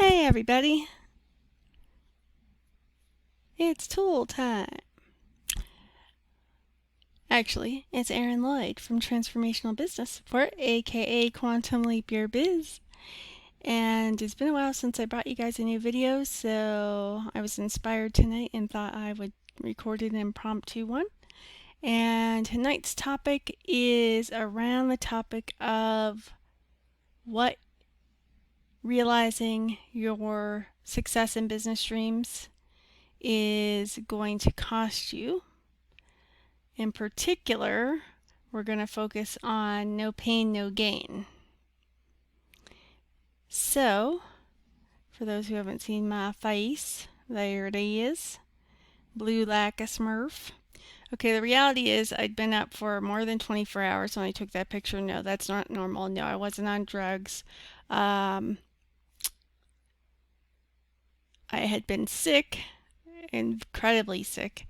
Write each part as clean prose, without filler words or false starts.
Hey everybody, it's tool time. Actually, it's Erin Lloyd from Transformational Business Support, aka Quantum Leap Your Biz. And it's been a while since I brought you guys a new video, so I was inspired tonight and thought I would record an impromptu one. And tonight's topic is around the topic of what realizing your success in business dreams is going to cost you. In particular, we're going to focus on no pain, no gain. So, for those who haven't seen my face, there it is. Blue like a smurf. Okay, the reality is I'd been up for more than 24 hours when I took that picture. No, that's not normal. No, I wasn't on drugs. I had been sick, incredibly sick,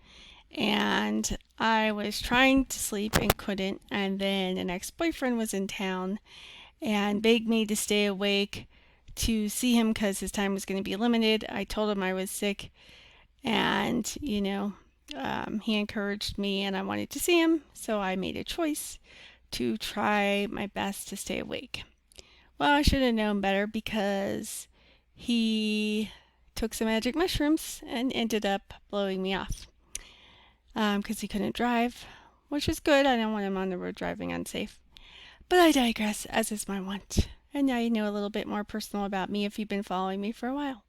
and I was trying to sleep and couldn't, and then an ex-boyfriend was in town and begged me to stay awake to see him because his time was going to be limited. I told him I was sick, and he encouraged me and I wanted to see him, so I made a choice to try my best to stay awake. Well, I should have known better because he took some magic mushrooms and ended up blowing me off because he couldn't drive, which is good. I don't want him on the road driving unsafe. But I digress, as is my wont. And now you know a little bit more personal about me if you've been following me for a while.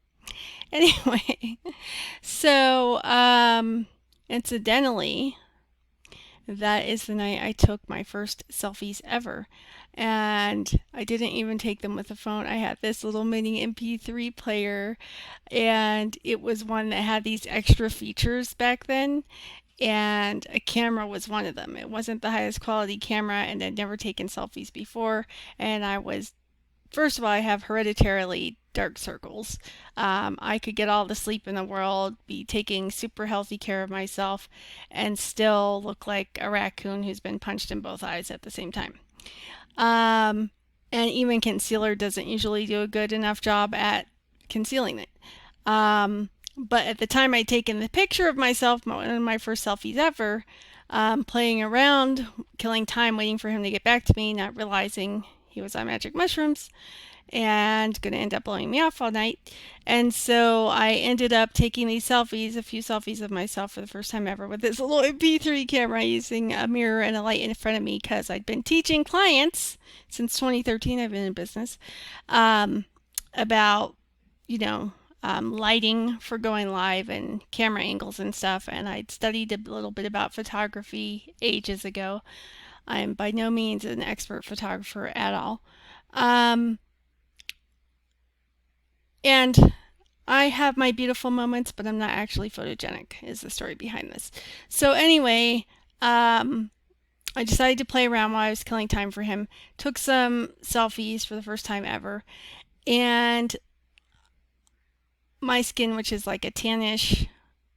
Anyway, so incidentally, that is the night I took my first selfies ever. And I didn't even take them with a phone. I had this little mini MP3 player, and it was one that had these extra features back then, and a camera was one of them. It wasn't the highest quality camera, and I'd never taken selfies before, and first of all, I have hereditarily dark circles. I could get all the sleep in the world, be taking super healthy care of myself, and still look like a raccoon who's been punched in both eyes at the same time. And even concealer doesn't usually do a good enough job at concealing it. But at the time I'd taken the picture of myself, one of my first selfies ever, playing around, killing time, waiting for him to get back to me, not realizing he was on magic mushrooms and going to end up blowing me off all night. And so I ended up taking these selfies, a few selfies of myself for the first time ever with this little MP3 camera using a mirror and a light in front of me because I'd been teaching clients since 2013. I've been in business about, lighting for going live and camera angles and stuff. And I'd studied a little bit about photography ages ago. I'm by no means an expert photographer at all. And I have my beautiful moments, but I'm not actually photogenic, is the story behind this. So anyway, I decided to play around while I was killing time for him. Took some selfies for the first time ever. And my skin, which is like a tannish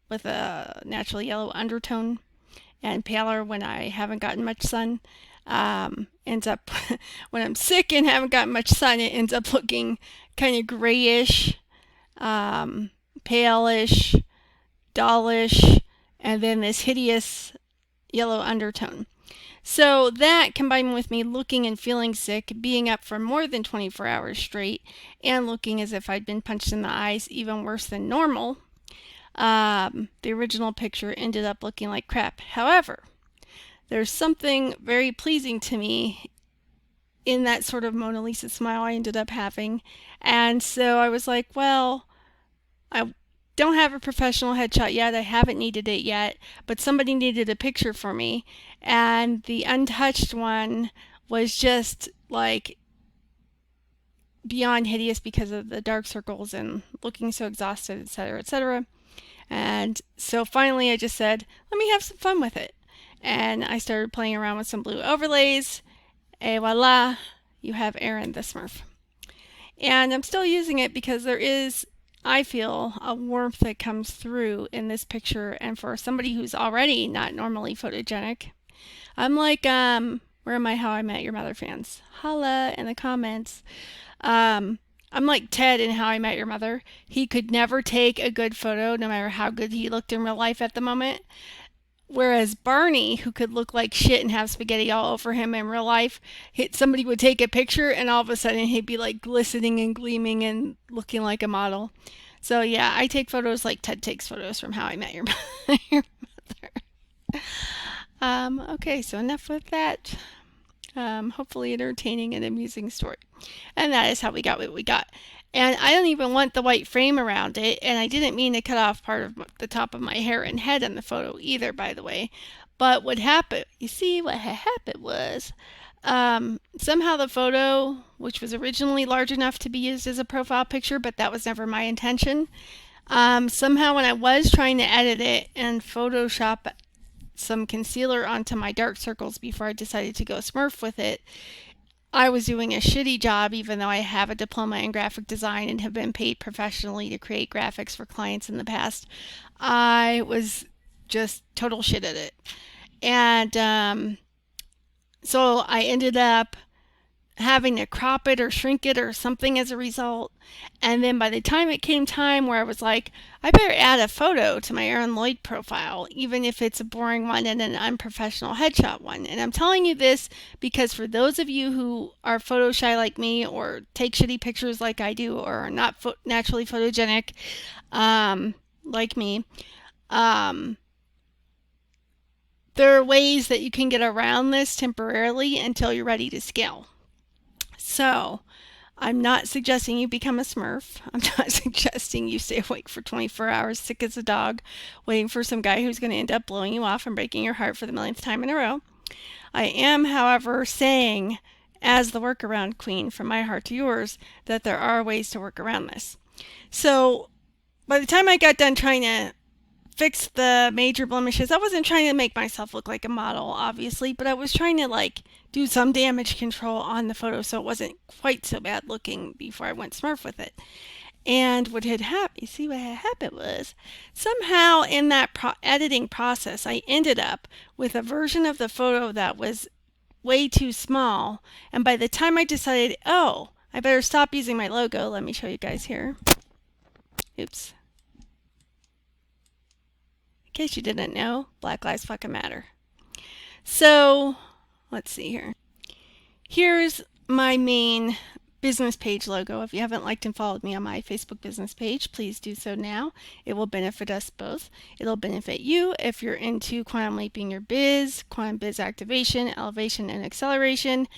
with a natural yellow undertone and paler when I haven't gotten much sun, ends up, when I'm sick and haven't gotten much sun, it ends up looking kind of grayish, palish, dullish, and then this hideous yellow undertone. So that combined with me looking and feeling sick, being up for more than 24 hours straight, and looking as if I'd been punched in the eyes, even worse than normal, the original picture ended up looking like crap. However, there's something very pleasing to me in that sort of Mona Lisa smile I ended up having. And so I was like, well, I don't have a professional headshot yet. I haven't needed it yet, but somebody needed a picture for me. And the untouched one was just like beyond hideous because of the dark circles and looking so exhausted, etc., etc. And so finally I just said, let me have some fun with it. And I started playing around with some blue overlays. Et voila, you have Erin the Smurf. And I'm still using it because there is, I feel, a warmth that comes through in this picture. And for somebody who's already not normally photogenic, I'm like, where are my How I Met Your Mother fans? Holla in the comments. I'm like Ted in How I Met Your Mother. He could never take a good photo, no matter how good he looked in real life at the moment. Whereas Barney, who could look like shit and have spaghetti all over him in real life, somebody would take a picture and all of a sudden he'd be like glistening and gleaming and looking like a model. So yeah, I take photos like Ted takes photos from How I Met Your Mother. Okay, so enough with that. Hopefully entertaining and amusing story. And that is how we got what we got. And I don't even want the white frame around it. And I didn't mean to cut off part of the top of my hair and head in the photo either, by the way. But what happened, you see, what happened was somehow the photo, which was originally large enough to be used as a profile picture, but that was never my intention. Somehow when I was trying to edit it and Photoshop some concealer onto my dark circles before I decided to go Smurf with it, I was doing a shitty job, even though I have a diploma in graphic design and have been paid professionally to create graphics for clients in the past. I was just total shit at it. And so I ended up having to crop it or shrink it or something as a result. And then by the time it came time where I was like, I better add a photo to my Erin Lloyd profile, even if it's a boring one and an unprofessional headshot one. And I'm telling you this because for those of you who are photo shy like me or take shitty pictures like I do or are not naturally photogenic like me, there are ways that you can get around this temporarily until you're ready to scale. So, I'm not suggesting you become a Smurf. I'm not suggesting you stay awake for 24 hours, sick as a dog, waiting for some guy who's going to end up blowing you off and breaking your heart for the millionth time in a row. I am, however, saying, as the workaround queen from my heart to yours, that there are ways to work around this. So, by the time I got done trying to fix the major blemishes, I wasn't trying to make myself look like a model, obviously, but I was trying to do some damage control on the photo so it wasn't quite so bad looking before I went Smurf with it. And what had happened, you see what had happened was, somehow in that editing process, I ended up with a version of the photo that was way too small. And by the time I decided, oh, I better stop using my logo, let me show you guys here. Oops. In case you didn't know, Black Lives fucking matter. So, let's see here. Here's my main business page logo. If you haven't liked and followed me on my Facebook business page, please do so now. It will benefit us both. It'll benefit you if you're into quantum leaping your biz, quantum biz activation, elevation, and acceleration.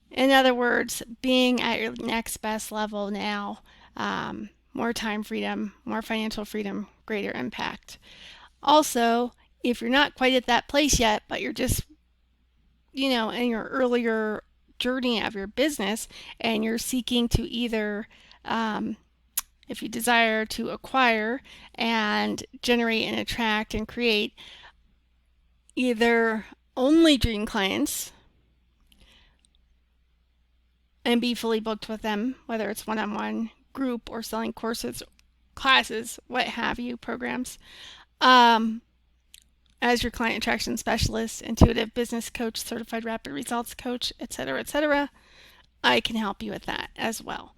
In other words, being at your next best level now. More time freedom, more financial freedom, greater impact. Also, if you're not quite at that place yet, but you're just, in your earlier journey of your business and you're seeking to either, if you desire to acquire and generate and attract and create either only dream clients and be fully booked with them, whether it's one-on-one, group, or selling courses, classes, what have you, programs, as your client attraction specialist, intuitive business coach, certified rapid results coach, etc., I can help you with that as well.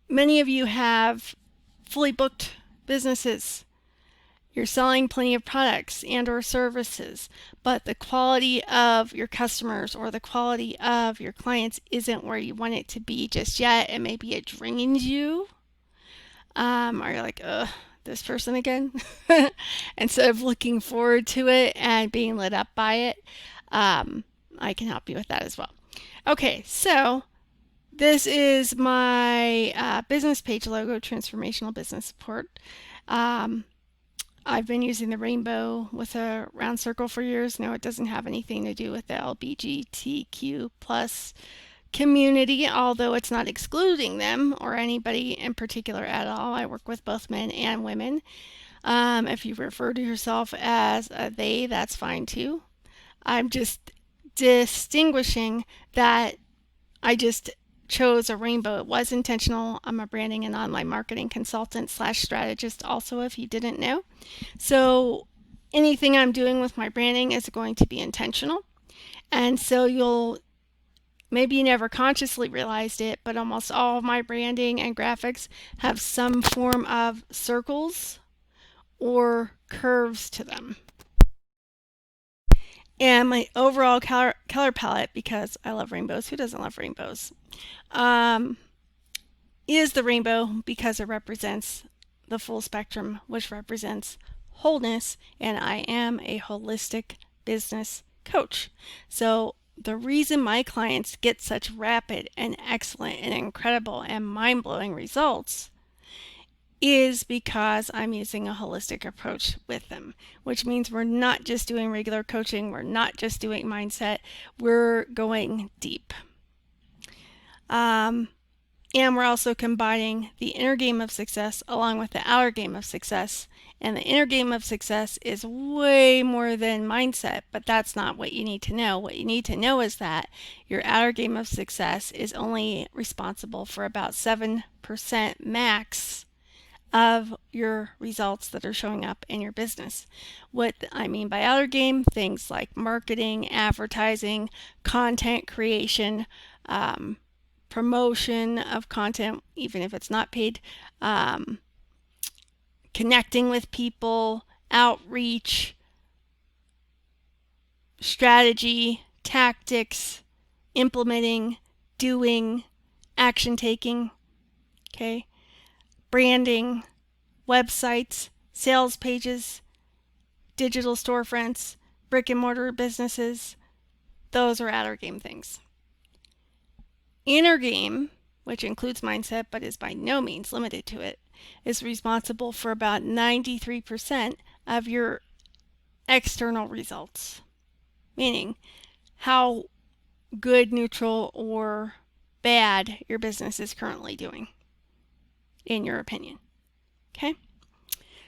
Many of you have fully booked businesses. You're selling plenty of products and or services, but the quality of your customers or the quality of your clients isn't where you want it to be just yet, and maybe it drains you. Or you're like, ugh, this person again, instead of looking forward to it and being lit up by it. I can help you with that as well. Okay, so this is my business page logo, Transformational Business Support. I've been using the rainbow with a round circle for years. No, it doesn't have anything to do with the LGBTQ plus community, although it's not excluding them or anybody in particular at all. I work with both men and women. If you refer to yourself as a they, that's fine too. I'm just distinguishing that I just chose a rainbow. It was intentional. I'm a branding and online marketing consultant / strategist also, if you didn't know. So anything I'm doing with my branding is going to be intentional. And so you'll maybe you never consciously realized it, but almost all of my branding and graphics have some form of circles or curves to them. And my overall color palette, because I love rainbows, who doesn't love rainbows, is the rainbow because it represents the full spectrum, which represents wholeness, and I am a holistic business coach. So the reason my clients get such rapid and excellent and incredible and mind-blowing results is because I'm using a holistic approach with them, which means we're not just doing regular coaching, we're not just doing mindset, we're going deep. And we're also combining the inner game of success along with the outer game of success. And the inner game of success is way more than mindset, but that's not what you need to know. What you need to know is that your outer game of success is only responsible for about 7% max of your results that are showing up in your business. What I mean by outer game, things like marketing, advertising, content creation, promotion of content, even if it's not paid, connecting with people, outreach, strategy, tactics, implementing, doing, action taking, okay, branding, websites, sales pages, digital storefronts, brick and mortar businesses. Those are outer game things. Inner game, which includes mindset but is by no means limited to it, is responsible for about 93% of your external results, meaning how good, neutral, or bad your business is currently doing, in your opinion. Okay?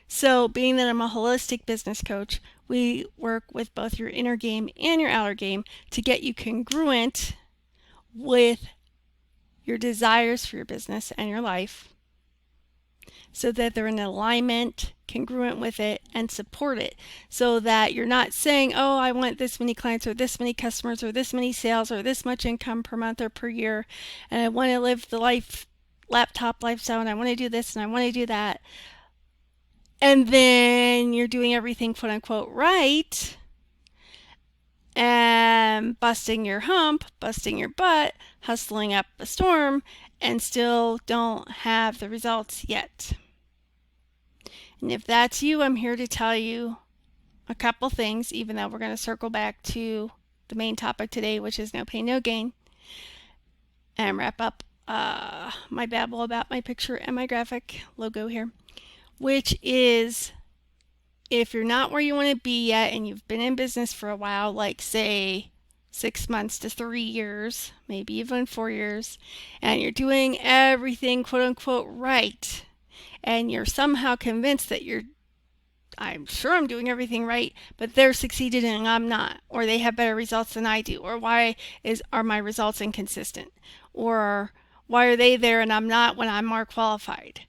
So, being that I'm a holistic business coach, we work with both your inner game and your outer game to get you congruent with your desires for your business and your life so that they're in alignment, congruent with it, and support it so that you're not saying, oh, I want this many clients or this many customers or this many sales or this much income per month or per year, and I want to live the laptop lifestyle, and I want to do this and I want to do that. And then you're doing everything quote unquote right and busting your hump, busting your butt, hustling up a storm, and still don't have the results yet. And if that's you, I'm here to tell you a couple things, even though we're going to circle back to the main topic today, which is no pain, no gain, and wrap up my babble about my picture and my graphic logo here, which is, if you're not where you want to be yet and you've been in business for a while, like say 6 months to 3 years, maybe even 4 years, and you're doing everything quote unquote right, and you're somehow convinced that I'm sure I'm doing everything right, but they're succeeded and I'm not, or they have better results than I do, or why are my results inconsistent, or why are they there and I'm not when I'm more qualified,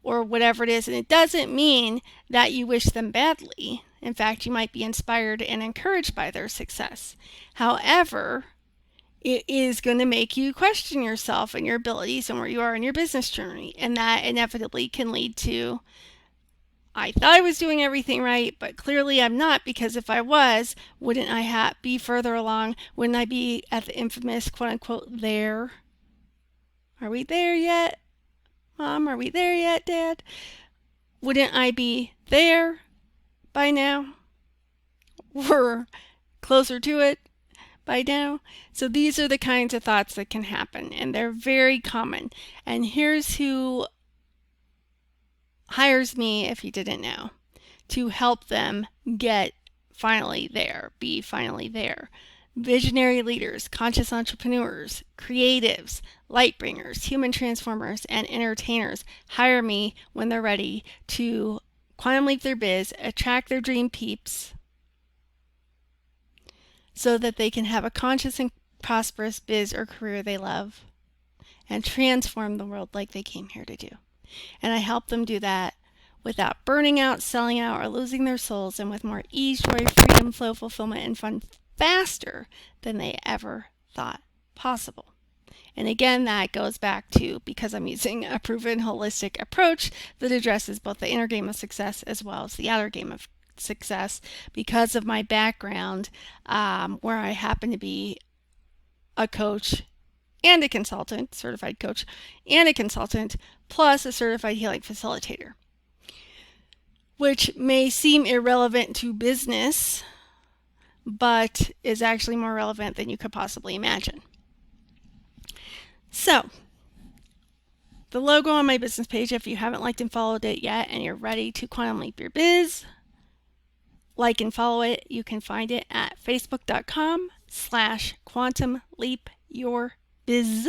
or whatever it is. And it doesn't mean that you wish them badly. In fact, you might be inspired and encouraged by their success. However, it is going to make you question yourself and your abilities and where you are in your business journey. And that inevitably can lead to, I thought I was doing everything right, but clearly I'm not, because if I was, wouldn't I be further along? Wouldn't I be at the infamous quote unquote there? Are we there yet? Mom, are we there yet, Dad? Wouldn't I be there by now? Or closer to it by now? So these are the kinds of thoughts that can happen, and they're very common. And here's who hires me, if you didn't know, to help them get finally there, be finally there. Visionary leaders, conscious entrepreneurs, creatives, light bringers, human transformers, and entertainers hire me when they're ready to quantum leap their biz, attract their dream peeps, so that they can have a conscious and prosperous biz or career they love and transform the world like they came here to do. And I help them do that without burning out, selling out, or losing their souls, and with more ease, joy, freedom, flow, fulfillment, and fun faster than they ever thought possible. And again, that goes back to because I'm using a proven holistic approach that addresses both the inner game of success as well as the outer game of success, because of my background, where I happen to be a coach and a consultant, certified coach and a consultant, plus a certified healing facilitator, which may seem irrelevant to business, but is actually more relevant than you could possibly imagine. So, the logo on my business page, if you haven't liked and followed it yet and you're ready to quantum leap your biz, like and follow it. You can find it at facebook.com/quantum leap your biz.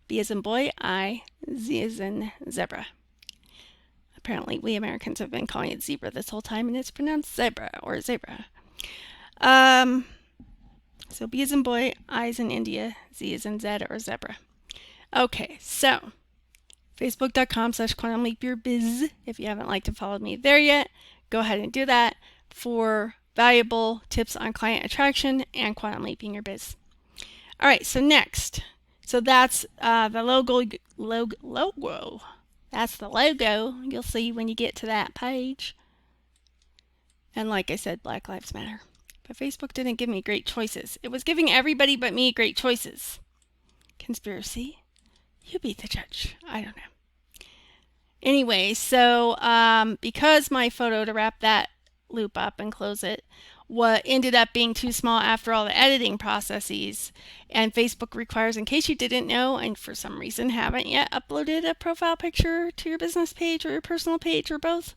B as in boy, I, Z as in zebra. Apparently, we Americans have been calling it zebra this whole time, and it's pronounced zebra or zebra. So B as in boy, I as in India, Z as in Zed or zebra. Okay, so facebook.com/quantum leap your biz. If you haven't liked and followed me there yet, go ahead and do that for valuable tips on client attraction and quantum leaping your biz. All right, so next. So that's the logo. That's the logo you'll see when you get to that page. And like I said, Black Lives Matter. But Facebook didn't give me great choices. It was giving everybody but me great choices. Conspiracy? You be the judge. I don't know. Anyway, so because my photo, to wrap that loop up and close it, what ended up being too small after all the editing processes, and Facebook requires, in case you didn't know and for some reason haven't yet uploaded a profile picture to your business page or your personal page or both,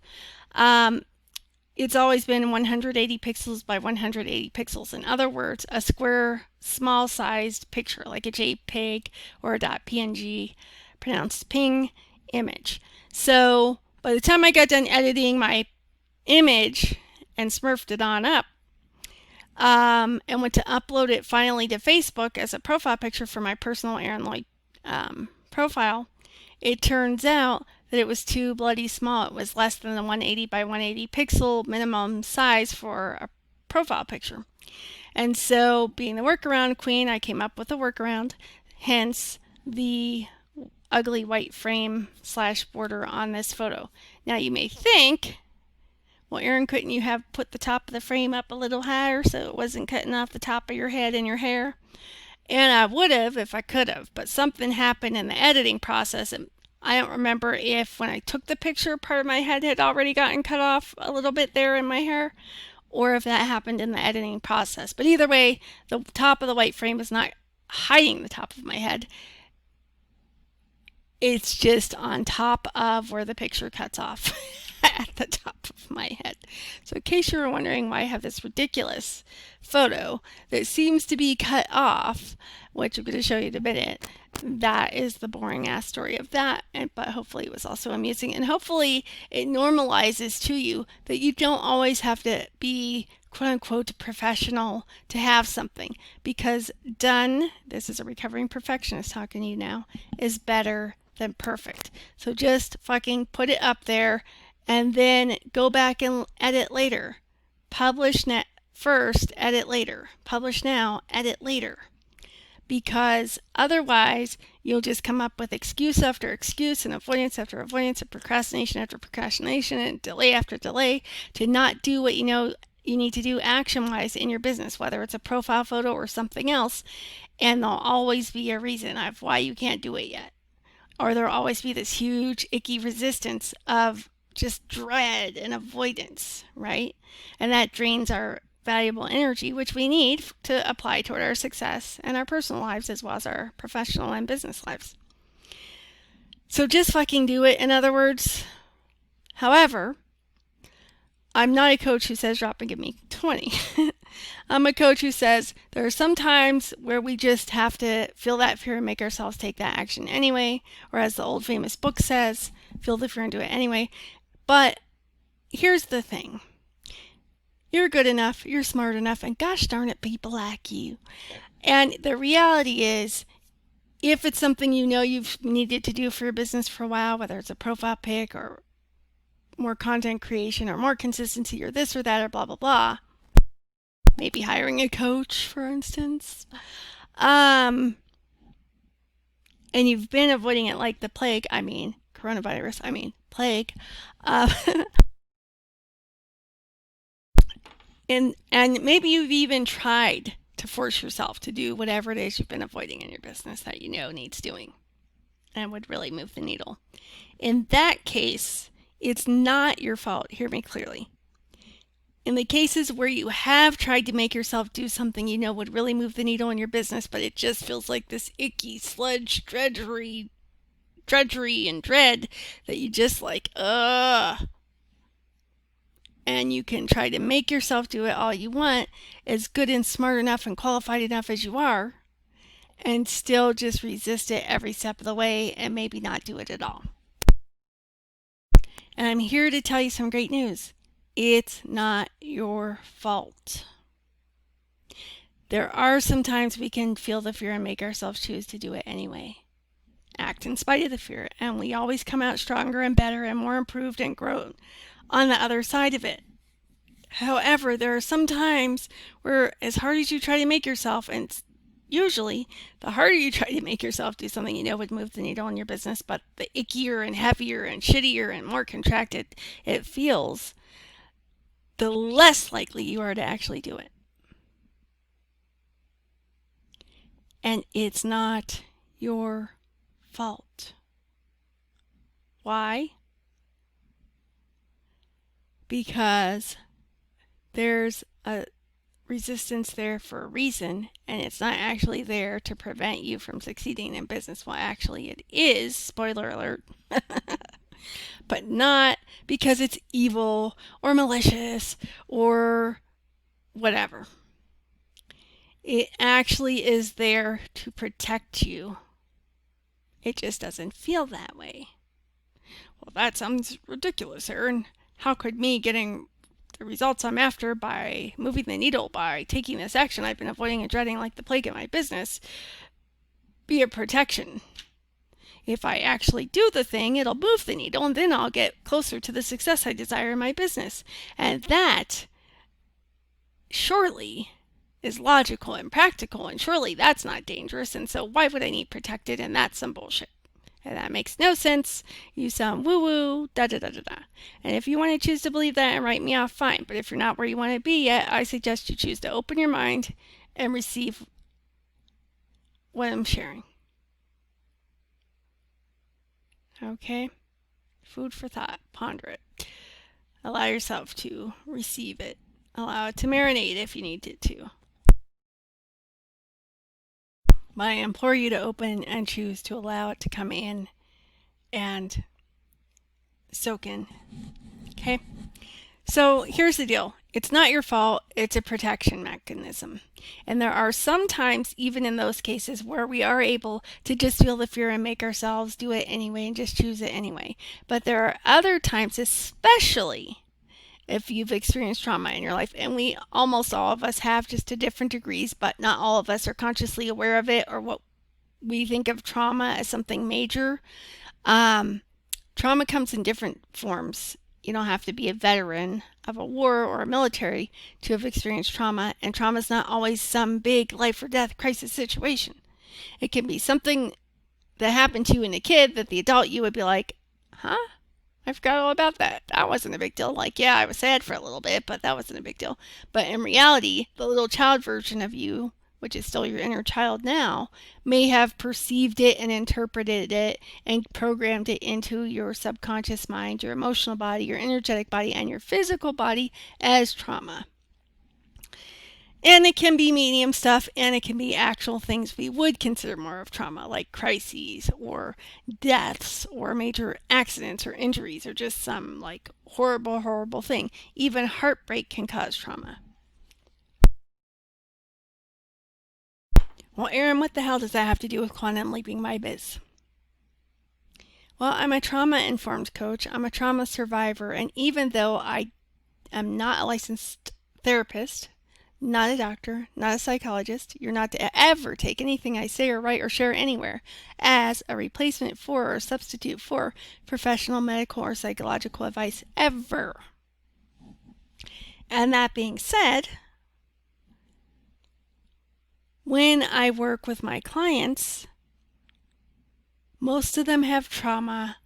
it's always been 180 pixels by 180 pixels. In other words, a square, small-sized picture like a JPEG or a .png, pronounced ping, image. So by the time I got done editing my image and smurfed it on up, and went to upload it finally to Facebook as a profile picture for my personal Aaron Lloyd profile, it turns out that it was too bloody small. It was less than the 180 by 180 pixel minimum size for a profile picture. And so, being the workaround queen, I came up with a workaround, hence the ugly white frame / border on this photo. Now you may think, well, Erin, couldn't you have put the top of the frame up a little higher so it wasn't cutting off the top of your head and your hair? And I would have if I could have, but something happened in the editing process. And I don't remember if when I took the picture, part of my head had already gotten cut off a little bit there in my hair, or if that happened in the editing process. But either way, the top of the white frame is not hiding the top of my head. It's just on top of where the picture cuts off at the top of my head. So in case you were wondering why I have this ridiculous photo that seems to be cut off, which I'm going to show you in a minute, that is the boring ass story of that. But hopefully it was also amusing, and hopefully it normalizes to you that you don't always have to be quote unquote professional to have something, because done, this is a recovering perfectionist talking to you now, is better than perfect. So just fucking put it up there and then go back and edit later. Publish first, edit later. Publish now, edit later. Because otherwise you'll just come up with excuse after excuse and avoidance after avoidance and procrastination after procrastination and delay after delay to not do what you know you need to do action-wise in your business, whether it's a profile photo or something else, and there'll always be a reason of why you can't do it yet. Or there'll always be this huge icky resistance of just dread and avoidance, right? And that drains our valuable energy, which we need to apply toward our success and our personal lives as well as our professional and business lives. So just fucking do it, in other words. However, I'm not a coach who says drop and give me 20. I'm a coach who says there are some times where we just have to feel that fear and make ourselves take that action anyway, or as the old famous book says, feel the fear and do it anyway. But here's the thing. You're good enough, you're smart enough, and gosh darn it, people like you. And the reality is, if it's something you know you've needed to do for your business for a while, whether it's a profile pic or more content creation or more consistency or this or that or blah, blah, blah, maybe hiring a coach, for instance, Um, and you've been avoiding it like the plague, I mean, coronavirus, I mean, plague. Uh, and maybe you've even tried to force yourself to do whatever it is you've been avoiding in your business that you know needs doing and would really move the needle. In that case, it's not your fault. Hear me clearly. In the cases where you have tried to make yourself do something you know would really move the needle in your business, but it just feels like this icky sludge drudgery and dread that you just like, and you can try to make yourself do it all you want, as good and smart enough and qualified enough as you are, and still just resist it every step of the way and maybe not do it at all. And I'm here to tell you some great news. It's not your fault. There are some times we can feel the fear and make ourselves choose to do it anyway. Act in spite of the fear, and we always come out stronger and better and more improved and grown on the other side of it. However, there are some times where, as hard as you try to make yourself, and usually the harder you try to make yourself do something you know would move the needle in your business, but the ickier and heavier and shittier and more contracted it feels, the less likely you are to actually do it. And it's not your fault. Why? Because there's a resistance there for a reason, and it's not actually there to prevent you from succeeding in business. Well, actually, it is, spoiler alert, but not because it's evil or malicious or whatever. It actually is there to protect you. It just doesn't feel that way. Well, that sounds ridiculous, Aaron. How could me getting the results I'm after by moving the needle, by taking this action I've been avoiding and dreading like the plague in my business, be a protection? If I actually do the thing, it'll move the needle, and then I'll get closer to the success I desire in my business. And that, surely, is logical and practical, and surely that's not dangerous, and so why would I need protected? And that's some bullshit. And that makes no sense. You sound woo-woo, da-da-da-da-da. And if you want to choose to believe that and write me off, fine. But if you're not where you want to be yet, I suggest you choose to open your mind and receive what I'm sharing. Okay? Food for thought. Ponder it. Allow yourself to receive it. Allow it to marinate if you need it to. But I implore you to open and choose to allow it to come in and soak in. Okay? So here's the deal. It's not your fault. It's a protection mechanism. And there are some times, even in those cases, where we are able to just feel the fear and make ourselves do it anyway and just choose it anyway. But there are other times, especially if you've experienced trauma in your life, and we almost all of us have, just to different degrees, but not all of us are consciously aware of it, or what we think of trauma as something major. Trauma comes in different forms. You don't have to be a veteran of a war or a military to have experienced trauma, and trauma is not always some big life or death crisis situation. It can be something that happened to you in a kid that the adult you would be like, huh? I forgot all about that. That wasn't a big deal. Like, yeah, I was sad for a little bit, but that wasn't a big deal. But in reality, the little child version of you, which is still your inner child now, may have perceived it and interpreted it and programmed it into your subconscious mind, your emotional body, your energetic body, and your physical body as trauma. And it can be medium stuff, and it can be actual things we would consider more of trauma, like crises or deaths or major accidents or injuries or just some like horrible, horrible thing. Even heartbreak can cause trauma. Well, Aaron, what the hell does that have to do with quantum leaping my biz? Well, I'm a trauma-informed coach. I'm a trauma survivor, and even though I am not a licensed therapist, not a doctor, not a psychologist, you're not to ever take anything I say or write or share anywhere as a replacement for or substitute for professional medical or psychological advice ever. And that being said, when I work with my clients, most of them have trauma,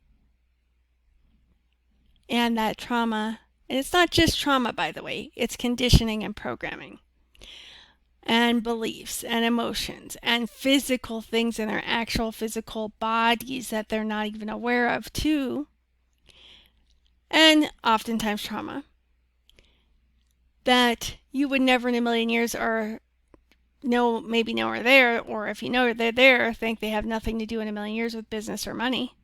and that trauma, and it's not just trauma, by the way, it's conditioning and programming and beliefs and emotions and physical things in their actual physical bodies that they're not even aware of too, and oftentimes trauma that you would never in a million years or maybe know are there, or if you know they're there, think they have nothing to do in a million years with business or money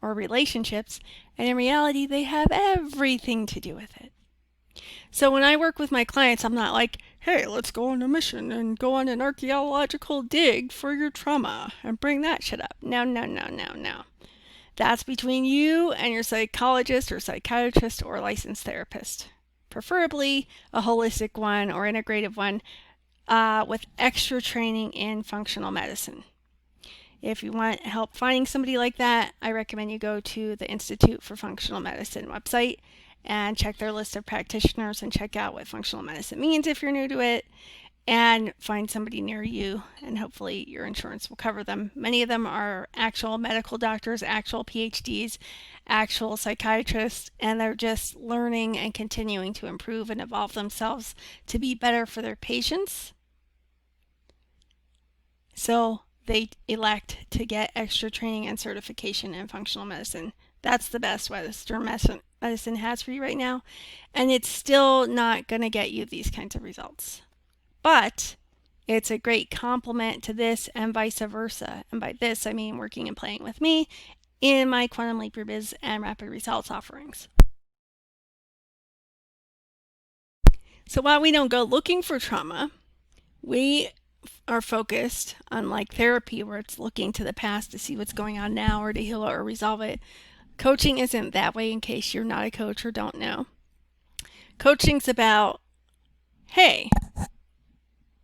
or relationships, and in reality they have everything to do with it. So when I work with my clients, I'm not like, hey, let's go on a mission and go on an archaeological dig for your trauma and bring that shit up. No, no, no, no, no. That's between you and your psychologist or psychiatrist or licensed therapist. Preferably a holistic one or integrative one with extra training in functional medicine. If you want help finding somebody like that, I recommend you go to the Institute for Functional Medicine website and check their list of practitioners and check out what functional medicine means if you're new to it, and find somebody near you, and hopefully your insurance will cover them. Many of them are actual medical doctors, actual PhDs, actual psychiatrists, and they're just learning and continuing to improve and evolve themselves to be better for their patients. So they elect to get extra training and certification in functional medicine. That's the best Western medicine has for you right now, and it's still not going to get you these kinds of results. But it's a great complement to this and vice versa. And by this, I mean working and playing with me in my Quantum Leap Your Biz and Rapid Results offerings. So while we don't go looking for trauma, we are focused, unlike therapy where it's looking to the past to see what's going on now or to heal it or resolve it. Coaching isn't that way, in case you're not a coach or don't know. Coaching's about, hey,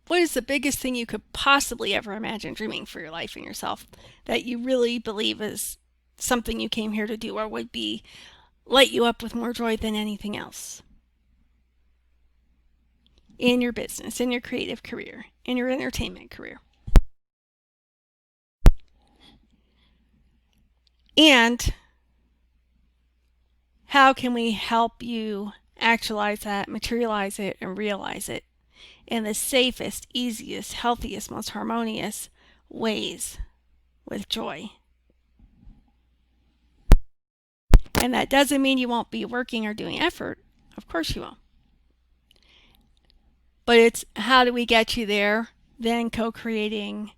what is the biggest thing you could possibly ever imagine dreaming for your life and yourself that you really believe is something you came here to do or would be light you up with more joy than anything else? In your business, in your creative career, in your entertainment career. And how can we help you actualize that, materialize it, and realize it in the safest, easiest, healthiest, most harmonious ways with joy? And that doesn't mean you won't be working or doing effort. Of course you will. But it's how do we get you there, then co-creating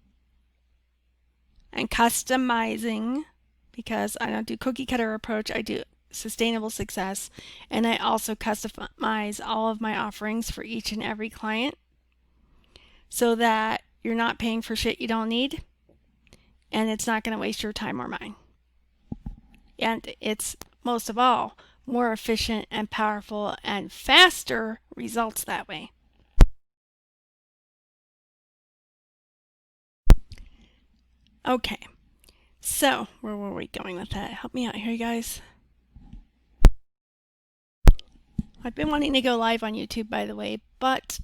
and customizing, because I don't do cookie cutter approach, I do sustainable success, and I also customize all of my offerings for each and every client so that you're not paying for shit you don't need, and it's not going to waste your time or mine. And it's, most of all, more efficient and powerful and faster results that way. Okay, so where were we going with that? Help me out here, you guys. I've been wanting to go live on YouTube, by the way, but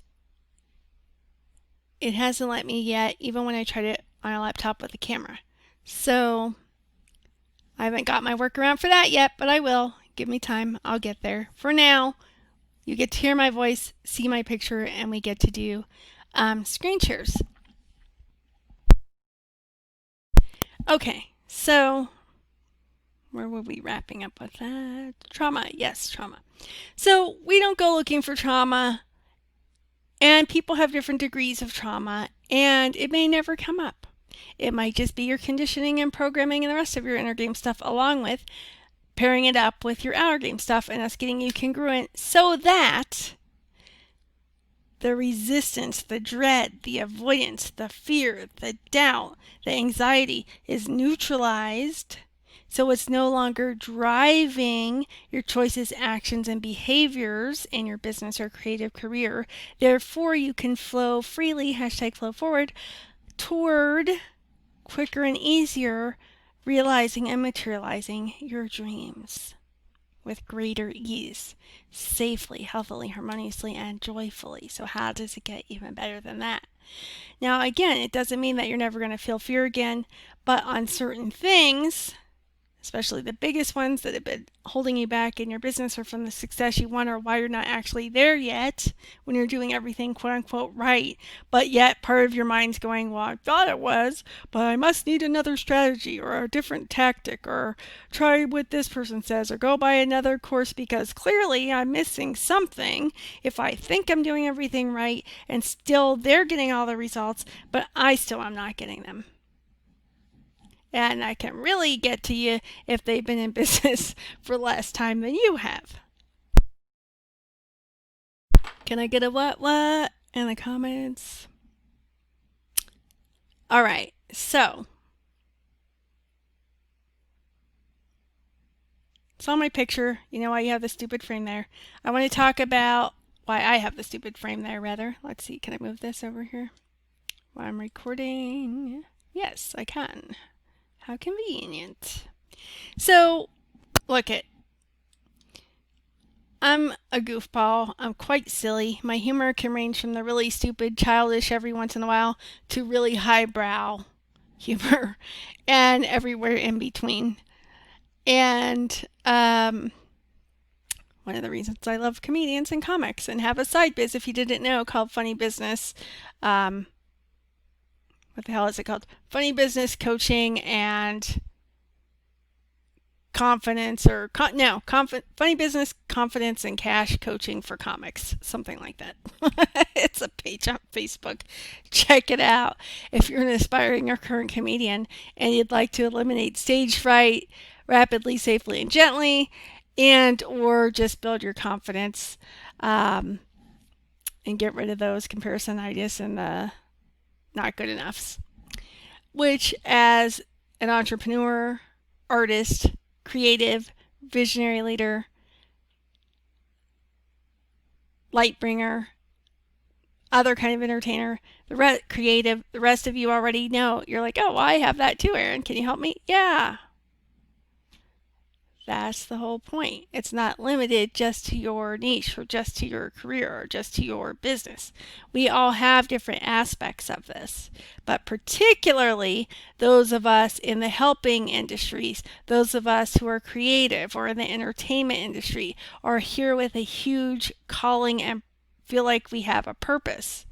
it hasn't let me yet, even when I tried it on a laptop with a camera. So I haven't got my workaround for that yet, but I will. Give me time. I'll get there. For now, you get to hear my voice, see my picture, and we get to do screen shares. Okay, so where were we wrapping up with that? Trauma. Yes, trauma. So we don't go looking for trauma, and people have different degrees of trauma, and it may never come up. It might just be your conditioning and programming and the rest of your inner game stuff, along with pairing it up with your outer game stuff and us getting you congruent so that the resistance, the dread, the avoidance, the fear, the doubt, the anxiety is neutralized, so it's no longer driving your choices, actions, and behaviors in your business or creative career. Therefore, you can flow freely, #flow forward, toward quicker and easier realizing and materializing your dreams. with greater ease, safely, healthily, harmoniously, and joyfully. So, how does it get even better than that? Now, again, it doesn't mean that you're never going to feel fear again, but on certain things, especially the biggest ones that have been holding you back in your business or from the success you want, or why you're not actually there yet when you're doing everything quote unquote right, but yet part of your mind's going, well, I thought it was, but I must need another strategy or a different tactic, or try what this person says, or go buy another course because clearly I'm missing something if I think I'm doing everything right and still they're getting all the results, but I still am not getting them. And I can really get to you if they've been in business for less time than you have. Can I get a what in the comments? All right, so saw my picture. You know why you have the stupid frame there. I want to talk about why I have the stupid frame there, rather. Let's see, can I move this over here while I'm recording? Yes, I can. How convenient. So, look it. I'm a goofball. I'm quite silly. My humor can range from the really stupid, childish every once in a while to really highbrow humor and everywhere in between. And one of the reasons I love comedians and comics and have a side biz, if you didn't know, called Funny Business. What the hell is it called? Funny Business Coaching and Confidence, or Funny Business Confidence and Cash Coaching for Comics, something like that. It's a page on Facebook. Check it out if you're an aspiring or current comedian and you'd like to eliminate stage fright rapidly, safely, and gently, and or just build your confidence and get rid of those comparisonitis and the not good enoughs. Which, as an entrepreneur, artist, creative, visionary leader, light bringer, other kind of entertainer, creative, the rest of you already know. You're like, oh, well, I have that too, Erin. Can you help me? Yeah. That's the whole point. It's not limited just to your niche or just to your career or just to your business. We all have different aspects of this, but particularly those of us in the helping industries, those of us who are creative or in the entertainment industry, are here with a huge calling and feel like we have a purpose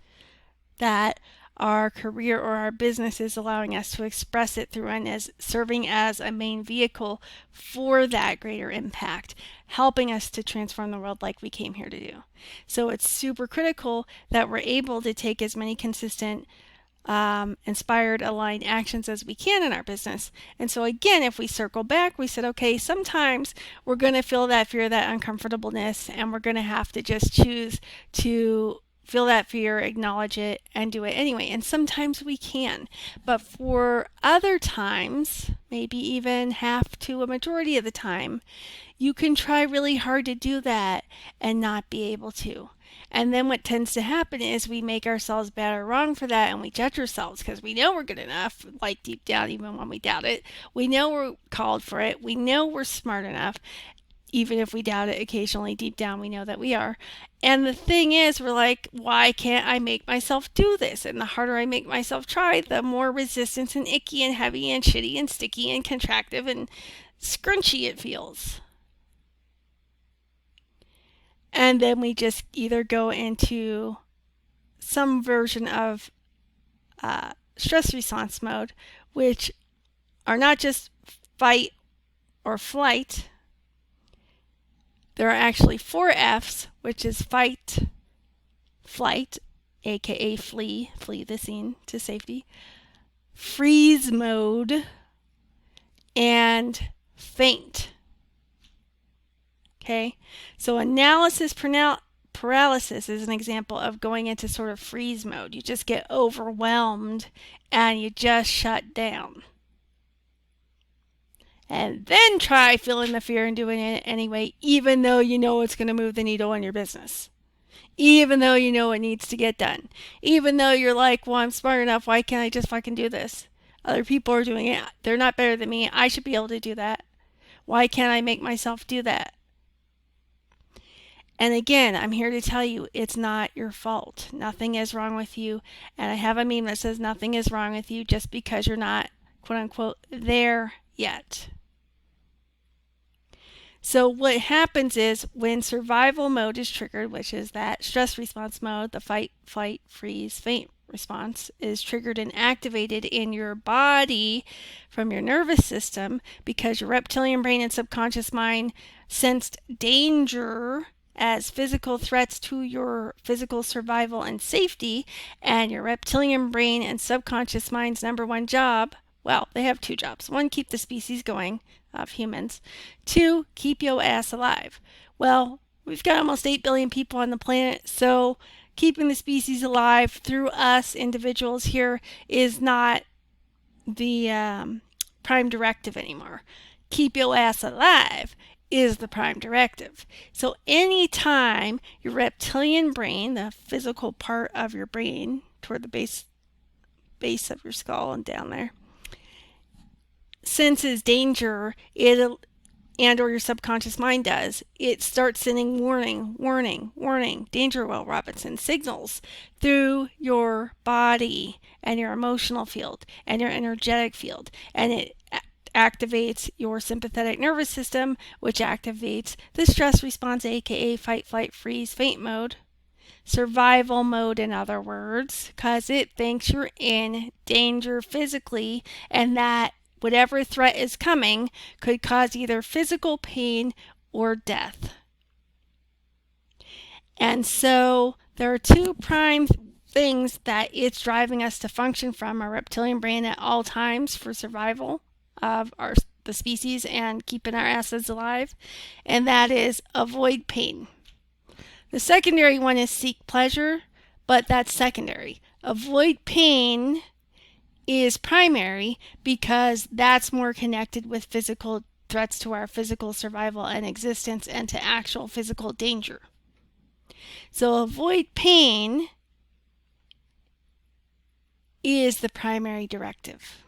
that our career or our business is allowing us to express it through, and as serving as a main vehicle for that greater impact, helping us to transform the world like we came here to do. So it's super critical that we're able to take as many consistent, inspired, aligned actions as we can in our business. And so again, if we circle back, we said, okay, sometimes we're going to feel that fear, that uncomfortableness, and we're going to have to just choose to feel that fear, acknowledge it, and do it anyway. And sometimes we can. But for other times, maybe even half to a majority of the time, you can try really hard to do that and not be able to. And then what tends to happen is we make ourselves bad or wrong for that, and we judge ourselves because we know we're good enough, like deep down, even when we doubt it. We know we're called for it. We know we're smart enough. Even if we doubt it occasionally, deep down we know that we are. And the thing is, we're like, why can't I make myself do this? And the harder I make myself try, the more resistance and icky and heavy and shitty and sticky and contractive and scrunchy it feels. And then we just either go into some version of stress response mode, which are not just fight or flight. There are actually 4 F's, which is fight, flight, aka flee the scene to safety, freeze mode, and faint. Okay, so analysis paralysis is an example of going into sort of freeze mode. You just get overwhelmed and you just shut down. And then try feeling the fear and doing it anyway, even though you know it's going to move the needle in your business. Even though you know it needs to get done. Even though you're like, well, I'm smart enough. Why can't I just fucking do this? Other people are doing it. They're not better than me. I should be able to do that. Why can't I make myself do that? And again, I'm here to tell you it's not your fault. Nothing is wrong with you. And I have a meme that says nothing is wrong with you just because you're not, quote unquote, there yet. So what happens is when survival mode is triggered, which is that stress response mode, the fight, flight, freeze, faint response is triggered and activated in your body from your nervous system because your reptilian brain and subconscious mind sensed danger as physical threats to your physical survival and safety, and your reptilian brain and subconscious mind's number one job, well, they have two jobs. One, keep the species going of humans. Two, keep your ass alive. Well, we've got almost 8 billion people on the planet, so keeping the species alive through us individuals here is not the prime directive anymore. Keep your ass alive is the prime directive. So anytime your reptilian brain, the physical part of your brain toward the base of your skull and down there, senses danger, and or your subconscious mind does, it starts sending warning, warning, warning, danger, Will Robinson, signals through your body and your emotional field and your energetic field. And it activates your sympathetic nervous system, which activates the stress response, aka fight, flight, freeze, faint mode. Survival mode, in other words, because it thinks you're in danger physically and that whatever threat is coming could cause either physical pain or death. And so there are two prime things that it's driving us to function from our reptilian brain at all times for survival of the species and keeping our asses alive, and that is avoid pain. The secondary one is seek pleasure, but that's secondary. Avoid pain is primary because that's more connected with physical threats to our physical survival and existence and to actual physical danger. So avoid pain is the primary directive.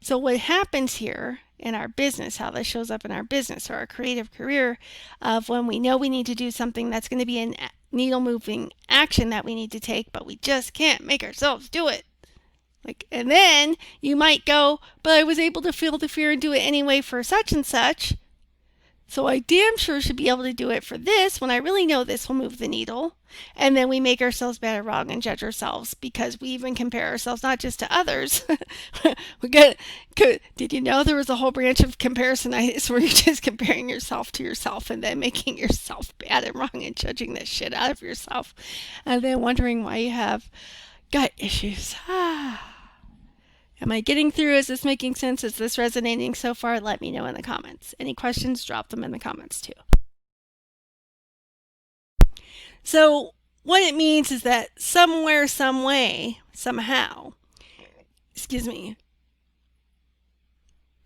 So what happens here in our business, how this shows up in our business or our creative career, of when we know we need to do something that's going to be a needle moving action that we need to take, but we just can't make ourselves do it. And then you might go, but I was able to feel the fear and do it anyway for such and such. So I damn sure should be able to do it for this when I really know this will move the needle. And then we make ourselves bad or wrong and judge ourselves because we even compare ourselves not just to others. Did you know there was a whole branch of comparisonitis where you're just comparing yourself to yourself and then making yourself bad and wrong and judging the shit out of yourself and then wondering why you have gut issues. Am I getting through? Is this making sense? Is this resonating so far? Let me know in the comments. Any questions, drop them in the comments too. So what it means is that somewhere, some way, somehow,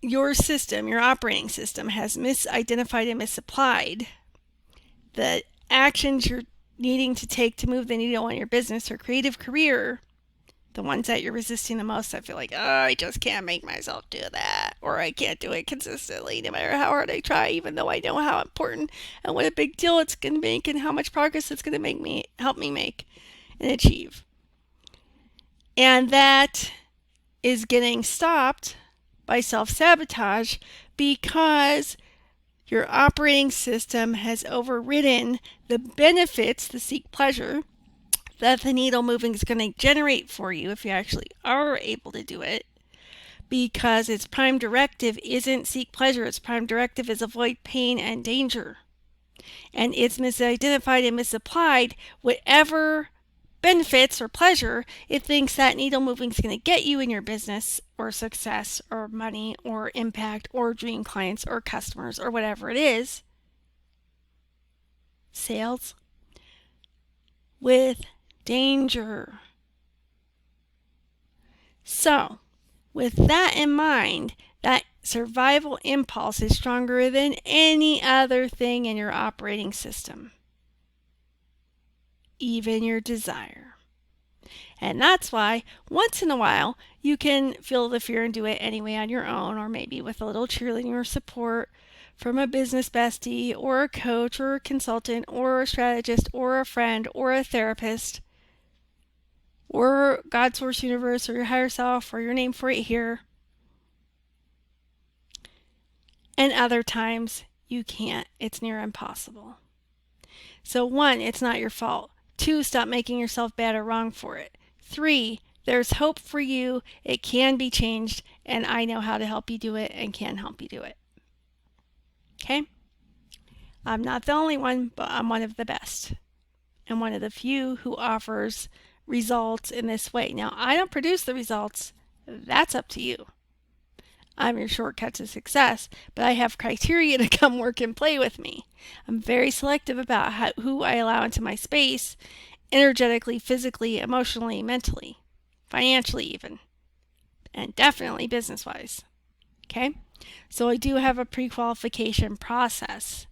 your system, your operating system has misidentified and misapplied the actions you're needing to take to move the needle in your business or creative career, the ones that you're resisting the most. I feel like, oh, I just can't make myself do that, or I can't do it consistently no matter how hard I try, even though I know how important and what a big deal it's going to make and how much progress it's going to help me make and achieve. And that is getting stopped by self-sabotage because your operating system has overridden the benefits, the seek pleasure, that the needle moving is going to generate for you if you actually are able to do it, because its prime directive isn't seek pleasure. Its prime directive is avoid pain and danger. And it's misidentified and misapplied whatever benefits or pleasure it thinks that needle moving is going to get you in your business or success or money or impact or dream clients or customers or whatever it is. Sales. With danger. So, with that in mind, that survival impulse is stronger than any other thing in your operating system, even your desire. And that's why once in a while you can feel the fear and do it anyway on your own, or maybe with a little cheerleading or support from a business bestie or a coach or a consultant or a strategist or a friend or a therapist or God, source, universe, or your higher self, or your name for it here. And other times you can't. It's near impossible. So 1, it's not your fault. 2, stop making yourself bad or wrong for it. 3, there's hope for you. It can be changed, and I know how to help you do it and can help you do it. Okay? I'm not the only one, but I'm one of the best. And one of the few who offers results in this way. Now, I don't produce the results. That's up to you. I'm your shortcut to success, but I have criteria to come work and play with me. I'm very selective about who I allow into my space, energetically, physically, emotionally, mentally, financially even, and definitely business-wise. Okay? So I do have a pre-qualification process.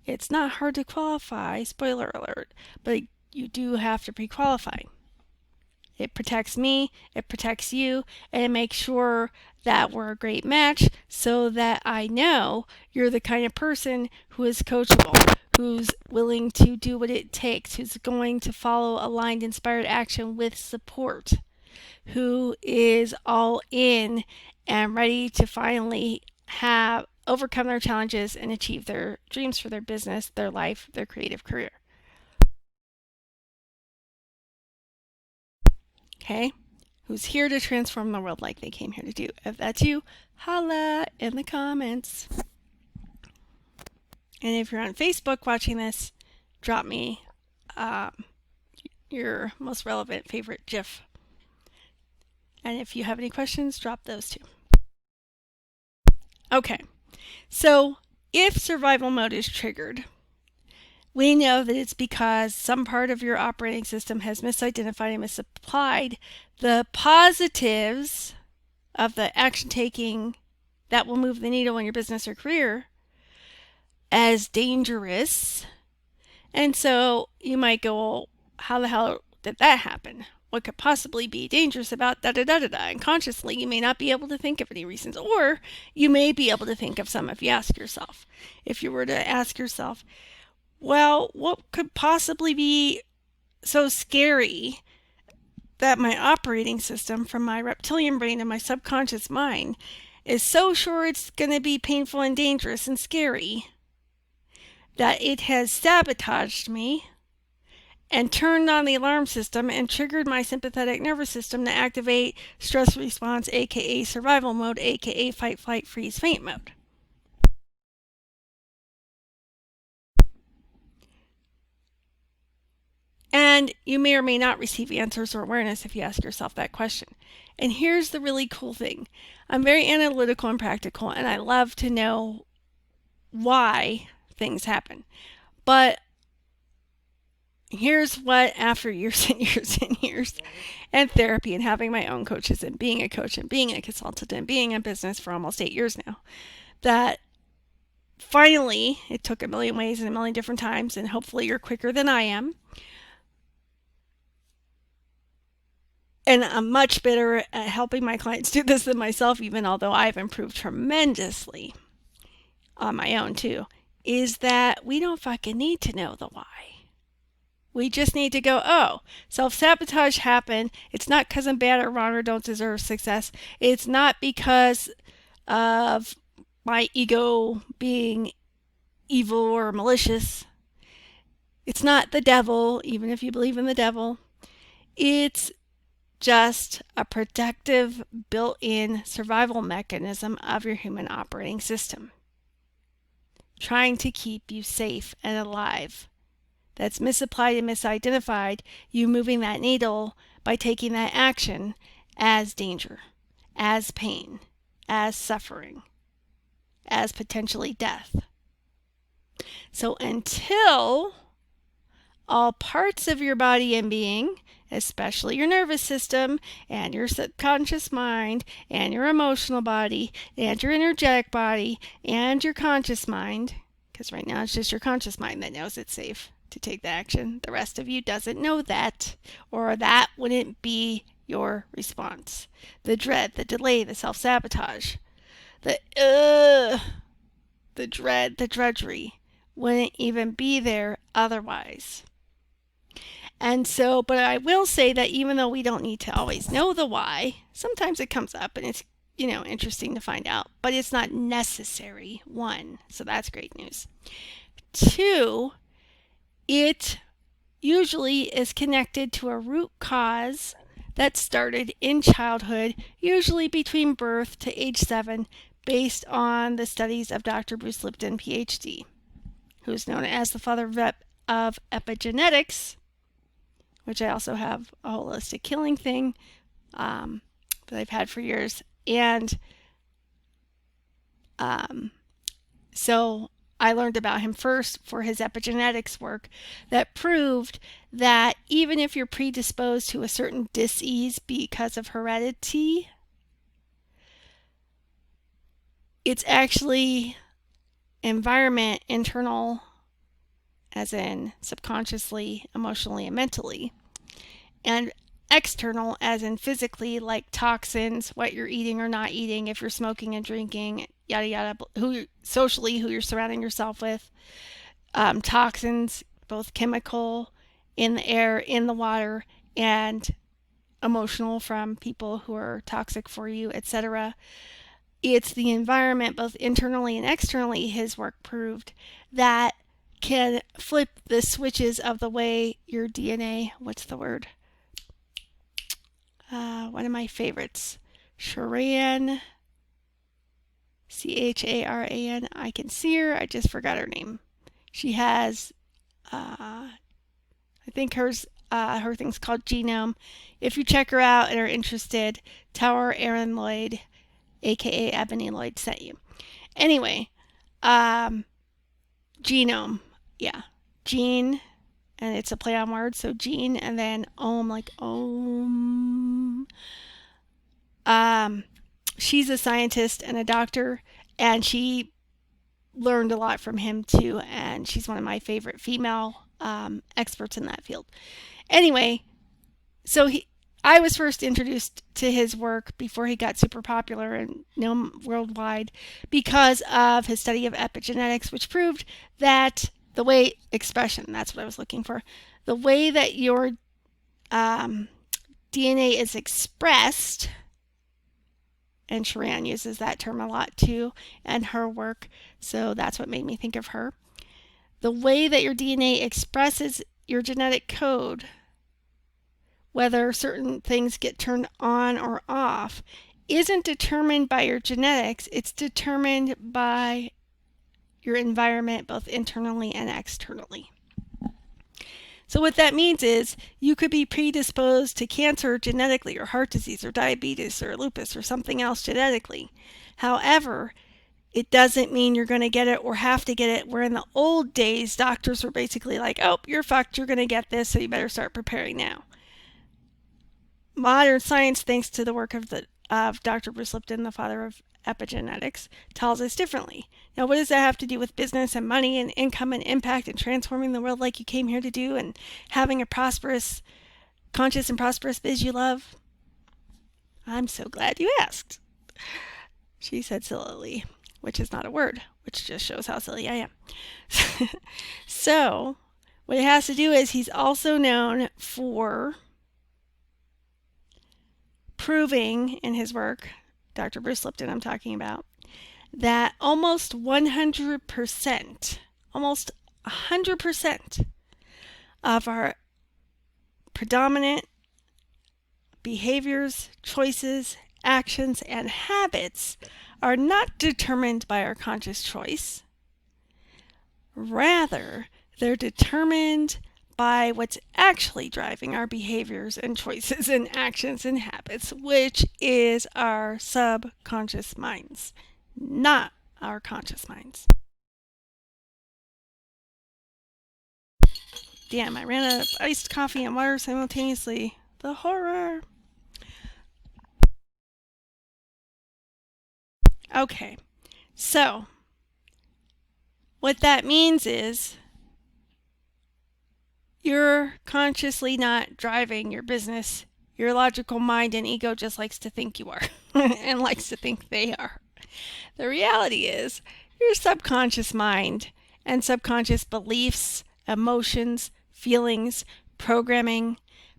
It's not hard to qualify, spoiler alert, but you do have to pre-qualify. It protects me, it protects you, and it makes sure that we're a great match so that I know you're the kind of person who is coachable, who's willing to do what it takes, who's going to follow aligned, inspired action with support, who is all in and ready to finally overcome their challenges and achieve their dreams for their business, their life, their creative career. Okay? Who's here to transform the world like they came here to do. If that's you, holla in the comments. And if you're on Facebook watching this, drop me your most relevant favorite GIF. And if you have any questions, drop those too. Okay, so if survival mode is triggered, we know that it's because some part of your operating system has misidentified and misapplied the positives of the action taking that will move the needle in your business or career as dangerous. And so you might go, well, how the hell did that happen? What could possibly be dangerous about da-da-da-da-da? And consciously, you may not be able to think of any reasons, or you may be able to think of some if you ask yourself. If you were to ask yourself, well, what could possibly be so scary that my operating system from my reptilian brain and my subconscious mind is so sure it's going to be painful and dangerous and scary that it has sabotaged me and turned on the alarm system and triggered my sympathetic nervous system to activate stress response, aka survival mode, aka fight, flight, freeze, faint mode. And you may or may not receive answers or awareness if you ask yourself that question. And here's the really cool thing. I'm very analytical and practical, and I love to know why things happen. But here's what, after years and years and years and therapy and having my own coaches and being a coach and being a consultant and being in business for almost 8 years now, that finally, it took a million ways and a million different times, and hopefully you're quicker than I am. And I'm much better at helping my clients do this than myself, even although I've improved tremendously on my own too, is that we don't fucking need to know the why. We just need to go, oh, self-sabotage happened. It's not because I'm bad or wrong or don't deserve success. It's not because of my ego being evil or malicious. It's not the devil, even if you believe in the devil. It's just a protective, built-in survival mechanism of your human operating system, trying to keep you safe and alive. That's misapplied and misidentified, you moving that needle by taking that action as danger, as pain, as suffering, as potentially death. So until all parts of your body and being, especially your nervous system and your subconscious mind and your emotional body and your energetic body and your conscious mind, because right now it's just your conscious mind that knows it's safe to take the action. The rest of you doesn't know that, or that wouldn't be your response. The dread, the delay, the self-sabotage, the the dread, the drudgery wouldn't even be there otherwise. And so, but I will say that even though we don't need to always know the why, sometimes it comes up and it's, interesting to find out, but it's not necessary, one. So that's great news. Two, it usually is connected to a root cause that started in childhood, usually between birth to age 7, based on the studies of Dr. Bruce Lipton, PhD, who's known as the father of epigenetics, which I also have a holistic killing thing that I've had for years. And so I learned about him first for his epigenetics work that proved that even if you're predisposed to a certain dis-ease because of heredity, it's actually environment, internal, as in subconsciously, emotionally, and mentally, and external, as in physically, like toxins, what you're eating or not eating, if you're smoking and drinking, yada yada, who you're surrounding yourself with, toxins, both chemical in the air, in the water, and emotional from people who are toxic for you, etc. It's the environment, both internally and externally, his work proved, that can flip the switches of the way your DNA, what's the word? One of my favorites, Sharan, Charan. I can see her. I just forgot her name. She has, I think her thing's called Genome. If you check her out and are interested, tell her Aaron Lloyd, aka Ebony Lloyd, sent you. Anyway, Genome, yeah, gene, and it's a play on words, so gene, and then om, like om. She's a scientist and a doctor, and she learned a lot from him too, and she's one of my favorite female experts in that field. Anyway, so I was first introduced to his work before he got super popular and known worldwide because of his study of epigenetics, which proved that the way expression, that's what I was looking for, the way that your DNA is expressed, and Sharan uses that term a lot too, and her work, so that's what made me think of her. The way that your DNA expresses your genetic code, whether certain things get turned on or off, isn't determined by your genetics, it's determined by your environment, both internally and externally. So what that means is you could be predisposed to cancer genetically, or heart disease, or diabetes, or lupus, or something else genetically. However, it doesn't mean you're going to get it or have to get it, where in the old days, doctors were basically like, oh, you're fucked, you're going to get this, so you better start preparing now. Modern science, thanks to the work of Dr. Bruce Lipton, the father of epigenetics, tells us differently. Now, what does that have to do with business and money and income and impact and transforming the world like you came here to do, and having a prosperous, conscious and prosperous biz you love? I'm so glad you asked. She said sillily, which is not a word, which just shows how silly I am. So, what it has to do is he's also known for proving in his work, Dr. Bruce Lipton I'm talking about, that almost 100% of our predominant behaviors, choices, actions, and habits are not determined by our conscious choice. Rather, they're determined by what's actually driving our behaviors and choices and actions and habits, which is our subconscious minds, not our conscious minds. Damn, I ran out of iced coffee and water simultaneously. The horror. Okay, so what that means is you're consciously not driving your business. Your logical mind and ego just likes to think you are and likes to think they are. The reality is Your subconscious mind and subconscious beliefs, emotions, feelings, programming,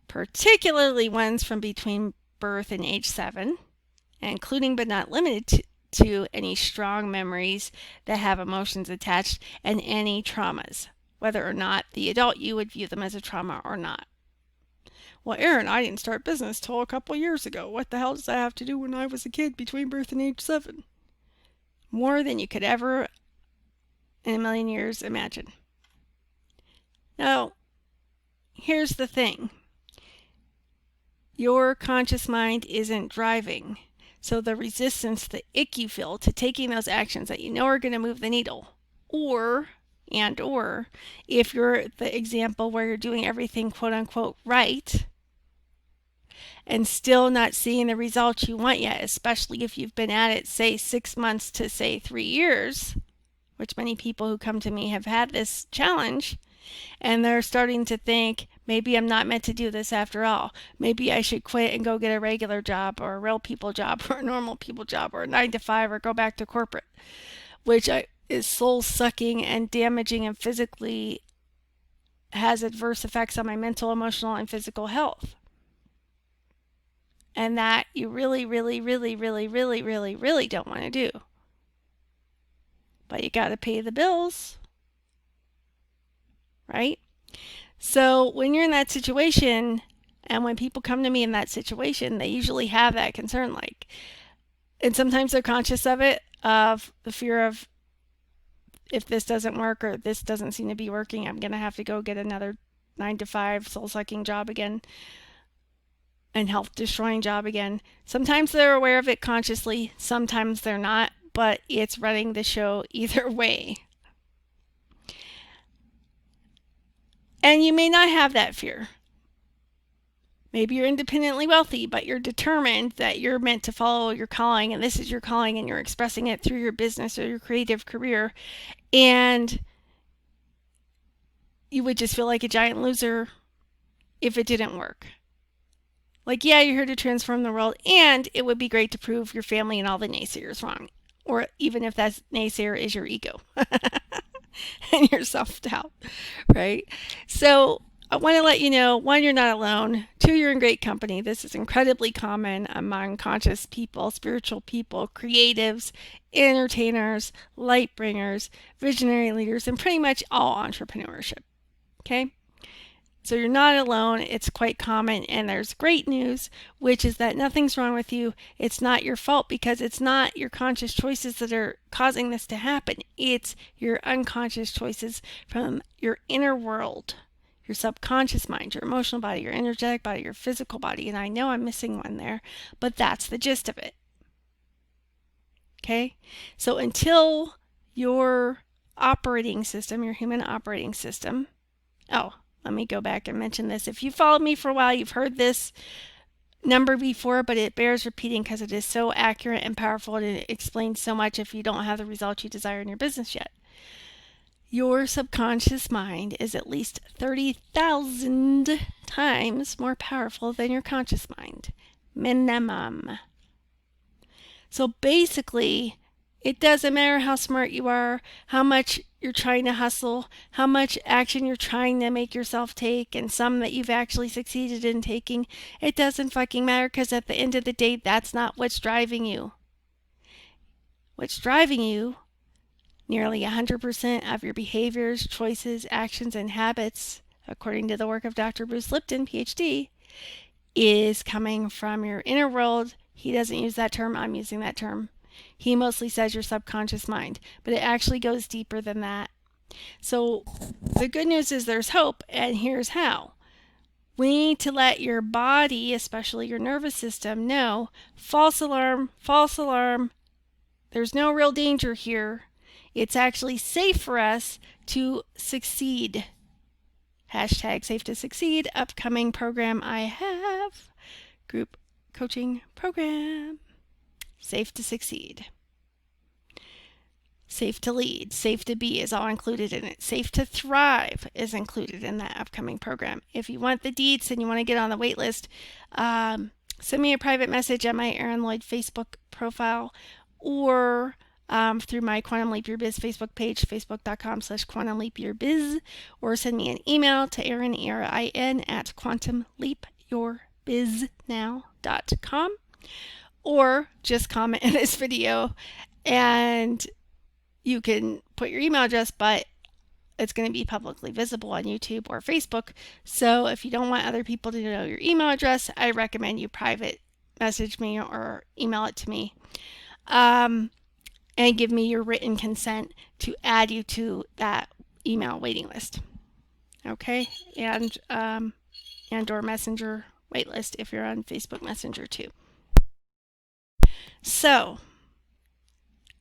particularly ones from between birth and age 7, including but not limited to any strong memories that have emotions attached and any traumas, whether or not the adult you would view them as a trauma or not. Well, Aaron, I didn't start business till a couple years ago. What the hell does that have to do when I was a kid between birth and age 7? More than you could ever in a million years imagine. Now, here's the thing. Your conscious mind isn't driving. So the resistance, the ick you feel to taking those actions that you know are going to move the needle, or if you're the example where you're doing everything quote unquote right and still not seeing the results you want yet, especially if you've been at it, say 6 months to say 3 years, which many people who come to me have had this challenge, and they're starting to think, maybe I'm not meant to do this after all. Maybe I should quit and go get a regular job or a real people job or a normal people job or a 9 to 5 or go back to corporate, which is soul sucking and damaging and physically has adverse effects on my mental, emotional, and physical health. And that you really, really, really, really, really, really, really don't want to do. But you got to pay the bills, right? So when you're in that situation, and when people come to me in that situation, they usually have that concern, like, and sometimes they're conscious of it, of the fear of, if this doesn't work or this doesn't seem to be working, I'm going to have to go get another 9 to 5 soul-sucking job again and health-destroying job again. Sometimes they're aware of it consciously, sometimes they're not, but it's running the show either way. And you may not have that fear. Maybe you're independently wealthy, but you're determined that you're meant to follow your calling, and this is your calling, and you're expressing it through your business or your creative career. And you would just feel like a giant loser if it didn't work. Like, yeah, you're here to transform the world, and it would be great to prove your family and all the naysayers wrong. Or even if that naysayer is your ego and your self-doubt, right? So I want to let you know, 1, you're not alone. 2, you're in great company. This is incredibly common among conscious people, spiritual people, creatives, entertainers, light bringers, visionary leaders, and pretty much all entrepreneurship. Okay? So you're not alone. It's quite common, and there's great news, which is that nothing's wrong with you. It's not your fault because it's not your conscious choices that are causing this to happen. It's your unconscious choices from your inner world, your subconscious mind, your emotional body, your energetic body, your physical body. And I know I'm missing one there, but that's the gist of it. Okay? So until your operating system, your human operating system, let me go back and mention this. If you followed me for a while, you've heard this number before, but it bears repeating because it is so accurate and powerful, and it explains so much if you don't have the results you desire in your business yet. Your subconscious mind is at least 30,000 times more powerful than your conscious mind. Minimum. So basically, it doesn't matter how smart you are, how much you're trying to hustle, how much action you're trying to make yourself take, and some that you've actually succeeded in taking. It doesn't fucking matter, because at the end of the day, that's not what's driving you. What's driving you, nearly 100% of your behaviors, choices, actions, and habits, according to the work of Dr. Bruce Lipton, PhD, is coming from your inner world. He doesn't use that term. I'm using that term. He mostly says your subconscious mind, but it actually goes deeper than that. So the good news is there's hope, and here's how. We need to let your body, especially your nervous system, know, false alarm, there's no real danger here. It's actually safe for us to succeed. Hashtag safe to succeed, upcoming program I have, group coaching program. Safe to succeed. Safe to lead, safe to be is all included in it. Safe to thrive is included in that upcoming program. If you want the deets and you want to get on the wait list, send me a private message at my Erin Lloyd Facebook profile, or through my Quantum Leap Your Biz Facebook page, facebook.com/Quantum Leap Your Biz, or send me an email to Erin, ERIN, at quantumleapyourbiznow.com, or just comment in this video, and you can put your email address, but it's going to be publicly visible on YouTube or Facebook. So if you don't want other people to know your email address, I recommend you private message me or email it to me. And give me your written consent to add you to that email waiting list. Okay? And or Messenger waitlist if you're on Facebook Messenger too. So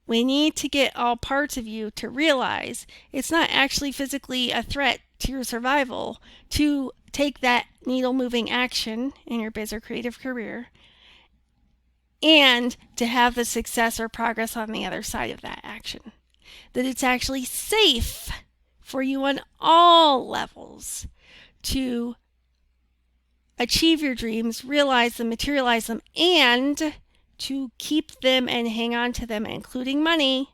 we need to get all parts of you to realize it's not actually physically a threat to your survival to take that needle moving action in your biz or creative career, and to have the success or progress on the other side of that action. That it's actually safe for you on all levels to achieve your dreams, realize them, materialize them, and to keep them and hang on to them, including money,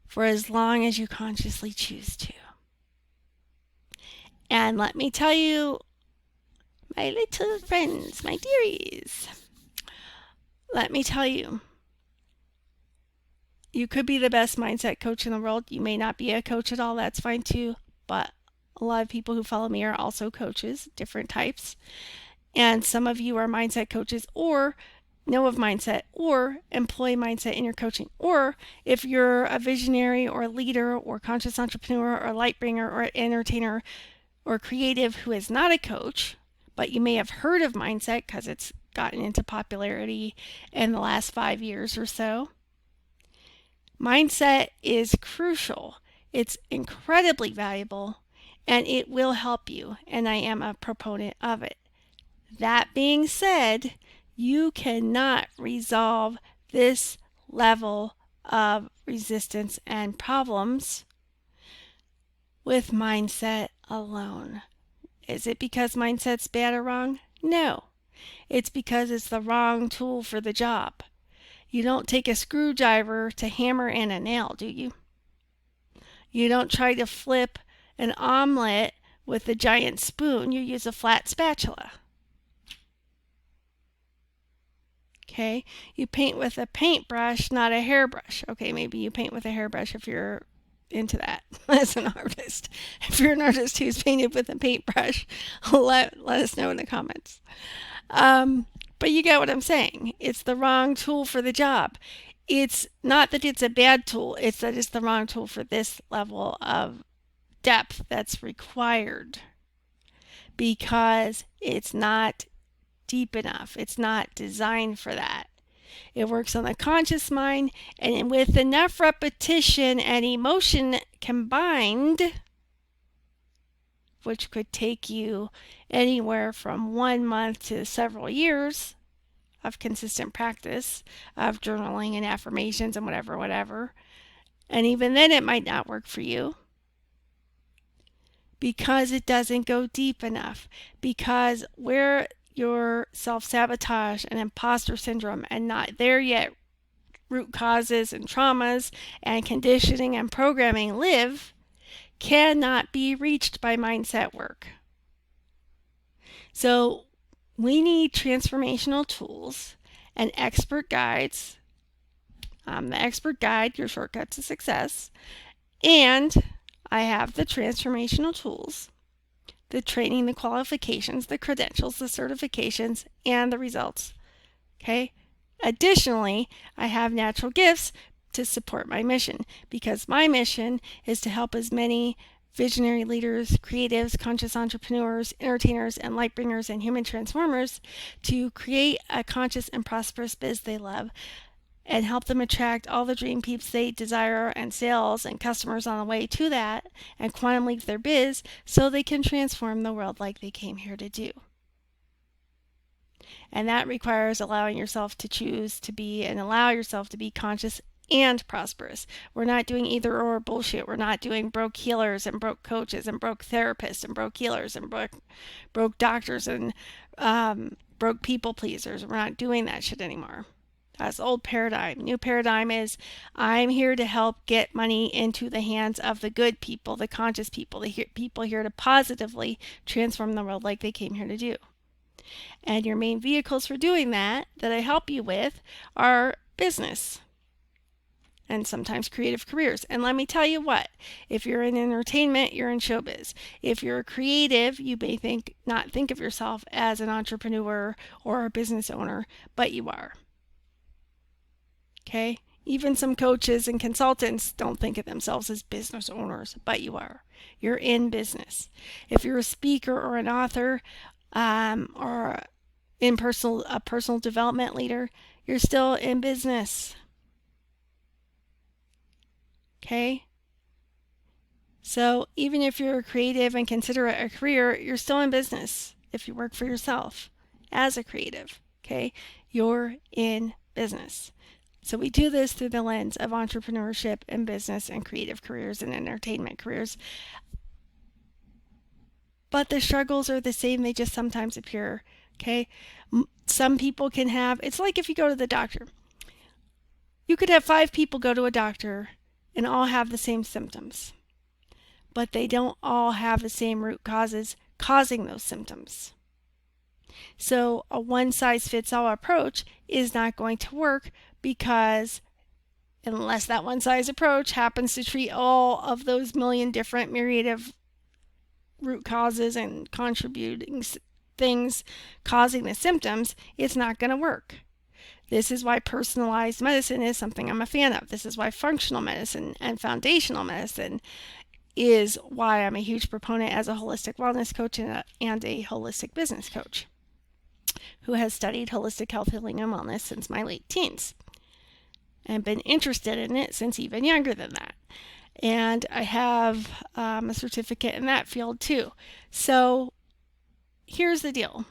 for as long as you consciously choose to. And let me tell you, my little friends, my dearies, let me tell you, you could be the best mindset coach in the world. You may not be a coach at all. That's fine too. But a lot of people who follow me are also coaches, different types. And some of you are mindset coaches, or know of mindset, or employ mindset in your coaching. Or if you're a visionary or a leader or conscious entrepreneur or light bringer or entertainer or creative who is not a coach, but you may have heard of mindset because it's gotten into popularity in the last 5 years or so. Mindset is crucial. It's incredibly valuable, and it will help you, and I am a proponent of it. That being said, you cannot resolve this level of resistance and problems with mindset alone. Is it because mindset's bad or wrong? No. It's because it's the wrong tool for the job. You don't take a screwdriver to hammer in a nail, do you? You don't try to flip an omelet with a giant spoon. You use a flat spatula. Okay, you paint with a paintbrush, not a hairbrush. Okay, maybe you paint with a hairbrush if you're into that as an artist. If you're an artist who's painted with a paintbrush, let us know in the comments. But you get what I'm saying. It's the wrong tool for the job. It's not that it's a bad tool, it's that it's the wrong tool for this level of depth that's required, because it's not deep enough. It's not designed for that. It works on the conscious mind, and with enough repetition and emotion combined, which could take you anywhere from 1 month to several years of consistent practice of journaling and affirmations and whatever. And even then it might not work for you because it doesn't go deep enough. Because where your self-sabotage and imposter syndrome and not there yet root causes and traumas and conditioning and programming live cannot be reached by mindset work. So we need transformational tools and expert guides. The expert guide, your shortcut to success. And I have the transformational tools, the training, the qualifications, the credentials, the certifications, and the results. Okay? Additionally, I have natural gifts to support my mission, because my mission is to help as many visionary leaders, creatives, conscious entrepreneurs, entertainers, and light bringers and human transformers to create a conscious and prosperous biz they love, and help them attract all the dream peeps they desire and sales and customers on the way to that, and quantum leap their biz so they can transform the world like they came here to do. And that requires allowing yourself to choose to be and allow yourself to be conscious and prosperous. We're not doing either or bullshit. We're not doing broke healers and broke coaches and broke therapists and broke healers and broke doctors and broke people pleasers. We're not doing that shit anymore. That's old paradigm. New paradigm is I'm here to help get money into the hands of the good people, the conscious people, the people here to positively transform the world like they came here to do. And your main vehicles for doing that I help you with are business and sometimes creative careers. And let me tell you what, if you're in entertainment, you're in showbiz. If you're a creative, you may not think of yourself as an entrepreneur or a business owner, but you are. Okay? Even some coaches and consultants don't think of themselves as business owners, but you are. You're in business. If you're a speaker or an author, or a personal development leader, you're still in business. Okay? So even if you're a creative and consider it a career, you're still in business if you work for yourself as a creative. Okay? You're in business. So we do this through the lens of entrepreneurship and business and creative careers and entertainment careers. But the struggles are the same, they just sometimes appear. Okay? Some people can have, it's like if you go to the doctor. You could have 5 people go to a doctor and all have the same symptoms, but they don't all have the same root causes causing those symptoms. So a one-size-fits-all approach is not going to work, because unless that one-size approach happens to treat all of those million different myriad of root causes and contributing things causing the symptoms, it's not going to work. This is why personalized medicine is something I'm a fan of. This is why functional medicine and foundational medicine is why I'm a huge proponent as a holistic wellness coach and a holistic business coach who has studied holistic health, healing, and wellness since my late teens and been interested in it since even younger than that. And I have a certificate in that field too. So here's the deal.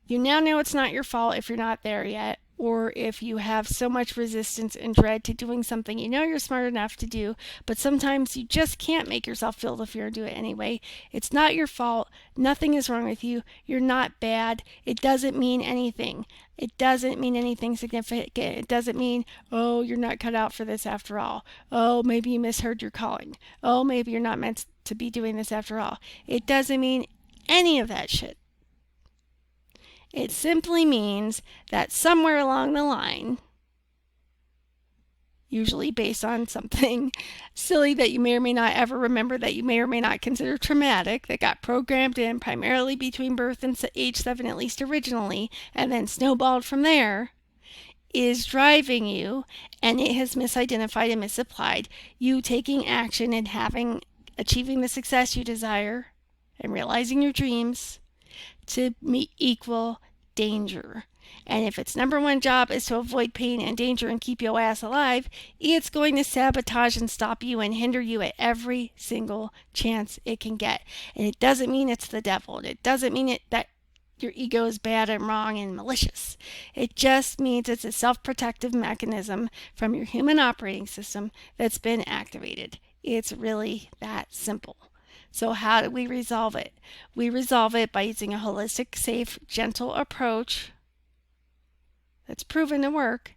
You now know it's not your fault if you're not there yet, or if you have so much resistance and dread to doing something you know you're smart enough to do, but sometimes you just can't make yourself feel the fear and do it anyway. It's not your fault. Nothing is wrong with you. You're not bad. It doesn't mean anything. It doesn't mean anything significant. It doesn't mean, oh, you're not cut out for this after all. Oh, maybe you misheard your calling. Oh, maybe you're not meant to be doing this after all. It doesn't mean any of that shit. It simply means that somewhere along the line, usually based on something silly that you may or may not ever remember, that you may or may not consider traumatic, that got programmed in primarily between birth and age 7 at least originally, and then snowballed from there, is driving you, and it has misidentified and misapplied you taking action and achieving the success you desire and realizing your dreams to meet equal danger. And if its number one job is to avoid pain and danger and keep your ass alive, it's going to sabotage and stop you and hinder you at every single chance it can get. And it doesn't mean it's the devil. It doesn't mean that your ego is bad and wrong and malicious. It just means it's a self-protective mechanism from your human operating system that's been activated. It's really that simple. So how do we resolve it? We resolve it by using a holistic, safe, gentle approach that's proven to work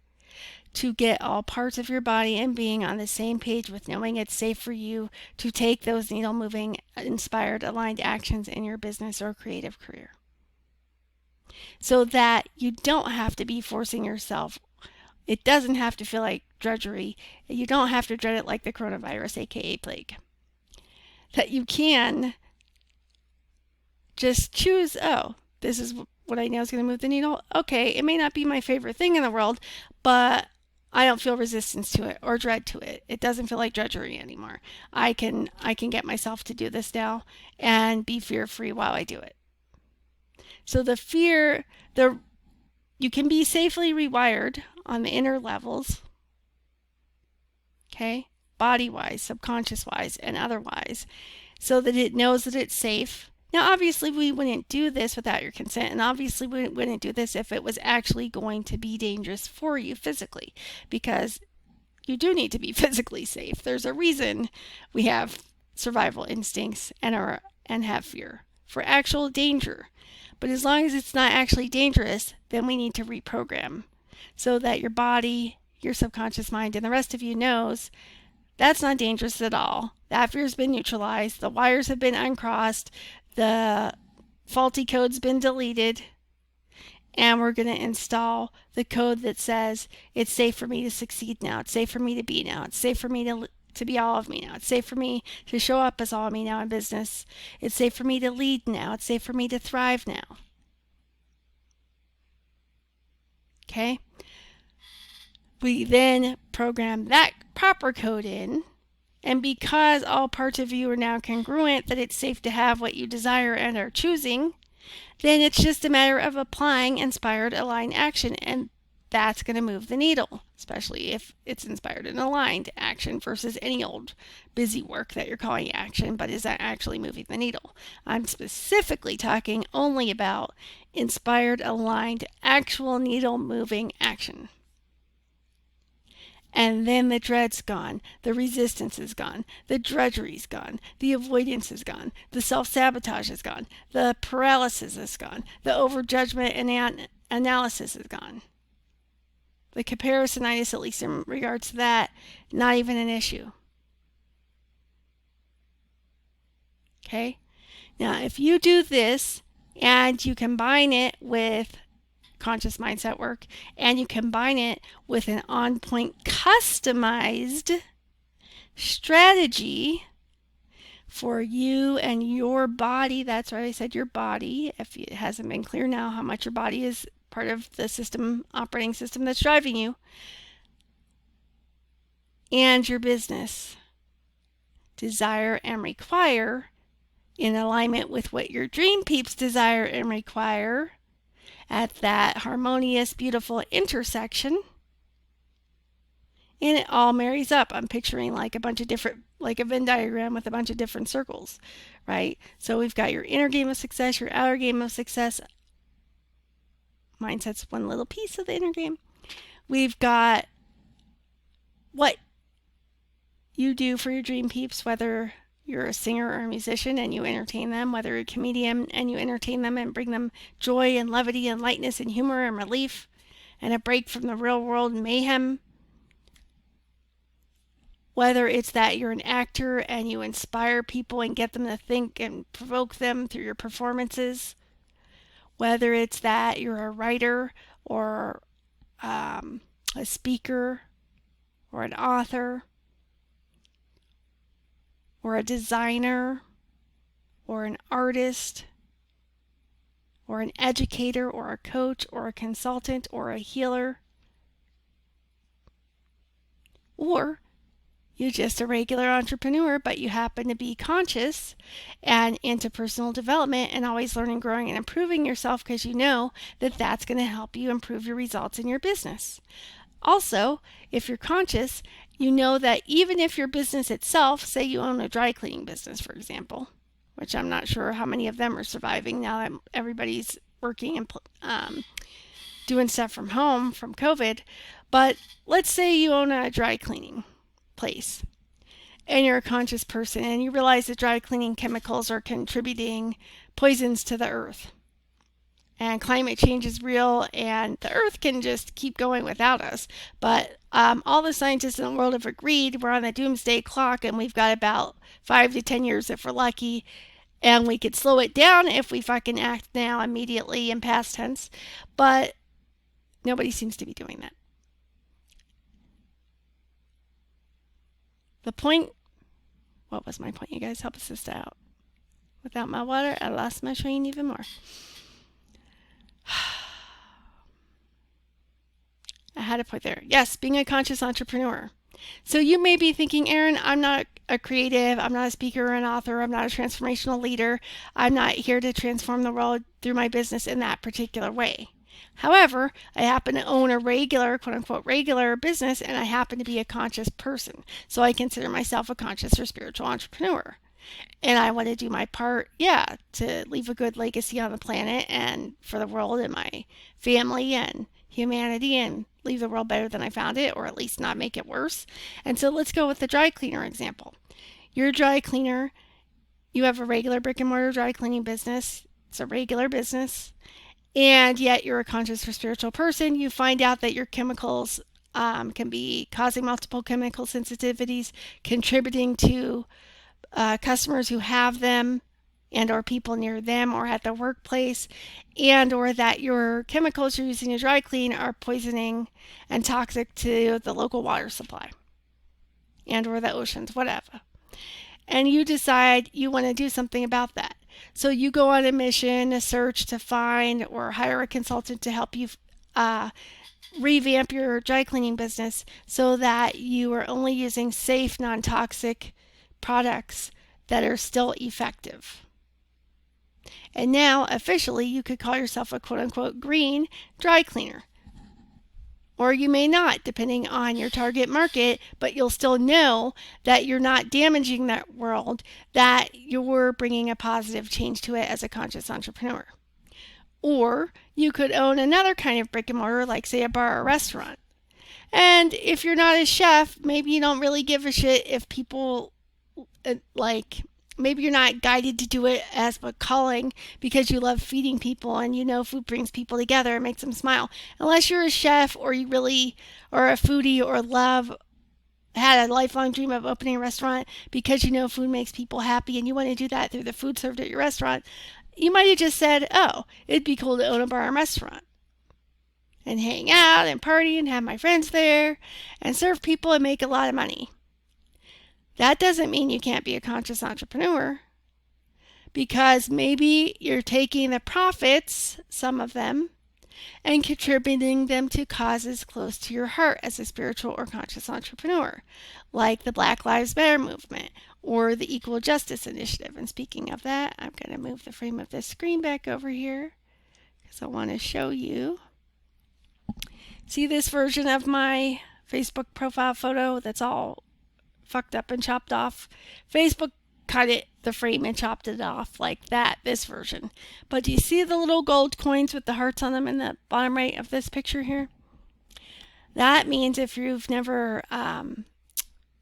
to get all parts of your body and being on the same page with knowing it's safe for you to take those needle-moving, inspired, aligned actions in your business or creative career. So that you don't have to be forcing yourself. It doesn't have to feel like drudgery. You don't have to dread it like the coronavirus, aka plague. That you can just choose, oh, this is what I know is going to move the needle. Okay, it may not be my favorite thing in the world, but I don't feel resistance to it or dread to it. It doesn't feel like drudgery anymore. I can get myself to do this now and be fear-free while I do it. So you can be safely rewired on the inner levels, okay? Body-wise, subconscious-wise, and otherwise, so that it knows that it's safe. Now, obviously, we wouldn't do this without your consent, and obviously, we wouldn't do this if it was actually going to be dangerous for you physically, because you do need to be physically safe. There's a reason we have survival instincts and have fear. for actual danger. But as long as it's not actually dangerous, then we need to reprogram so that your body, your subconscious mind, and the rest of you knows that's not dangerous at all. That fear's been neutralized. The wires have been uncrossed. The faulty code's been deleted. And we're going to install the code that says it's safe for me to succeed now. It's safe for me to be now. It's safe for me to be all of me now. It's safe for me to show up as all of me now in business. It's safe for me to lead now. It's safe for me to thrive now. Okay? We then program that proper code in, and because all parts of you are now congruent that it's safe to have what you desire and are choosing, then it's just a matter of applying inspired aligned action, and that's going to move the needle, especially if it's inspired and aligned action versus any old busy work that you're calling action, but is that actually moving the needle? I'm specifically talking only about inspired, aligned, actual needle moving action. And then the dread's gone, the resistance is gone, the drudgery's gone, the avoidance is gone, the self-sabotage is gone, the paralysis is gone, the overjudgment and analysis is gone. The comparisonitis, at least in regards to that, not even an issue. Okay? Now, if you do this and you combine it with conscious mindset work, and you combine it with an on-point customized strategy for you and your body. That's right, I said your body. If it hasn't been clear now how much your body is part of the system, operating system that's driving you, and your business desire and require in alignment with what your dream peeps desire and require at that harmonious, beautiful intersection. And it all marries up. I'm picturing like a bunch of different, like a Venn diagram with a bunch of different circles, right? So we've got your inner game of success, your outer game of success. Mindset's one little piece of the inner game. We've got what you do for your dream peeps, whether you're a singer or a musician and you entertain them, whether you're a comedian and you entertain them and bring them joy and levity and lightness and humor and relief and a break from the real world mayhem. Whether it's that you're an actor and you inspire people and get them to think and provoke them through your performances. Whether it's that you're a writer or a speaker or an author, or a designer, or an artist, or an educator, or a coach, or a consultant, or a healer. Or you're just a regular entrepreneur, but you happen to be conscious and into personal development and always learning, growing, and improving yourself because you know that that's going to help you improve your results in your business. Also, if you're conscious, you know that even if your business itself, say you own a dry cleaning business, for example, which I'm not sure how many of them are surviving now that everybody's working and doing stuff from home from COVID, but let's say you own a dry cleaning place and you're a conscious person and you realize that dry cleaning chemicals are contributing poisons to the earth. And climate change is real, and the Earth can just keep going without us. But all the scientists in the world have agreed we're on the doomsday clock, and we've got about 5 to 10 years if we're lucky. And we could slow it down if we fucking act now immediately in past tense. But nobody seems to be doing that. The point, what was my point? You guys help us sister out. Without my water, I lost my train even more. I had a point there. Yes, being a conscious entrepreneur. So you may be thinking, Erin, I'm not a creative, I'm not a speaker or an author, I'm not a transformational leader, I'm not here to transform the world through my business in that particular way. However, I happen to own a regular, quote unquote, regular business, and I happen to be a conscious person. So I consider myself a conscious or spiritual entrepreneur. And I want to do my part, to leave a good legacy on the planet and for the world and my family and humanity and leave the world better than I found it, or at least not make it worse. And so let's go with the dry cleaner example. You're a dry cleaner You have a regular brick and mortar dry cleaning business. It's a regular business. And yet you're a conscious or spiritual person. You find out that your chemicals can be causing multiple chemical sensitivities, contributing to customers who have them and or people near them or at the workplace, and or that your chemicals you're using to dry clean are poisoning and toxic to the local water supply and or the oceans, whatever. And you decide you want to do something about that. So you go on a mission, a search to find or hire a consultant to help you revamp your dry cleaning business so that you are only using safe, non-toxic products that are still effective. And now, officially, you could call yourself a quote-unquote green dry cleaner. Or you may not, depending on your target market, but you'll still know that you're not damaging that world, that you're bringing a positive change to it as a conscious entrepreneur. Or you could own another kind of brick and mortar, like say a bar or restaurant. And if you're not a chef, maybe you don't really give a shit if people maybe you're not guided to do it as a calling because you love feeding people and you know food brings people together and makes them smile. Unless you're a chef or you really are a foodie or had a lifelong dream of opening a restaurant because you know food makes people happy and you want to do that through the food served at your restaurant, you might have just said, oh, it'd be cool to own a bar and restaurant and hang out and party and have my friends there and serve people and make a lot of money. That doesn't mean you can't be a conscious entrepreneur, because maybe you're taking the profits, some of them, and contributing them to causes close to your heart as a spiritual or conscious entrepreneur, like the Black Lives Matter movement or the Equal Justice Initiative. And speaking of that, I'm going to move the frame of this screen back over here because I want to show you. See this version of my Facebook profile photo that's all fucked up and chopped off? Facebook cut the frame and chopped it off like that, this version. But do you see the little gold coins with the hearts on them in the bottom right of this picture here? That means if you've never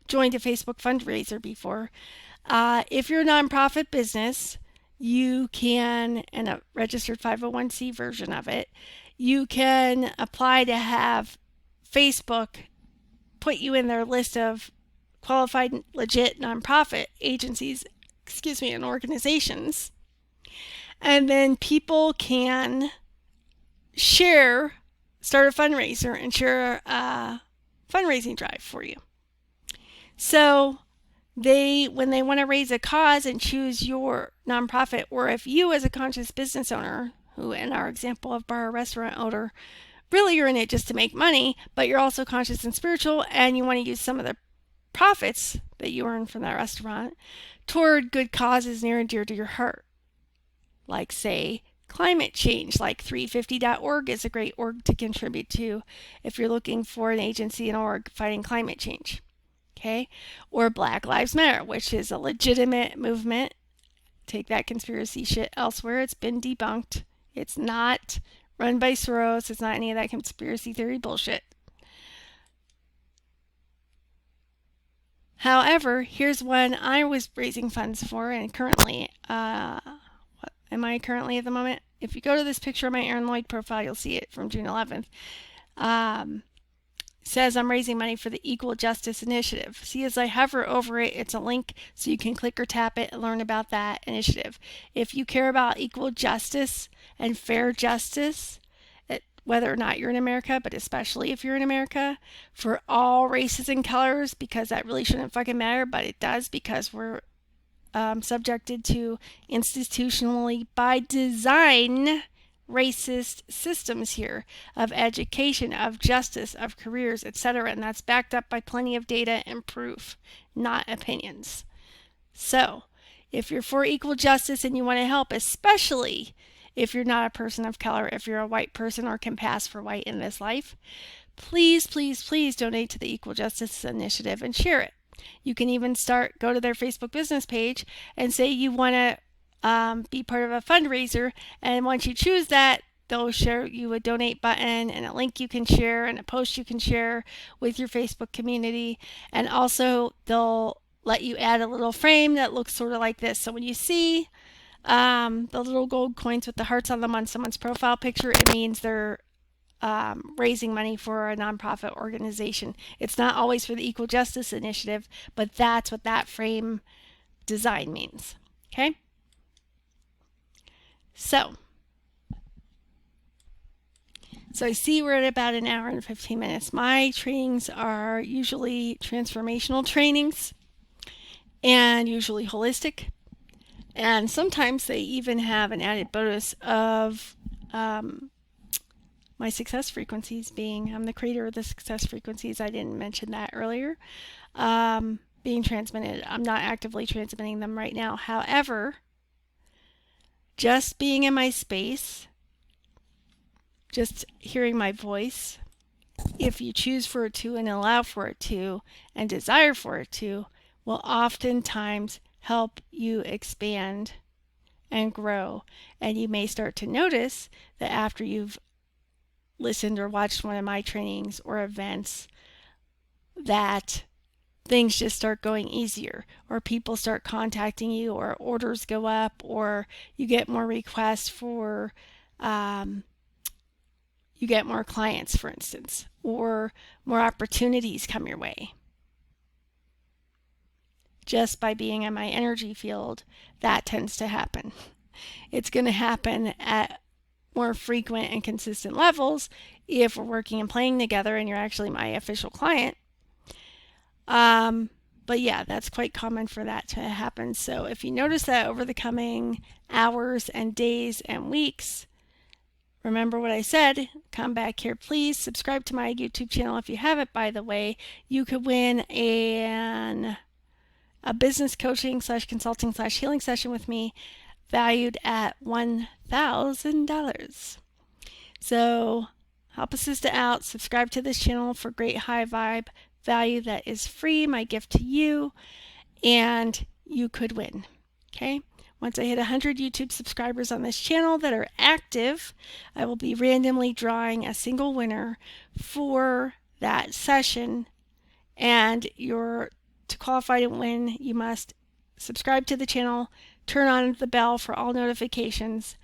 joined a Facebook fundraiser before, if you're a nonprofit business, you can, and a registered 501c version of it, you can apply to have Facebook put you in their list of qualified, legit nonprofit agencies, and organizations. And then people can start a fundraiser and share a fundraising drive for you. So when they want to raise a cause and choose your nonprofit, or if you as a conscious business owner, who in our example of bar or restaurant owner, really you're in it just to make money, but you're also conscious and spiritual and you want to use some of the profits that you earn from that restaurant toward good causes near and dear to your heart, like say climate change, like 350.org is a great org to contribute to if you're looking for an agency and org fighting climate change. Okay, or Black Lives Matter, which is a legitimate movement. Take that conspiracy shit elsewhere. It's been debunked. It's not run by Soros. It's not any of that conspiracy theory bullshit. However, here's one I was raising funds for, and currently, what am I currently at the moment? If you go to this picture of my Aaron Lloyd profile, you'll see it from June 11th. Says I'm raising money for the Equal Justice Initiative. See, as I hover over it, it's a link so you can click or tap it and learn about that initiative. If you care about equal justice and fair justice, whether or not you're in America, but especially if you're in America, for all races and colors, because that really shouldn't fucking matter, but it does because we're subjected to institutionally by design racist systems here of education, of justice, of careers, etc. And that's backed up by plenty of data and proof, not opinions. So if you're for equal justice and you want to help, especially if you're not a person of color, if you're a white person or can pass for white in this life, please, please, please donate to the Equal Justice Initiative and share it. You can even go to their Facebook business page and say you want to be part of a fundraiser, and once you choose that, they'll share you a donate button and a link you can share and a post you can share with your Facebook community, and also they'll let you add a little frame that looks sort of like this. So when you see the little gold coins with the hearts on them on someone's profile picture, it means they're raising money for a nonprofit organization. It's not always for the Equal Justice Initiative, but that's what that frame design means. Okay? So I see we're at about an hour and 15 minutes. My trainings are usually transformational trainings and usually holistic. And sometimes they even have an added bonus of my success frequencies being, I'm the creator of the success frequencies. I didn't mention that earlier. Being transmitted. I'm not actively transmitting them right now. However, just being in my space, just hearing my voice, if you choose for it to and allow for it to and desire for it to, will oftentimes help you expand and grow. And you may start to notice that after you've listened or watched one of my trainings or events, that things just start going easier, or people start contacting you, or orders go up, or you get more requests for you get more clients, for instance, or more opportunities come your way. Just by being in my energy field, that tends to happen. It's going to happen at more frequent and consistent levels if we're working and playing together and you're actually my official client. But yeah, that's quite common for that to happen. So if you notice that over the coming hours and days and weeks, remember what I said, come back here, please. Subscribe to my YouTube channel if you haven't, by the way. You could win a business coaching / consulting / healing session with me valued at $1,000. So help a sister out. Subscribe to this channel for great high vibe value that is free, my gift to you, and you could win. Okay? Once I hit 100 YouTube subscribers on this channel that are active, I will be randomly drawing a single winner for that session. And to qualify to win, you must subscribe to the channel, turn on the bell for all notifications,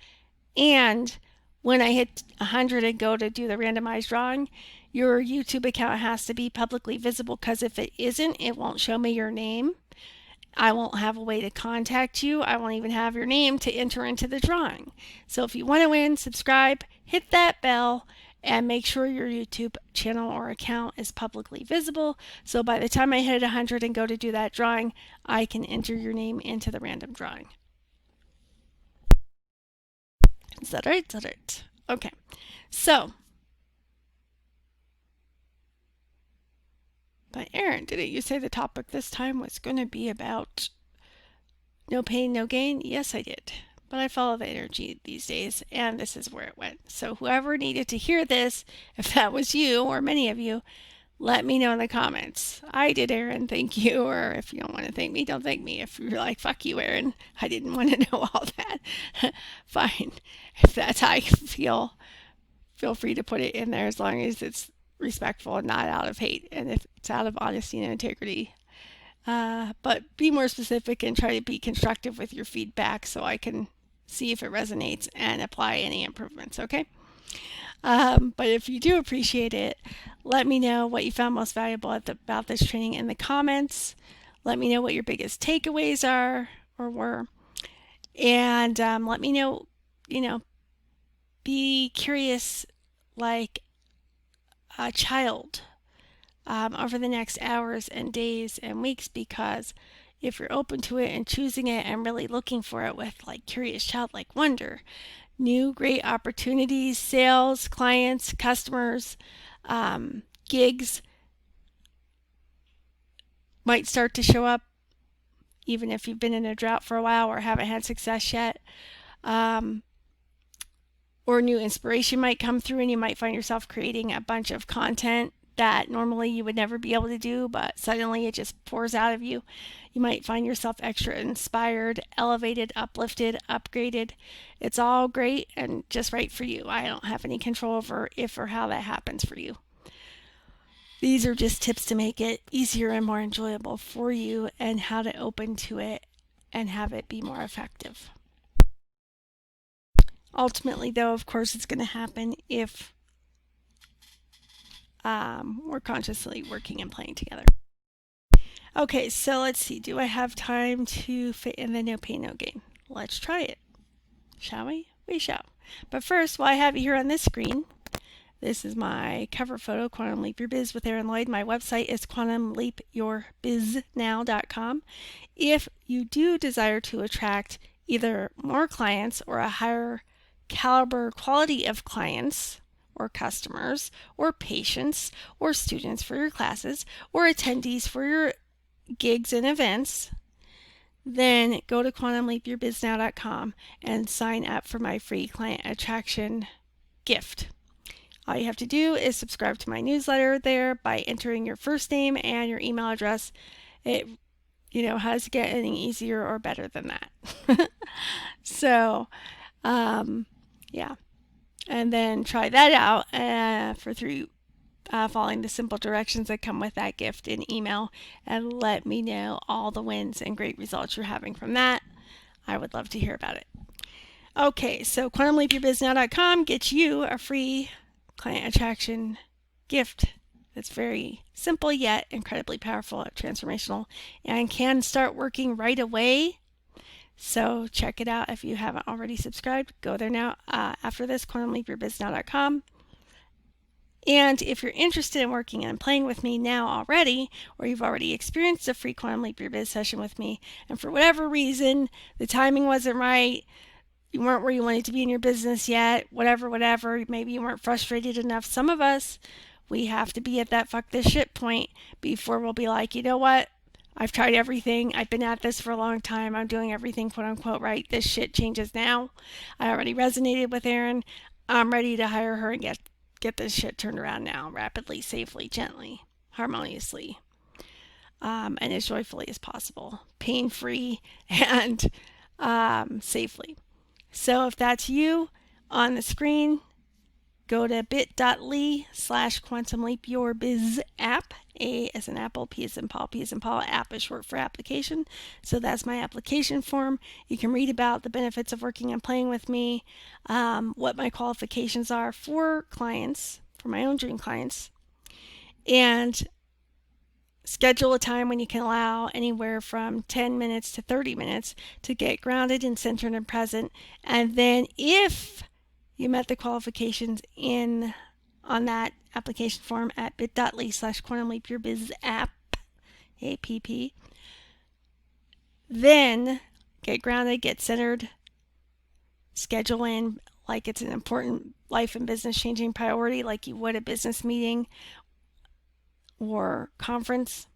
and when I hit 100 and go to do the randomized drawing, your YouTube account has to be publicly visible, because if it isn't, it won't show me your name. I won't have a way to contact you. I won't even have your name to enter into the drawing. So if you want to win, subscribe, hit that bell, and make sure your YouTube channel or account is publicly visible. So by the time I hit 100 and go to do that drawing, I can enter your name into the random drawing. Is that right? Is that right? Okay. So, but Erin, didn't you say the topic this time was going to be about no pain, no gain? Yes, I did. But I follow the energy these days, and this is where it went. So whoever needed to hear this, if that was you or many of you, let me know in the comments. I did, Erin, thank you. Or if you don't want to thank me, don't thank me. If you're like, fuck you, Erin, I didn't want to know all that. Fine. If that's how you feel free to put it in there, as long as it's respectful and not out of hate, and if it's out of honesty and integrity. But be more specific and try to be constructive with your feedback so I can see if it resonates and apply any improvements, okay? But if you do appreciate it, let me know what you found most valuable about this training in the comments. Let me know what your biggest takeaways are or were. And let me know, be curious like a child over the next hours and days and weeks, because if you're open to it and choosing it and really looking for it with like curious childlike wonder, new great opportunities, sales, clients, customers, gigs might start to show up, even if you've been in a drought for a while or haven't had success yet. Or new inspiration might come through, and you might find yourself creating a bunch of content that normally you would never be able to do, but suddenly it just pours out of you. You might find yourself extra inspired, elevated, uplifted, upgraded. It's all great and just right for you. I don't have any control over if or how that happens for you. These are just tips to make it easier and more enjoyable for you and how to open to it and have it be more effective. Ultimately, though, of course, it's going to happen if we're consciously working and playing together. Okay, so let's see. Do I have time to fit in the no pain, no gain? Let's try it. Shall we? We shall. But first, while I have you here on this screen, this is my cover photo, Quantum Leap Your Biz with Erin Lloyd. My website is quantumleapyourbiznow.com. If you do desire to attract either more clients or a higher caliber quality of clients or customers or patients or students for your classes or attendees for your gigs and events, then go to quantumleapyourbiznow.com and sign up for my free client attraction gift. All you have to do is subscribe to my newsletter there by entering your first name and your email address. It, how does it get any easier or better than that? So, yeah. And then try that out following the simple directions that come with that gift in email, and let me know all the wins and great results you're having from that. I would love to hear about it. Okay, so quantumleapyourbiznow.com gets you a free client attraction gift that's very simple yet incredibly powerful, transformational, and can start working right away. So check it out if you haven't already subscribed. Go there now after this, quantumleapyourbiznow.com. And if you're interested in working and playing with me now already, or you've already experienced a free Quantum Leap Your Biz session with me, and for whatever reason the timing wasn't right, you weren't where you wanted to be in your business yet, whatever, maybe you weren't frustrated enough. Some of us, we have to be at that fuck this shit point before we'll be like, you know what? I've tried everything. I've been at this for a long time. I'm doing everything quote unquote right. This shit changes now. I already resonated with Erin. I'm ready to hire her and get this shit turned around now, rapidly, safely, gently, harmoniously, and as joyfully as possible, pain-free, and safely. So if that's you, on the screen, go to bit.ly/quantumleapyourbizapp. A as in apple, P as in Paul, P as in Paul. App is short for application. So that's my application form. You can read about the benefits of working and playing with me, what my qualifications are for clients, for my own dream clients, and schedule a time when you can allow anywhere from 10 minutes to 30 minutes to get grounded and centered and present. And then if you met the qualifications on that application form at bit.ly/quantumleapyourbizapp, APP, then get grounded, get centered, schedule in like it's an important life and business changing priority, like you would a business meeting or conference.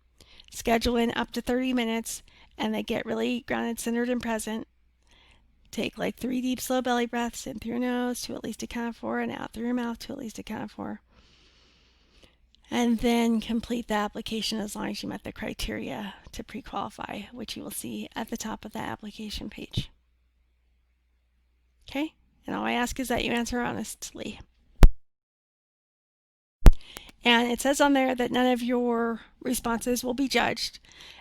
Schedule in up to 30 minutes and then get really grounded, centered, and present. Take like 3 deep, slow belly breaths in through your nose to at least a count of 4 and out through your mouth to at least a count of 4. And then complete the application as long as you met the criteria to pre-qualify, which you will see at the top of the application page. Okay? And all I ask is that you answer honestly. And it says on there that none of your responses will be judged.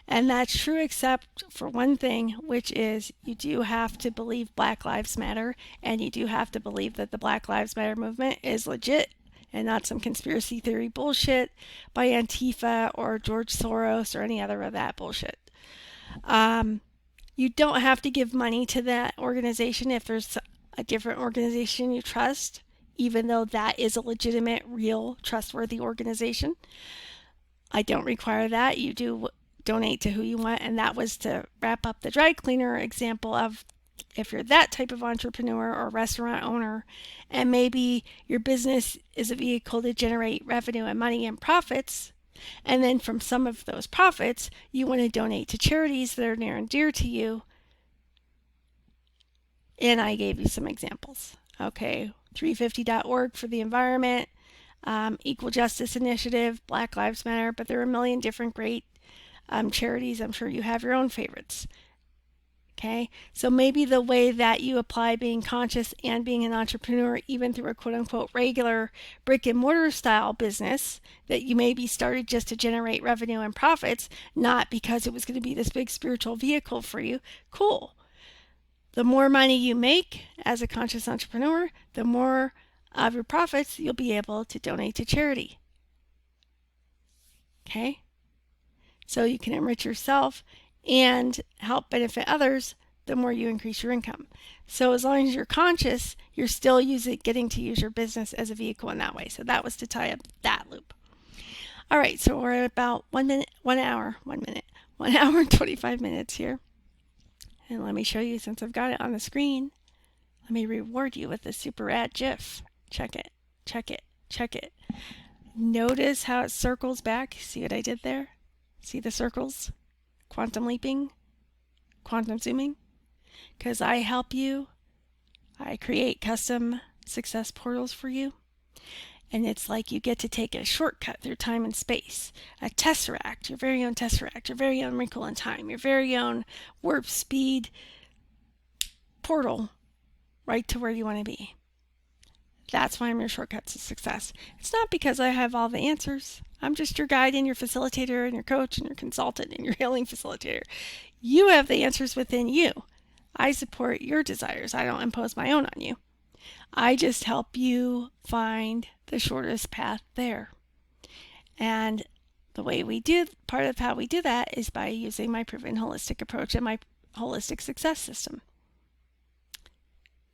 And that's true except for one thing, which is you do have to believe Black Lives Matter, and you do have to believe that the Black Lives Matter movement is legit and not some conspiracy theory bullshit by Antifa or George Soros or any other of that bullshit. You don't have to give money to that organization if there's a different organization you trust, even though that is a legitimate, real, trustworthy organization. I don't require that. You do donate to who you want, and that was to wrap up the dry cleaner example of if you're that type of entrepreneur or restaurant owner, and maybe your business is a vehicle to generate revenue and money and profits, and then from some of those profits, you want to donate to charities that are near and dear to you. And I gave you some examples. Okay, 350.org for the environment, Equal Justice Initiative, Black Lives Matter, but there are a million different great charities. I'm sure you have your own favorites. Okay, so maybe the way that you apply being conscious and being an entrepreneur, even through a quote unquote regular brick and mortar style business that you maybe started just to generate revenue and profits, not because it was going to be this big spiritual vehicle for you. Cool. The more money you make as a conscious entrepreneur, the more of your profits you'll be able to donate to charity. Okay? So you can enrich yourself and help benefit others the more you increase your income. So as long as you're conscious, you're still getting to use your business as a vehicle in that way. So that was to tie up that loop. All right, so we're at about 1 hour and 25 minutes here. And let me show you, since I've got it on the screen, let me reward you with a super rad GIF. Check it, check it, check it. Notice how it circles back. See what I did there? See the circles? Quantum leaping, quantum zooming. Because I help you. I create custom success portals for you. And it's like you get to take a shortcut through time and space. A tesseract, your very own tesseract, your very own wrinkle in time, your very own warp speed portal right to where you want to be. That's why I'm your shortcut to success. It's not because I have all the answers. I'm just your guide and your facilitator and your coach and your consultant and your healing facilitator. You have the answers within you. I support your desires. I don't impose my own on you. I just help you find the shortest path there. And the way we do, part of how we do that is by using my proven holistic approach and my holistic success system.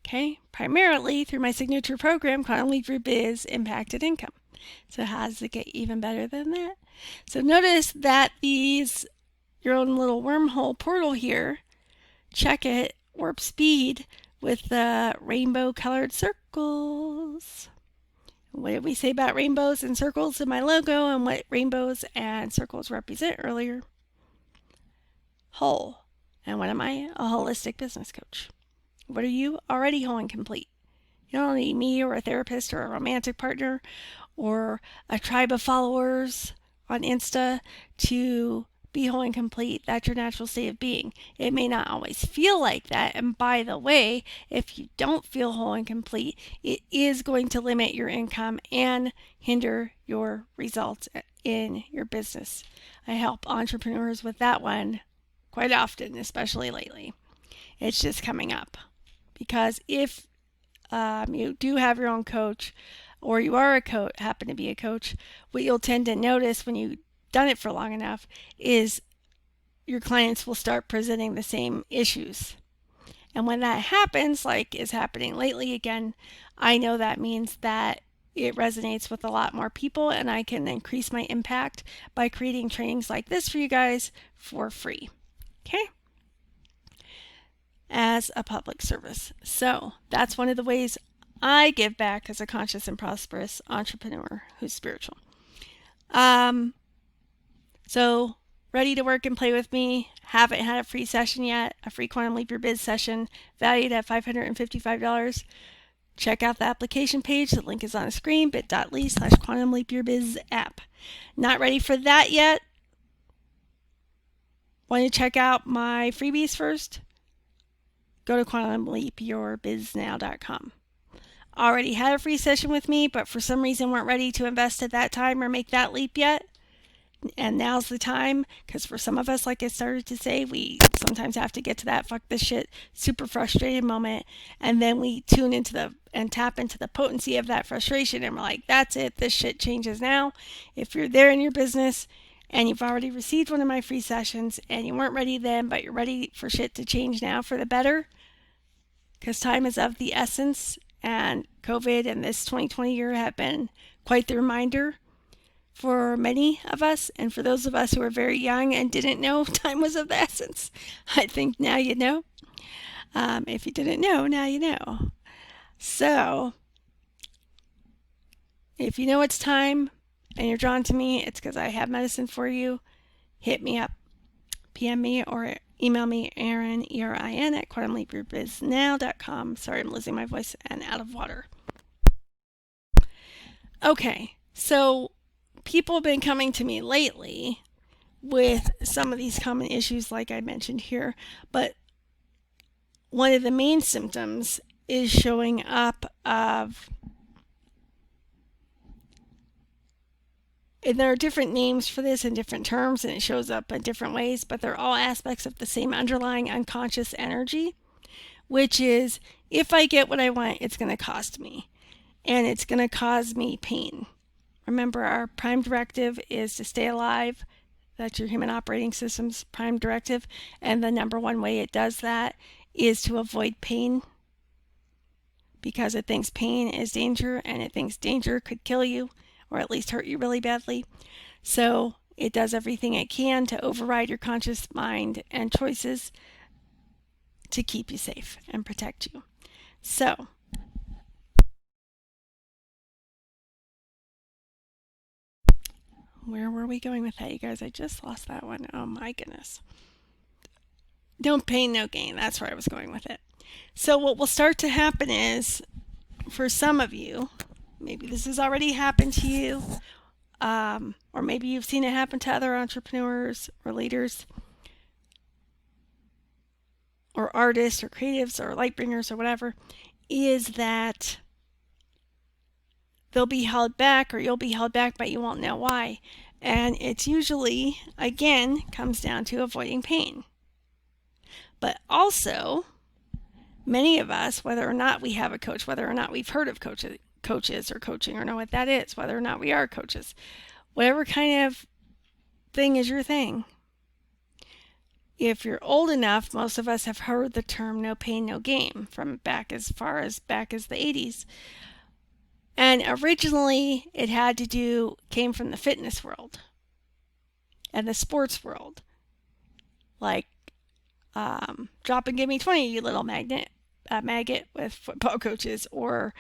Okay, primarily through my signature program, Quantum Leap Your Biz Impacted Income. So how does it get even better than that? So notice that your own little wormhole portal here, check it, warp speed with the rainbow colored circles. What did we say about rainbows and circles in my logo and what rainbows and circles represent earlier? Whole. And what am I? A holistic business coach. What are you? Already whole and complete. You don't need me or a therapist or a romantic partner or a tribe of followers on Insta to be whole and complete. That's your natural state of being. It may not always feel like that. And by the way, if you don't feel whole and complete, it is going to limit your income and hinder your results in your business. I help entrepreneurs with that one quite often, especially lately. It's just coming up. Because if you do have your own coach or you are happen to be a coach, what you'll tend to notice when you've done it for long enough is your clients will start presenting the same issues. And when that happens, like is happening lately again, I know that means that it resonates with a lot more people and I can increase my impact by creating trainings like this for you guys for free. Okay? As a public service. So that's one of the ways I give back as a conscious and prosperous entrepreneur who's spiritual. So ready to work and play with me? Haven't had a free session yet, a free Quantum Leap Your Biz session valued at $555. Check out the application page. The link is on the screen, bit.ly/Quantum Leap Your Biz app. Not ready for that yet? Want to check out my freebies first? Go to quantumleapyourbiznaw.com. Already had a free session with me, but for some reason weren't ready to invest at that time or make that leap yet. And now's the time, because for some of us, like I started to say, we sometimes have to get to that fuck this shit super frustrated moment, and then we tune into and tap into the potency of that frustration, and we're like, that's it, this shit changes now. If you're there in your business and you've already received one of my free sessions and you weren't ready then, but you're ready for shit to change now for the better, because time is of the essence, and COVID and this 2020 year have been quite the reminder for many of us, and for those of us who are very young and didn't know time was of the essence. I think now you know. If you didn't know, now you know. So, if you know it's time and you're drawn to me, it's because I have medicine for you. Hit me up. PM me or email me, Erin, ERIN, at quantumleapyourbiznaw.com. Sorry, I'm losing my voice and out of water. Okay, so people have been coming to me lately with some of these common issues like I mentioned here, but one of the main symptoms is showing up of, and there are different names for this and different terms, and it shows up in different ways, but they're all aspects of the same underlying unconscious energy, which is, if I get what I want, it's going to cost me, and it's going to cause me pain. Remember, our prime directive is to stay alive. That's your human operating system's prime directive, and the number one way it does that is to avoid pain, because it thinks pain is danger, and it thinks danger could kill you or at least hurt you really badly. So it does everything it can to override your conscious mind and choices to keep you safe and protect you. So where were we going with that, you guys? I just lost that one. Oh my goodness. No pain, no gain. That's where I was going with it. So what will start to happen is, for some of you, maybe this has already happened to you, or maybe you've seen it happen to other entrepreneurs or leaders or artists or creatives or light bringers or whatever, is that they'll be held back, or you'll be held back, but you won't know why. And it's usually, again, comes down to avoiding pain. But also, many of us, whether or not we have a coach, whether or not we've heard of coaches or coaching or know what that is, whether or not we are coaches, whatever kind of thing is your thing, if you're old enough, most of us have heard the term no pain, no gain from back as far as back as the 80s. And originally it came from the fitness world and the sports world. Like, drop and give me 20, you little maggot with football coaches, or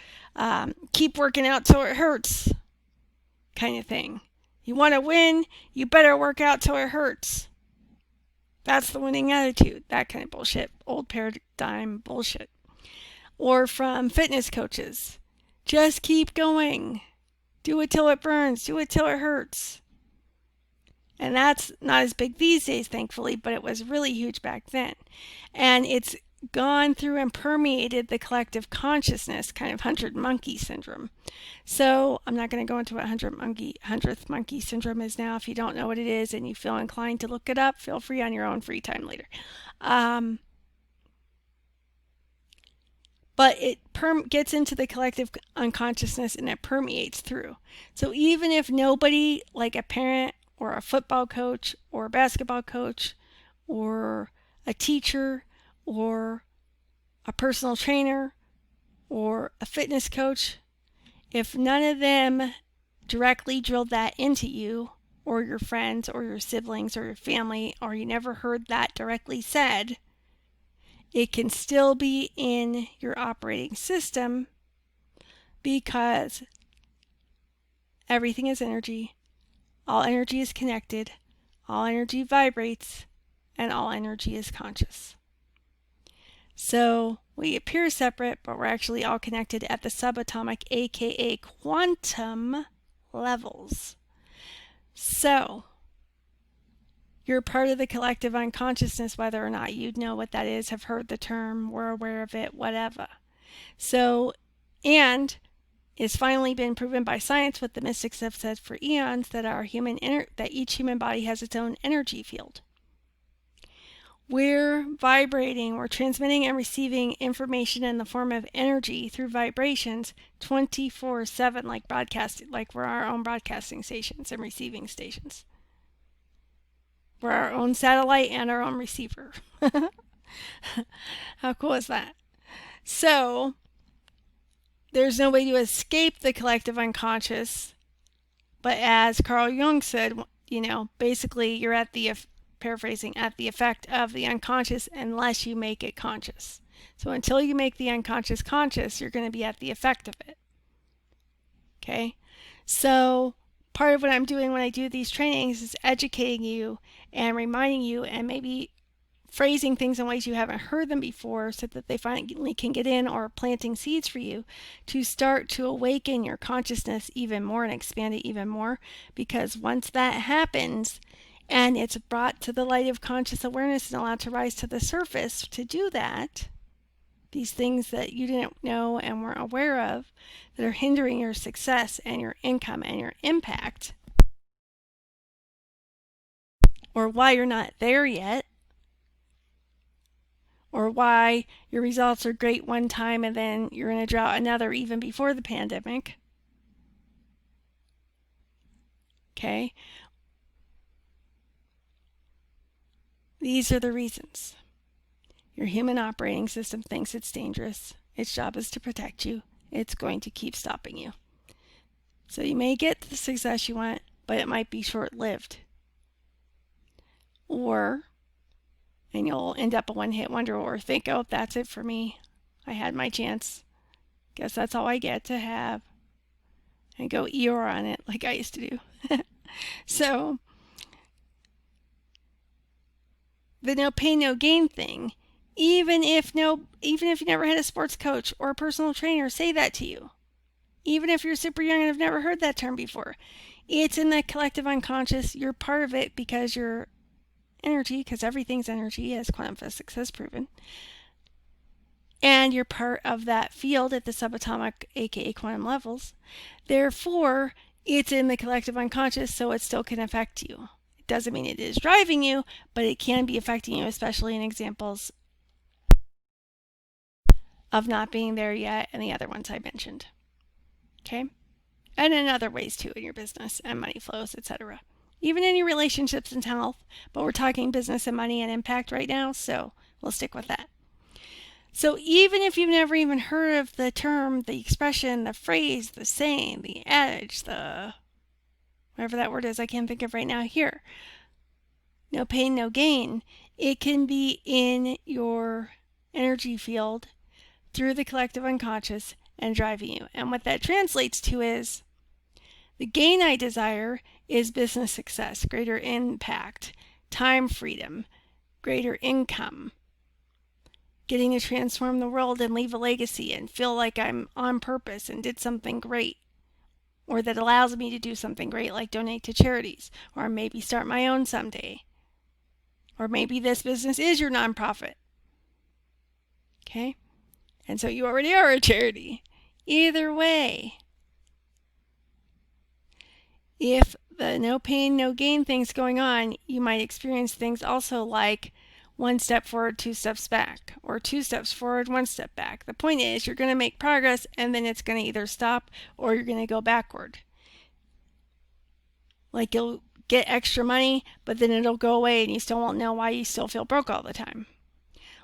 keep working out till it hurts kind of thing. You want to win, you better work out till it hurts. That's the winning attitude. That kind of bullshit. Old paradigm bullshit. Or from fitness coaches. Just keep going. Do it till it burns. Do it till it hurts. And that's not as big these days, thankfully, but it was really huge back then. And it's gone through and permeated the collective consciousness, kind of 100 monkey syndrome. So I'm not going to go into what 100th monkey syndrome is now. If you don't know what it is and you feel inclined to look it up, feel free on your own free time later. But it gets into the collective unconsciousness and it permeates through. So even if nobody, like a parent or a football coach or a basketball coach or a teacher or a personal trainer or a fitness coach, if none of them directly drilled that into you, or your friends or your siblings or your family, or you never heard that directly said, it can still be in your operating system, because everything is energy. All energy is connected. All energy vibrates, and all energy is conscious. So we appear separate, but we're actually all connected at the subatomic, aka quantum levels. So you're part of the collective unconsciousness, whether or not you know what that is, have heard the term, were aware of it, whatever. So, and it's finally been proven by science, what the mystics have said for eons, that that each human body has its own energy field. We're vibrating, we're transmitting and receiving information in the form of energy through vibrations 24/7, like broadcasting, like we're our own broadcasting stations and receiving stations. We're our own satellite and our own receiver. How cool is that? So there's no way to escape the collective unconscious, but as Carl Jung said, basically you're at the, paraphrasing, at the effect of the unconscious unless you make it conscious. So until you make the unconscious conscious, you're going to be at the effect of it. Okay? So part of what I'm doing when I do these trainings is educating you and reminding you, and maybe phrasing things in ways you haven't heard them before, so that they finally can get in, or planting seeds for you to start to awaken your consciousness even more and expand it even more. Because once that happens and it's brought to the light of conscious awareness and allowed to rise to the surface, to do that, these things that you didn't know and weren't aware of that are hindering your success and your income and your impact, or why you're not there yet, or why your results are great one time and then you're in a drought another even before the pandemic. Okay? These are the reasons. Your human operating system thinks it's dangerous. Its job is to protect you. It's going to keep stopping you. So you may get the success you want, but it might be short-lived. And you'll end up a one-hit wonder or think, oh, that's it for me. I had my chance. Guess that's all I get to have. And go Eeyore on it like I used to do. So the no pain, no gain thing, even if you never had a sports coach or a personal trainer say that to you, even if you're super young and have never heard that term before, it's in the collective unconscious. You're part of it because you're energy, because everything's energy, as quantum physics has proven. And you're part of that field at the subatomic, aka quantum levels. Therefore, it's in the collective unconscious, so it still can affect you. It doesn't mean it is driving you, but it can be affecting you, especially in examples of not being there yet and the other ones I mentioned. Okay? And in other ways too, in your business and money flows, etc. Even in your relationships and health, but we're talking business and money and impact right now, so we'll stick with that. So even if you've never even heard of the term, the expression, the phrase, the saying, the adage, the whatever that word is I can't think of right now here, no pain, no gain, it can be in your energy field through the collective unconscious and driving you. And what that translates to is the gain I desire is business success, greater impact, time freedom, greater income, getting to transform the world and leave a legacy and feel like I'm on purpose and did something great, or that allows me to do something great like donate to charities, or maybe start my own someday, or maybe this business is your nonprofit. Okay? And so you already are a charity. Either way, if the no pain, no gain thing's going on, you might experience things also like 1 step forward, 2 steps back, or 2 steps forward, 1 step back. The point is you're going to make progress and then it's going to either stop or you're going to go backward. Like you'll get extra money, but then it'll go away and you still won't know why you still feel broke all the time.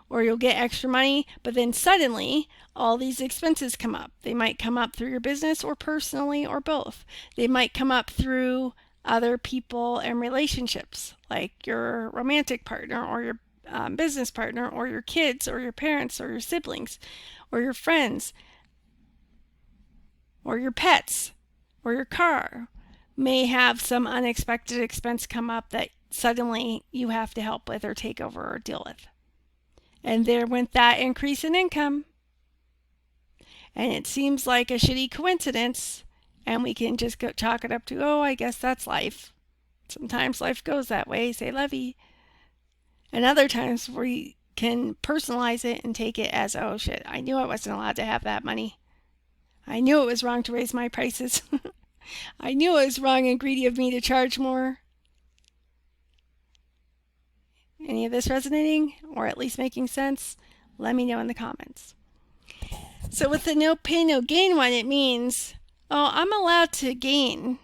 Or you'll get extra money, but then suddenly all these expenses come up. They might come up through your business or personally or both. They might come up through other people and relationships, like your romantic partner or your business partner or your kids or your parents or your siblings or your friends or your pets or your car may have some unexpected expense come up that suddenly you have to help with or take over or deal with. And there went that increase in income. And it seems like a shitty coincidence. And we can just chalk it up to, oh, I guess that's life. Sometimes life goes that way, say Levy. And other times we can personalize it and take it as, oh shit, I knew I wasn't allowed to have that money. I knew it was wrong to raise my prices. I knew it was wrong and greedy of me to charge more. Any of this resonating or at least making sense? Let me know in the comments. So with the no pain, no gain one, it means, oh, I'm allowed to gain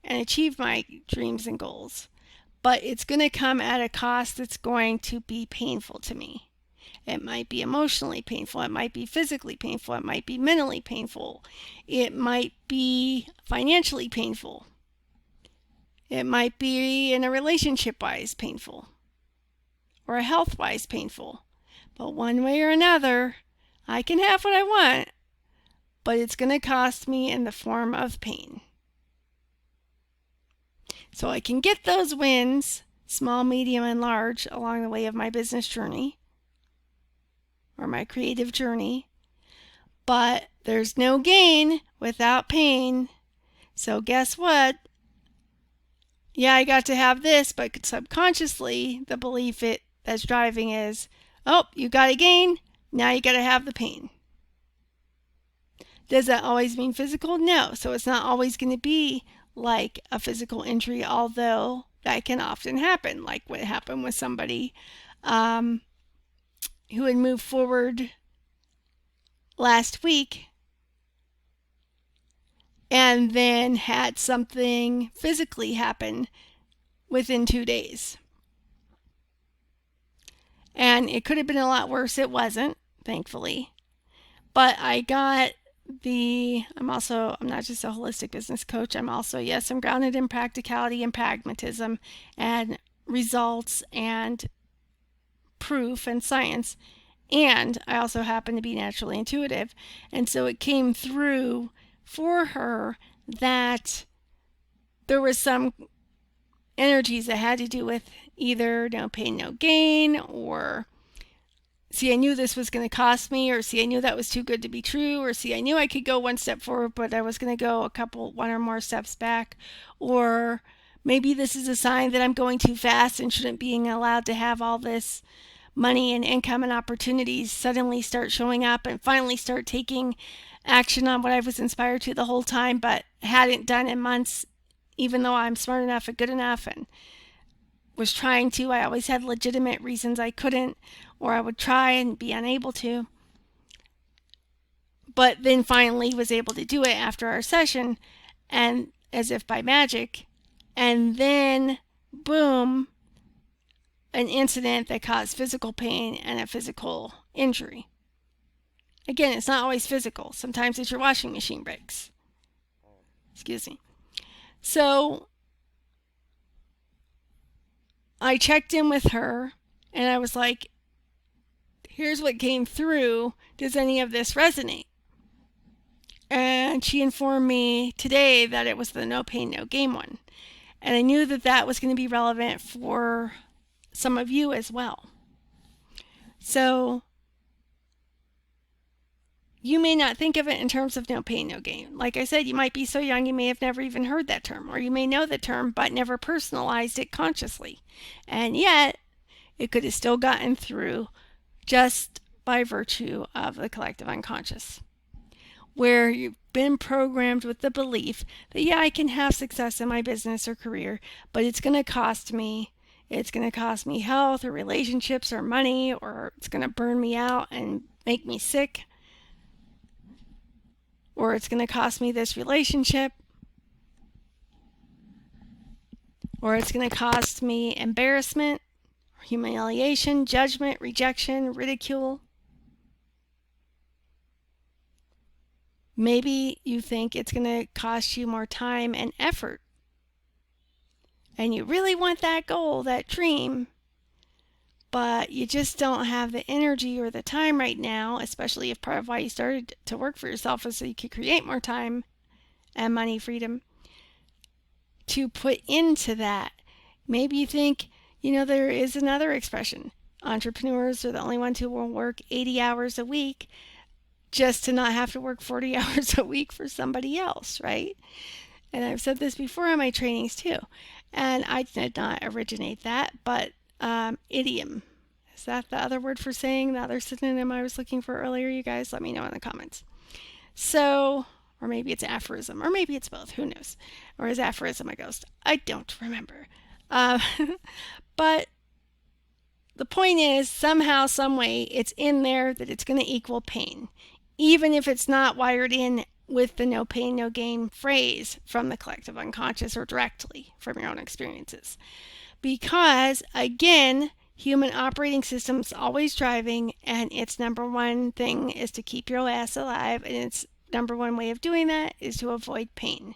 and achieve my dreams and goals, but it's going to come at a cost that's going to be painful to me. It might be emotionally painful. It might be physically painful. It might be mentally painful. It might be financially painful. It might be in a relationship-wise painful. Or a health-wise painful. But one way or another, I can have what I want, but it's going to cost me in the form of pain. So I can get those wins, small, medium, and large, along the way of my business journey or my creative journey, but there's no gain without pain. So guess what? Yeah, I got to have this, but subconsciously the belief that's driving is, oh, you got to gain, Now you got to have the pain. Does that always mean physical? No. So it's not always going to be like a physical injury, although that can often happen, like what happened with somebody um, who had moved forward last week and then had something physically happen within 2 days. And it could have been a lot worse. It wasn't, thankfully. But I'm not just a holistic business coach. I'm grounded in practicality and pragmatism and results and proof and science. And I also happen to be naturally intuitive. And so it came through for her that there was some energies that had to do with either no pain, no gain, or see, I knew this was going to cost me, or see, I knew that was too good to be true, or see, I knew I could go one step forward, but I was going to go one or more steps back, or maybe this is a sign that I'm going too fast and shouldn't being allowed to have all this money and income and opportunities suddenly start showing up and finally start taking action on what I was inspired to the whole time, but hadn't done in months, even though I'm smart enough and good enough and was trying to. I always had legitimate reasons I couldn't, or I would try and be unable to. But then finally was able to do it after our session, and as if by magic. And then, boom, an incident that caused physical pain and a physical injury. Again, it's not always physical. Sometimes it's your washing machine breaks. Excuse me. So I checked in with her and I was like, here's what came through. Does any of this resonate? And she informed me today that it was the no pain, no gain one. And I knew that that was going to be relevant for some of you as well. So you may not think of it in terms of no pain, no gain. Like I said, you might be so young you may have never even heard that term, or you may know the term but never personalized it consciously. And yet, it could have still gotten through just by virtue of the collective unconscious, where you've been programmed with the belief that, yeah, I can have success in my business or career, but it's going to cost me. It's going to cost me health or relationships or money, or it's going to burn me out and make me sick. Or it's going to cost me this relationship, or it's going to cost me embarrassment, humiliation, judgment, rejection, ridicule. Maybe you think it's going to cost you more time and effort, and you really want that goal, that dream, but you just don't have the energy or the time right now, especially if part of why you started to work for yourself was so you could create more time and money freedom to put into that. Maybe you think, there is another expression. Entrepreneurs are the only ones who will work 80 hours a week just to not have to work 40 hours a week for somebody else, right? And I've said this before in my trainings too. And I did not originate that, but idiom. Is that the other word for saying the other synonym I was looking for earlier? You guys let me know in the comments. So, or maybe it's aphorism, or maybe it's both. Who knows? Or is aphorism a ghost? I don't remember. But the point is, somehow, some way, it's in there that it's going to equal pain, even if it's not wired in with the no pain, no gain phrase from the collective unconscious or directly from your own experiences. Because, again, human operating system's always driving, and its number one thing is to keep your ass alive, and its number one way of doing that is to avoid pain.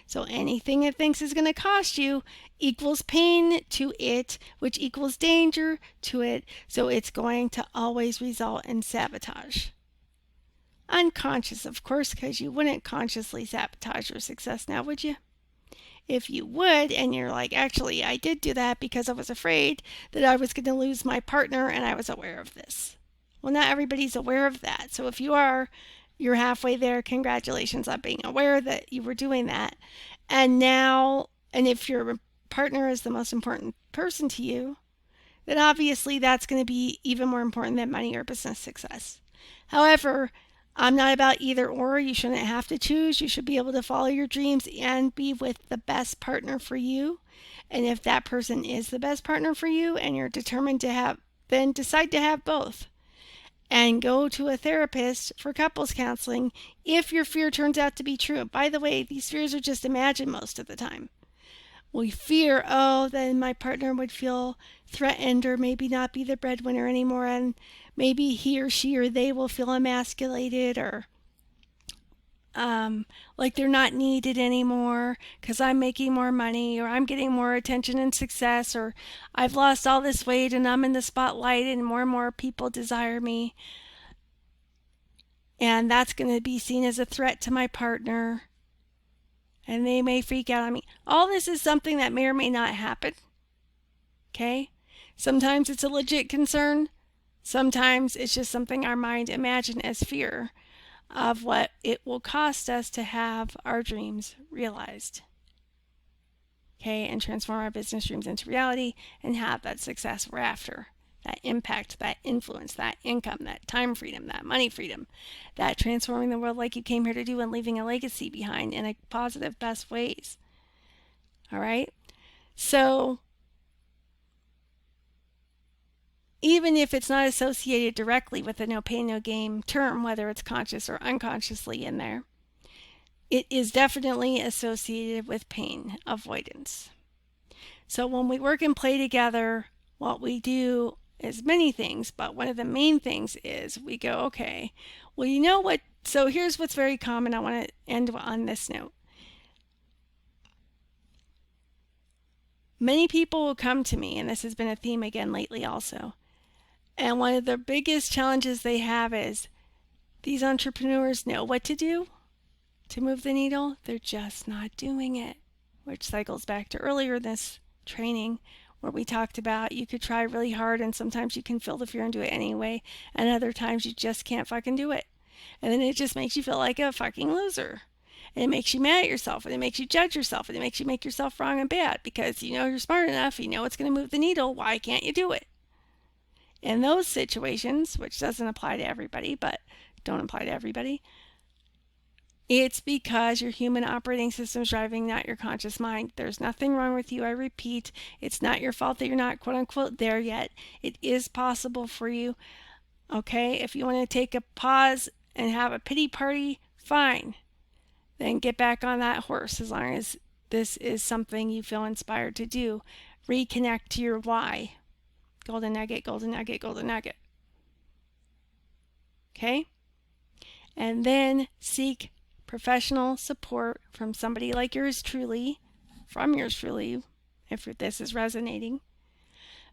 So anything it thinks is going to cost you equals pain to it, which equals danger to it, so it's going to always result in sabotage. Unconscious, of course, because you wouldn't consciously sabotage your success now, would you? If you would, and you're like, actually, I did do that because I was afraid that I was going to lose my partner and I was aware of this. Well, not everybody's aware of that. So if you are, you're halfway there. Congratulations on being aware that you were doing that. And now, and if your partner is the most important person to you, then obviously that's going to be even more important than money or business success. However, I'm not about either or. You shouldn't have to choose. You should be able to follow your dreams and be with the best partner for you. And if that person is the best partner for you and you're determined to have, then decide to have both. And go to a therapist for couples counseling if your fear turns out to be true. By the way, these fears are just imagined most of the time. We fear, oh, then my partner would feel threatened or maybe not be the breadwinner anymore, and maybe he or she or they will feel emasculated or like they're not needed anymore because I'm making more money or I'm getting more attention and success or I've lost all this weight and I'm in the spotlight and more people desire me. And that's going to be seen as a threat to my partner. And they may freak out on me. All this is something that may or may not happen. Okay? Sometimes it's a legit concern. Sometimes it's just something our mind imagines as fear of what it will cost us to have our dreams realized. Okay? And transform our business dreams into reality and have that success we're after. That impact, that influence, that income, that time freedom, that money freedom, that transforming the world like you came here to do and leaving a legacy behind in a positive, best ways. All right? So, even if it's not associated directly with the no pain, no gain term, whether it's conscious or unconsciously in there, it is definitely associated with pain avoidance. So when we work and play together, what we do is many things, but one of the main things is we go, okay, well, you know what? So here's what's very common. I want to end on this note. Many people will come to me, and this has been a theme again lately also. And one of the biggest challenges they have is these entrepreneurs know what to do to move the needle. They're just not doing it, which cycles back to earlier in this training where we talked about you could try really hard and sometimes you can feel the fear and do it anyway, and other times you just can't fucking do it. And then it just makes you feel like a fucking loser. And it makes you mad at yourself, and it makes you judge yourself, and it makes you make yourself wrong and bad because you know you're smart enough, you know it's going to move the needle, why can't you do it? In those situations, which doesn't apply to everybody, but don't apply to everybody, it's because your human operating system is driving, not your conscious mind. There's nothing wrong with you. I repeat, it's not your fault that you're not quote unquote there yet. It is possible for you. Okay, if you want to take a pause and have a pity party, fine. Then get back on that horse as long as this is something you feel inspired to do. Reconnect to your why. Golden nugget, golden nugget, golden nugget. Okay? And then seek professional support from somebody like yours truly, if this is resonating,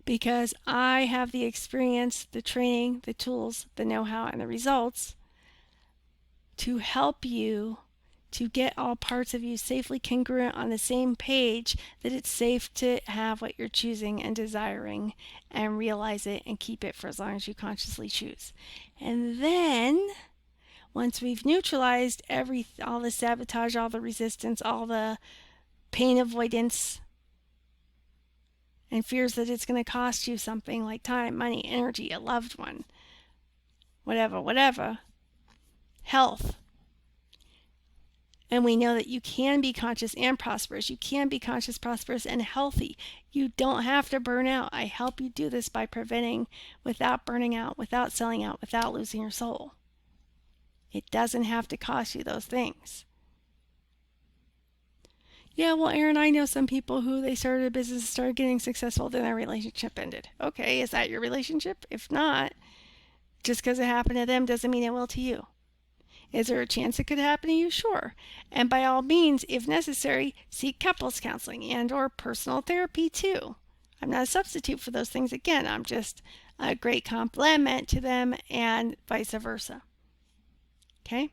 because I have the experience, the training, the tools, the know-how, and the results to help you to get all parts of you safely congruent on the same page, that it's safe to have what you're choosing and desiring and realize it and keep it for as long as you consciously choose. And then once we've neutralized all the sabotage, all the resistance, all the pain avoidance and fears that it's going to cost you something like time, money, energy, a loved one, whatever, health. And we know that you can be conscious and prosperous. You can be conscious, prosperous, and healthy. You don't have to burn out. I help you do this by preventing without burning out, without selling out, without losing your soul. It doesn't have to cost you those things. Yeah, well, Aaron, I know some people who they started a business, started getting successful, then their relationship ended. Okay, is that your relationship? If not, just because it happened to them doesn't mean it will to you. Is there a chance it could happen to you? Sure. And by all means, if necessary, seek couples counseling and or personal therapy too. I'm not a substitute for those things. Again, I'm just a great complement to them and vice versa. Okay?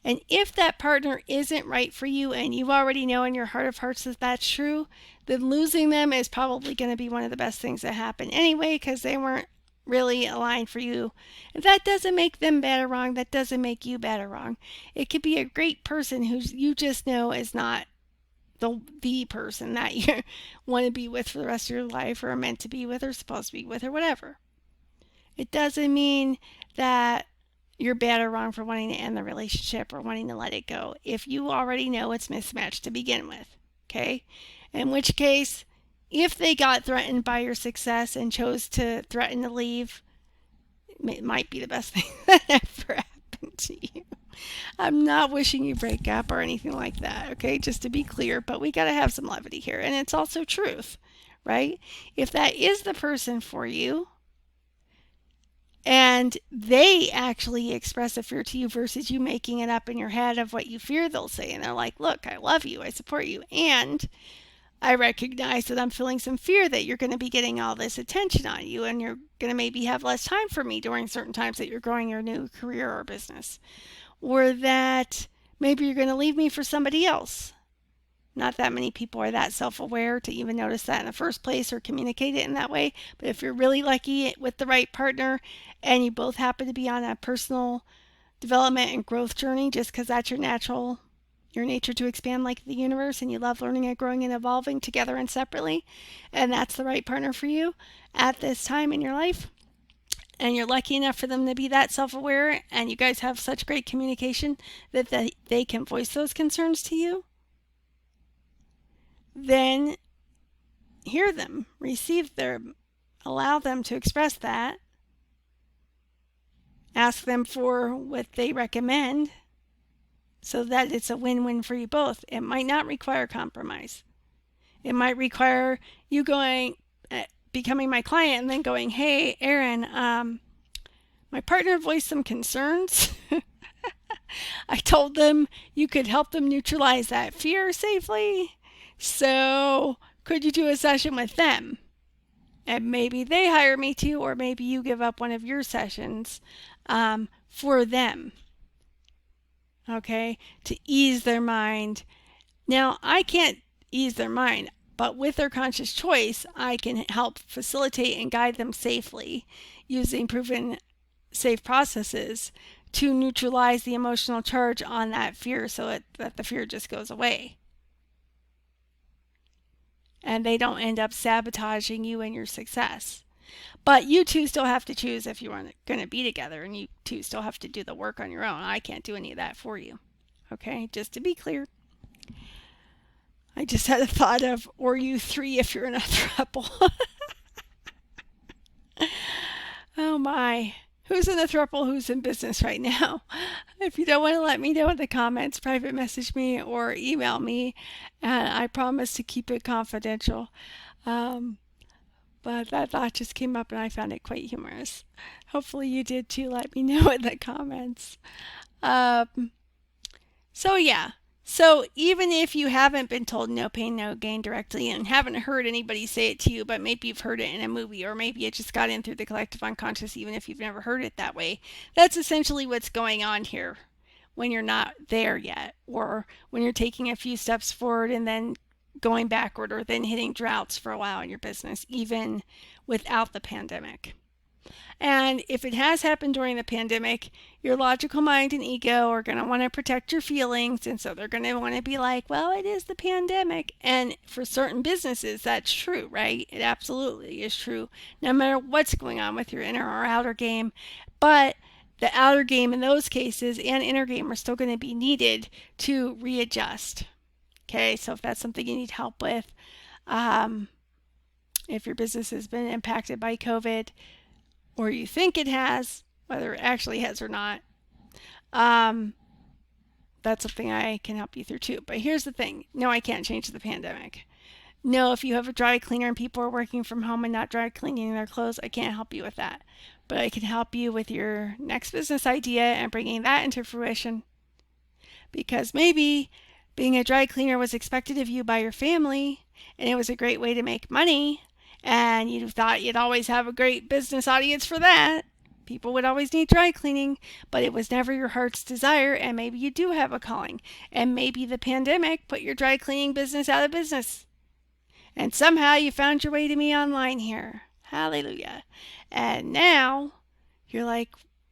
And if that partner isn't right for you and you already know in your heart of hearts that that's true, then losing them is probably going to be one of the best things that happen anyway, because they weren't really aligned for you. And that doesn't make them bad or wrong. That doesn't make you bad or wrong. It could be a great person who you just know is not the person that you want to be with for the rest of your life, or are meant to be with, or supposed to be with, or whatever. It doesn't mean that you're bad or wrong for wanting to end the relationship or wanting to let it go if you already know it's mismatched to begin with. Okay? In which case, if they got threatened by your success and chose to threaten to leave, it might be the best thing that ever happened to you. I'm not wishing you break up or anything like that, okay? Just to be clear, but we got to have some levity here. And it's also truth, right? If that is the person for you, and they actually express a fear to you versus you making it up in your head of what you fear they'll say, and they're like, look, I love you, I support you, and I recognize that I'm feeling some fear that you're going to be getting all this attention on you, and you're going to maybe have less time for me during certain times that you're growing your new career or business, or that maybe you're going to leave me for somebody else. Not that many people are that self-aware to even notice that in the first place or communicate it in that way. But if you're really lucky with the right partner and you both happen to be on a personal development and growth journey, just because that's your nature to expand like the universe, and you love learning and growing and evolving together and separately, and that's the right partner for you at this time in your life, and you're lucky enough for them to be that self-aware, and you guys have such great communication that they can voice those concerns to you, then hear them, receive them, allow them to express that, ask them for what they recommend so that it's a win-win for you both. It might not require compromise. It might require you becoming my client and then going, hey, Erin, my partner voiced some concerns. I told them you could help them neutralize that fear safely. So could you do a session with them? And maybe they hire me too, or maybe you give up one of your sessions for them. Okay, to ease their mind. Now, I can't ease their mind, but with their conscious choice, I can help facilitate and guide them safely using proven safe processes to neutralize the emotional charge on that fear so that the fear just goes away. And they don't end up sabotaging you and your success. But you two still have to choose if you are going to be together, and you two still have to do the work on your own. I can't do any of that for you. Okay, just to be clear. I just had a thought of, or you three if you're in a throuple. Oh my. Who's in a throuple? Who's in business right now? If you don't want to let me know in the comments, private message me or email me, and I promise to keep it confidential. But that thought just came up and I found it quite humorous. Hopefully you did too. Let me know in the comments. So yeah. So even if you haven't been told no pain, no gain directly and haven't heard anybody say it to you, but maybe you've heard it in a movie, or maybe it just got in through the collective unconscious, even if you've never heard it that way, that's essentially what's going on here when you're not there yet, or when you're taking a few steps forward and then going backward, or then hitting droughts for a while in your business, even without the pandemic. And if it has happened during the pandemic, your logical mind and ego are going to want to protect your feelings. And so they're going to want to be like, well, it is the pandemic. And for certain businesses, that's true, right? It absolutely is true, no matter what's going on with your inner or outer game. But the outer game in those cases and inner game are still going to be needed to readjust. Okay, so if that's something you need help with, if your business has been impacted by COVID, or you think it has, whether it actually has or not, that's something I can help you through too. But here's the thing. No, I can't change the pandemic. No, if you have a dry cleaner and people are working from home and not dry cleaning their clothes, I can't help you with that. But I can help you with your next business idea and bringing that into fruition. Because maybe being a dry cleaner was expected of you by your family, and it was a great way to make money, and you thought you'd always have a great business audience for that. People would always need dry cleaning, but it was never your heart's desire, and maybe you do have a calling. And maybe the pandemic put your dry cleaning business out of business. And somehow you found your way to me online here. Hallelujah. And now you're like,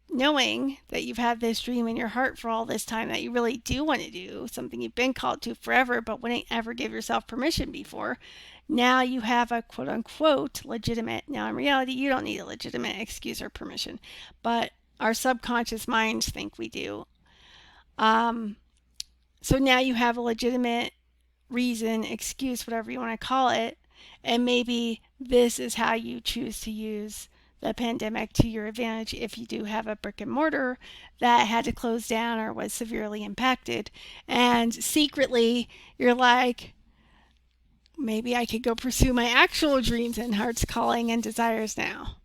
knowing that you've had this dream in your heart for all this time that you really do want to do, something you've been called to forever but wouldn't ever give yourself permission before, now you have a quote unquote legitimate. Now, in reality, you don't need a legitimate excuse or permission, but our subconscious minds think we do. So now you have a legitimate reason, excuse, whatever you want to call it, and maybe this is how you choose to use the pandemic to your advantage if you do have a brick and mortar that had to close down or was severely impacted. And secretly, you're like, maybe I could go pursue my actual dreams and heart's calling and desires now.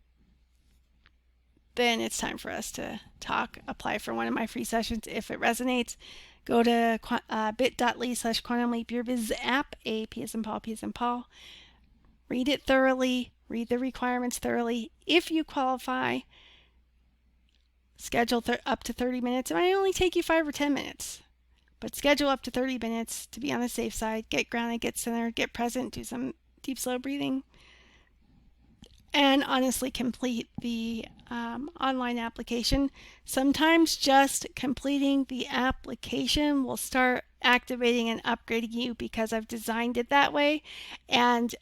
Then it's time for us to talk. Apply for one of my free sessions if it resonates. Go to bit.ly/quantumleapyourbiz app, A, P as in Paul, P as in Paul. Read it thoroughly. Read the requirements thoroughly. If you qualify, schedule up to 30 minutes. It might only take you 5 or 10 minutes, but schedule up to 30 minutes to be on the safe side. Get grounded, get centered, get present, do some deep, slow breathing, and honestly complete the online application. Sometimes just completing the application will start activating and upgrading you because I've designed it that way, and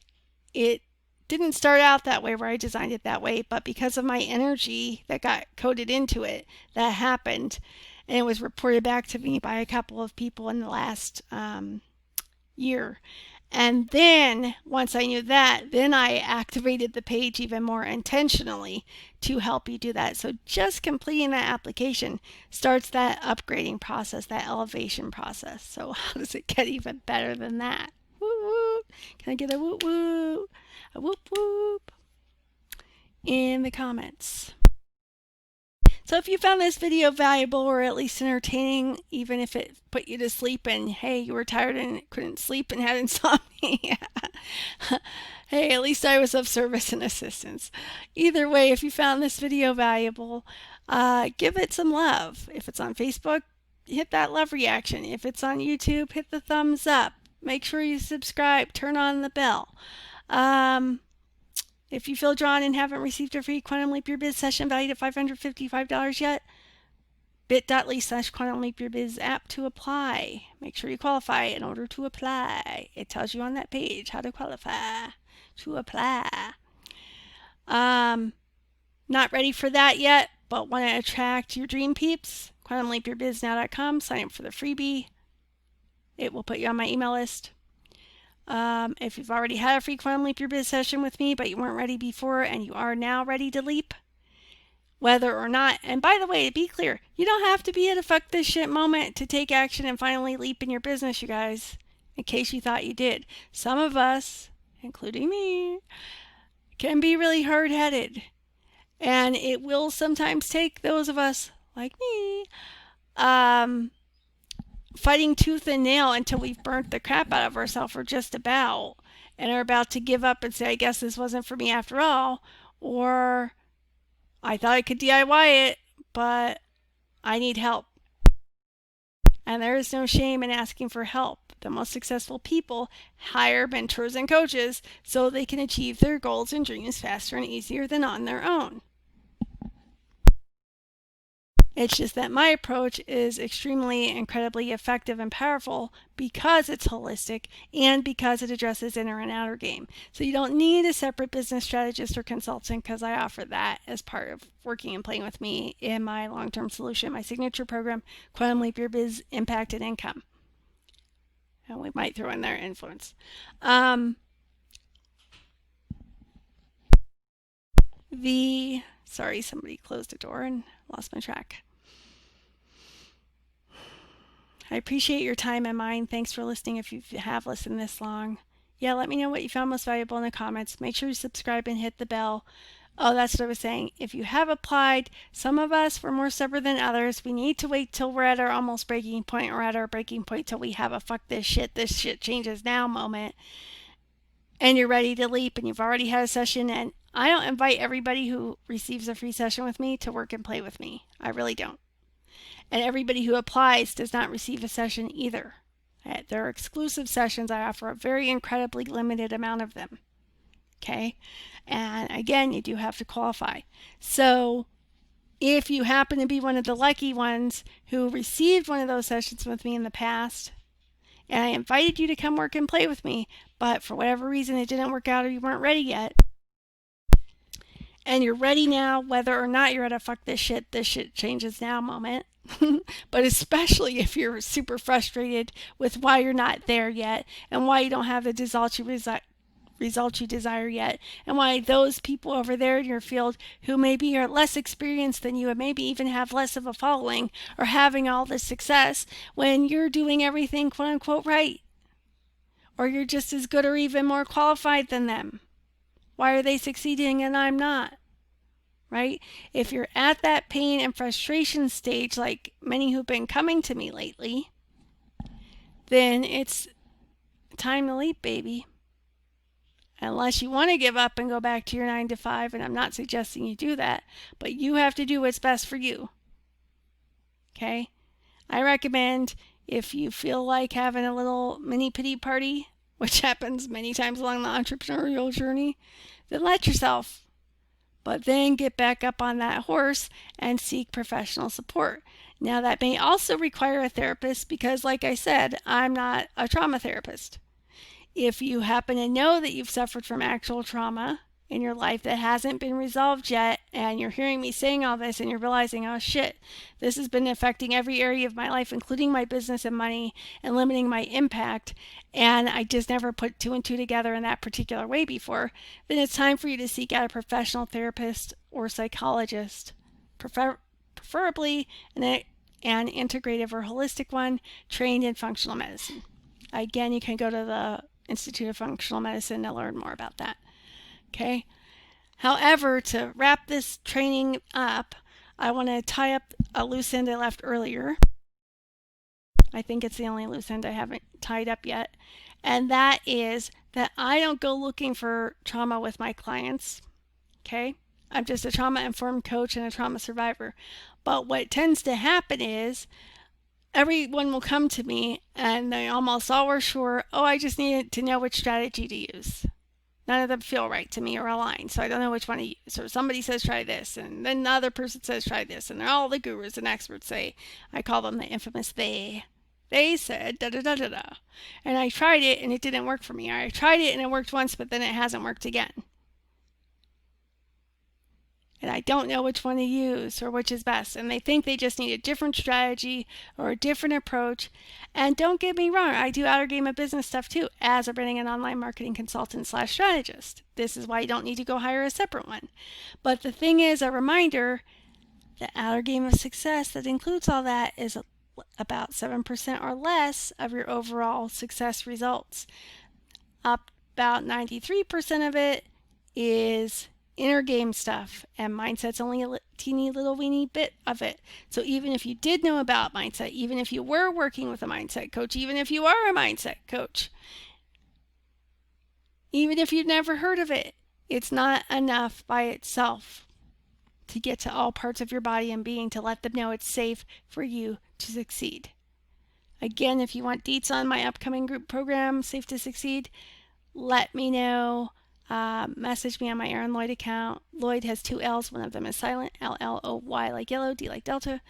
it didn't start out that way where I designed it that way, but because of my energy that got coded into it, that happened, and it was reported back to me by a couple of people in the last year. And then once I knew that, then I activated the page even more intentionally to help you do that. So just completing that application starts that upgrading process, that elevation process. So how does it get even better than that? Woo woo. Can I get a whoop whoop? A whoop whoop in the comments. So if you found this video valuable or at least entertaining, even if it put you to sleep and hey, you were tired and couldn't sleep and had insomnia, hey, at least I was of service and assistance. Either way, if you found this video valuable, give it some love. If it's on Facebook, hit that love reaction. If it's on YouTube, hit the thumbs up. Make sure you subscribe, turn on the bell. If you feel drawn and haven't received a free Quantum Leap Your Biz session valued at $555 yet, bit.ly/Quantum Leap Your Biz app to apply. Make sure you qualify in order to apply. It tells you on that page how to qualify to apply. Not ready for that yet, but want to attract your dream peeps? QuantumLeapYourBizNow.com. Sign up for the freebie. It will put you on my email list. If you've already had a free Quantum Leap Your Biz session with me, but you weren't ready before and you are now ready to leap, whether or not, and by the way, to be clear, you don't have to be at a fuck this shit moment to take action and finally leap in your business, you guys, in case you thought you did. Some of us, including me, can be really hard-headed, and it will sometimes take those of us like me fighting tooth and nail until we've burnt the crap out of ourselves, or just about, and are about to give up and say, I guess this wasn't for me after all, or I thought I could DIY it, but I need help. And there is no shame in asking for help. The most successful people hire mentors and coaches so they can achieve their goals and dreams faster and easier than on their own. It's just that my approach is extremely, incredibly effective and powerful because it's holistic and because it addresses inner and outer game. So you don't need a separate business strategist or consultant, because I offer that as part of working and playing with me in my long-term solution, my signature program, Quantum Leap Your Biz Impact and Income. And we might throw in their influence. Sorry, somebody closed the door and lost my track. I appreciate your time and mine. Thanks for listening if you have listened this long. Yeah, let me know what you found most valuable in the comments. Make sure you subscribe and hit the bell. Oh, that's what I was saying. If you have applied, some of us were more stubborn than others. We need to wait till we're at our almost breaking point, or at our breaking point till we have a fuck this shit changes now moment. And you're ready to leap and you've already had a session. And I don't invite everybody who receives a free session with me to work and play with me. I really don't. And everybody who applies does not receive a session either. There are exclusive sessions. I offer a very incredibly limited amount of them. Okay? And again, you do have to qualify. So If you happen to be one of the lucky ones who received one of those sessions with me in the past, and I invited you to come work and play with me, but for whatever reason it didn't work out or you weren't ready yet, and you're ready now, whether or not you're at a fuck this shit changes now moment. But especially if you're super frustrated with why you're not there yet and why you don't have the result you desire yet, and why those people over there in your field who maybe are less experienced than you and maybe even have less of a following are having all this success when you're doing everything quote unquote right, or you're just as good or even more qualified than them. Why are they succeeding and I'm not? Right? If you're at that pain and frustration stage, like many who've been coming to me lately, then it's time to leap, baby. Unless you want to give up and go back to your 9 to 5, and I'm not suggesting you do that, but you have to do what's best for you. Okay? I recommend, if you feel like having a little mini pity party, which happens many times along the entrepreneurial journey, then let yourself. But then get back up on that horse and seek professional support. Now, that may also require a therapist because, like I said, I'm not a trauma therapist. If you happen to know that you've suffered from actual trauma in your life that hasn't been resolved yet, and you're hearing me saying all this and you're realizing, oh shit, this has been affecting every area of my life, including my business and money, and limiting my impact, and I just never put two and two together in that particular way before, then it's time for you to seek out a professional therapist or psychologist, preferably an integrative or holistic one trained in functional medicine. Again, you can go to the Institute of Functional Medicine to learn more about that. Okay. However, to wrap this training up, I want to tie up a loose end I left earlier. I think it's the only loose end I haven't tied up yet. And that is that I don't go looking for trauma with my clients. Okay. I'm just a trauma-informed coach and a trauma survivor. But what tends to happen is everyone will come to me and they almost all are sure, oh, I just needed to know which strategy to use. None of them feel right to me or align, so I don't know which one to use. Or somebody says try this, and then the other person says try this, and they're all the gurus and experts say, I call them the infamous they. They said da da da da da. And I tried it and it didn't work for me. I tried it and it worked once, but then it hasn't worked again. And I don't know which one to use or which is best. And they think they just need a different strategy or a different approach. And don't get me wrong, I do outer game of business stuff too as a branding and online marketing consultant / strategist. This is why you don't need to go hire a separate one. But the thing is, a reminder, the outer game of success that includes all that is about 7% or less of your overall success results. About 93% of it is inner game stuff, and mindset's only a teeny little weeny bit of it. So even if you did know about mindset, even if you were working with a mindset coach, even if you are a mindset coach, even if you've never heard of it, it's not enough by itself to get to all parts of your body and being to let them know it's safe for you to succeed. Again, if you want deets on my upcoming group program, Safe to Succeed, let me know. Message me on my Aaron Lloyd account. Lloyd has 2 L's. One of them is silent, L-L-O-Y like yellow, D like Delta.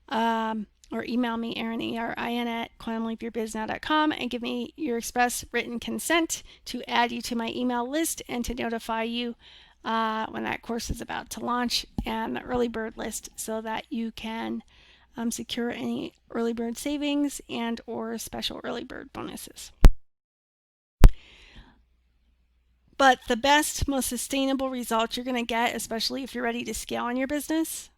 Or email me, Aaron, E-R-I-N, at quantumleapyourbiznow.com and give me your express written consent to add you to my email list and to notify you when that course is about to launch, and the early bird list so that you can secure any early bird savings and or special early bird bonuses. But the best, most sustainable results you're going to get, especially if you're ready to scale in your business,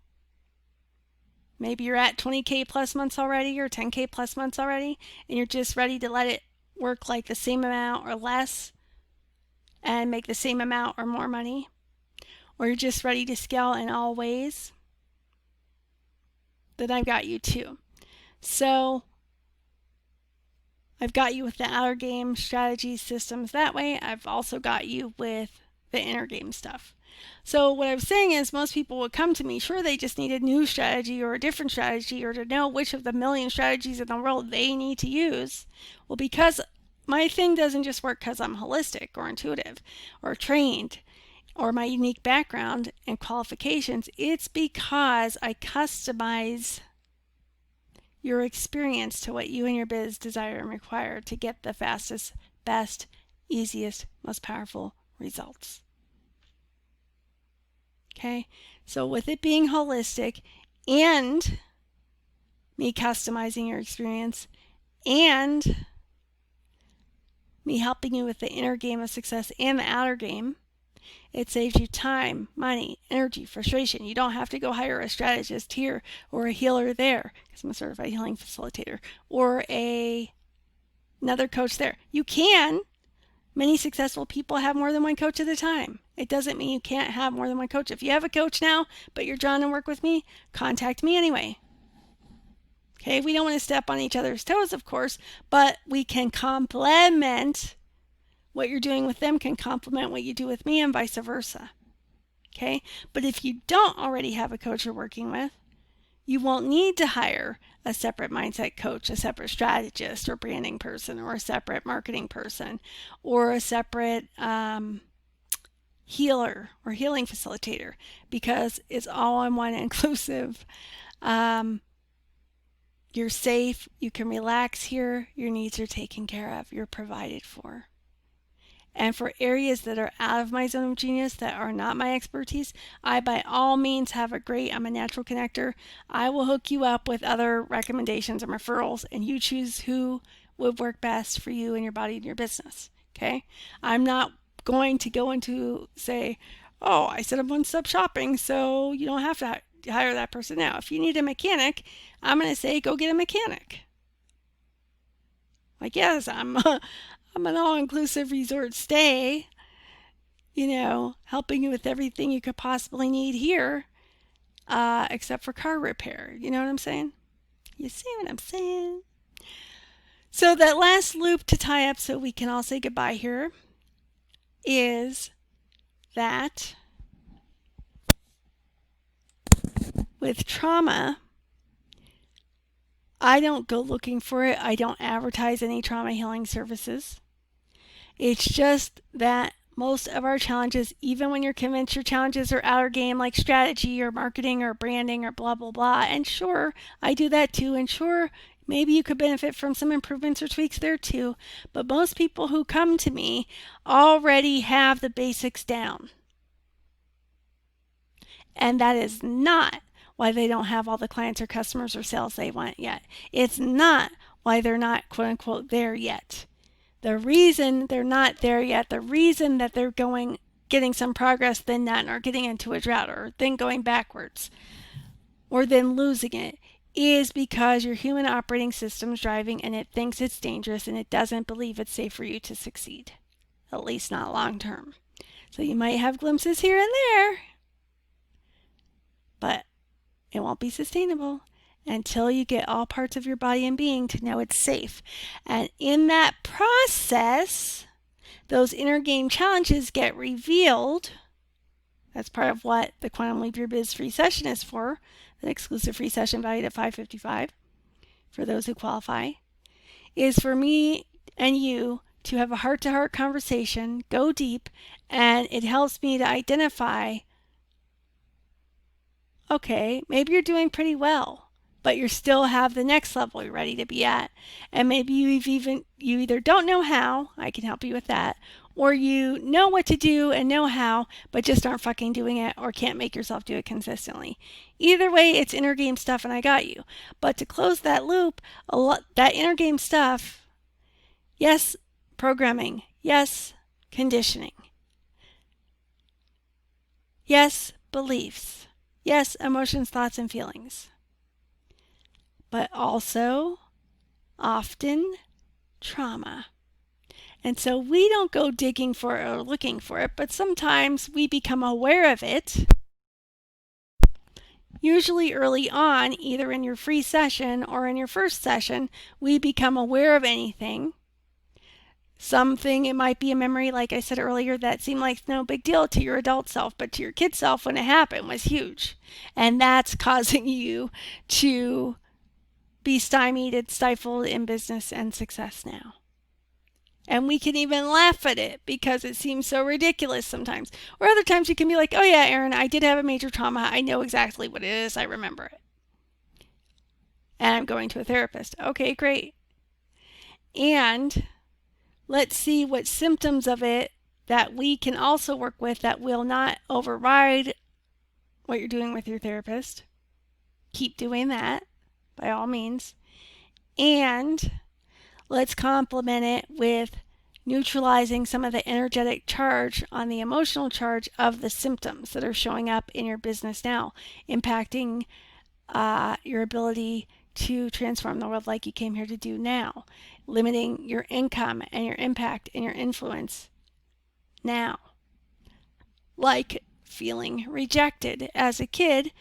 maybe you're at 20K plus months already or 10K plus months already, and you're just ready to let it work like the same amount or less and make the same amount or more money, or you're just ready to scale in all ways, then I've got you too. So I've got you with the outer game strategies, systems that way. I've also got you with the inner game stuff. So what I'm saying is most people would come to me, sure, they just need a new strategy or a different strategy or to know which of the million strategies in the world they need to use. Well, because my thing doesn't just work because I'm holistic or intuitive or trained. or my unique background and qualifications. It's because I customize your experience to what you and your biz desire and require to get the fastest, best, easiest, most powerful results. Okay, so with it being holistic and me customizing your experience and me helping you with the inner game of success and the outer game, it saves you time, money, energy, frustration. You don't have to go hire a strategist here or a healer there, because I'm a certified healing facilitator, or another coach there. You can. Many successful people have more than one coach at a time. It doesn't mean you can't have more than one coach. If you have a coach now, but you're drawn to work with me, contact me anyway. Okay, we don't want to step on each other's toes, of course, but we can complement. What you're doing with them can complement what you do with me and vice versa. Okay, but if you don't already have a coach you're working with, you won't need to hire a separate mindset coach, a separate strategist or branding person, or a separate marketing person, or a separate healer or healing facilitator, because it's all in one inclusive. You're safe, you can relax here, your needs are taken care of, you're provided for. And for areas that are out of my zone of genius, that are not my expertise, I by all means I'm a natural connector. I will hook you up with other recommendations and referrals, and you choose who would work best for you and your body and your business. Okay? I'm not going to go into say, oh, I said I'm one-stop shopping, so you don't have to hire that person now. If you need a mechanic, I'm going to say go get a mechanic. Like, yes, I'm an all-inclusive resort stay, helping you with everything you could possibly need here, except for car repair. You know what I'm saying? You see what I'm saying? So that last loop to tie up so we can all say goodbye here is that with trauma, I don't go looking for it. I don't advertise any trauma healing services. It's just that most of our challenges, even when you're convinced your challenges are outer game, like strategy or marketing or branding or blah, blah, blah. And sure, I do that too. And sure, maybe you could benefit from some improvements or tweaks there too. But most people who come to me already have the basics down. And that is not why they don't have all the clients or customers or sales they want yet. It's not why they're not quote unquote there yet. The reason they're not there yet, the reason that they're getting some progress, then not, or getting into a drought, or then going backwards, or then losing it, is because your human operating system's driving and it thinks it's dangerous and it doesn't believe it's safe for you to succeed, at least not long term. So you might have glimpses here and there, but it won't be sustainable until you get all parts of your body and being to know it's safe. And in that process, those inner game challenges get revealed. That's part of what the Quantum Leap Your Biz free session is for, an exclusive free session valued at $555 for those who qualify, is for me and you to have a heart-to-heart conversation, go deep, and it helps me to identify, okay, maybe you're doing pretty well, but you still have the next level you're ready to be at. And maybe you either don't know how, I can help you with that, or you know what to do and know how, but just aren't fucking doing it or can't make yourself do it consistently. Either way, it's inner game stuff and I got you. But to close that loop, that inner game stuff, yes, programming, yes, conditioning, yes, beliefs, yes, emotions, thoughts, and feelings, but also often trauma. And so we don't go digging for it or looking for it, but sometimes we become aware of it, usually early on, either in your free session or in your first session. We become aware of anything. Something, it might be a memory, like I said earlier, that seemed like no big deal to your adult self, but to your kid self when it happened was huge. And that's causing you to be stymied and stifled in business and success now. And we can even laugh at it because it seems so ridiculous sometimes. Or other times you can be like, oh yeah, Erin, I did have a major trauma. I know exactly what it is. I remember it. And I'm going to a therapist. Okay, great. And let's see what symptoms of it that we can also work with that will not override what you're doing with your therapist. Keep doing that by all means. And let's complement it with neutralizing some of the energetic charge on the emotional charge of the symptoms that are showing up in your business now, impacting your ability to transform the world like you came here to do now, limiting your income and your impact and your influence now. Like feeling rejected as a kid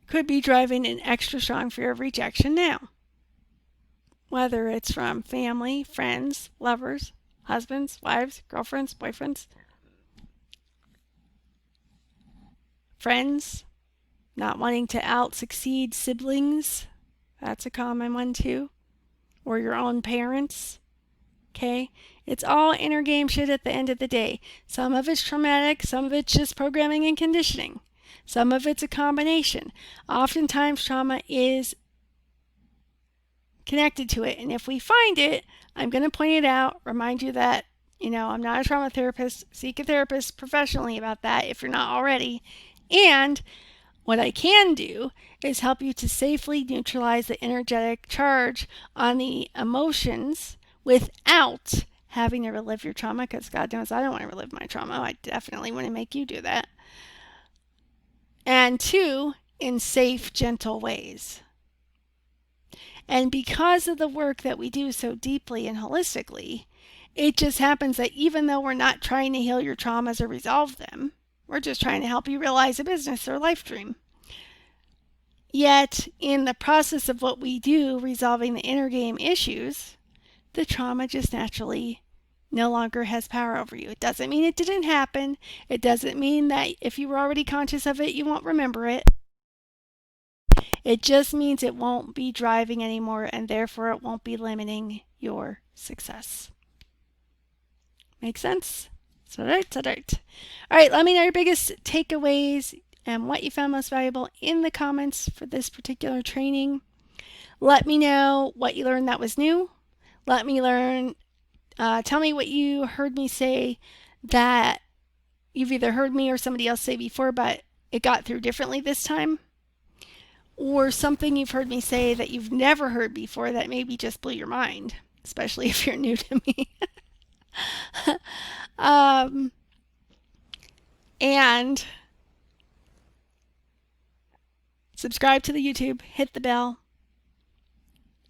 could be driving an extra strong fear of rejection now. Whether it's from family, friends, lovers, husbands, wives, girlfriends, boyfriends, friends, not wanting to out-succeed siblings, that's a common one too, or your own parents, okay? It's all inner game shit at the end of the day. Some of it's traumatic, some of it's just programming and conditioning. Some of it's a combination. Oftentimes trauma is connected to it. And if we find it, I'm going to point it out, remind you that, I'm not a trauma therapist. Seek a therapist professionally about that if you're not already. And what I can do is help you to safely neutralize the energetic charge on the emotions without having to relive your trauma, because God knows I don't want to relive my trauma. I definitely want to make you do that. And two, in safe, gentle ways. And because of the work that we do so deeply and holistically, it just happens that even though we're not trying to heal your traumas or resolve them, we're just trying to help you realize a business or life dream. Yet, in the process of what we do, resolving the inner game issues, the trauma just naturally no longer has power over you. It doesn't mean it didn't happen. It doesn't mean that if you were already conscious of it, you won't remember it. It just means it won't be driving anymore, and therefore it won't be limiting your success. Make sense? So right. All right, let me know your biggest takeaways and what you found most valuable in the comments for this particular training. Let me know what you learned that was new. Let me tell me what you heard me say that you've either heard me or somebody else say before, but it got through differently this time. Or something you've heard me say that you've never heard before that maybe just blew your mind, especially if you're new to me. And subscribe to the YouTube, hit the bell.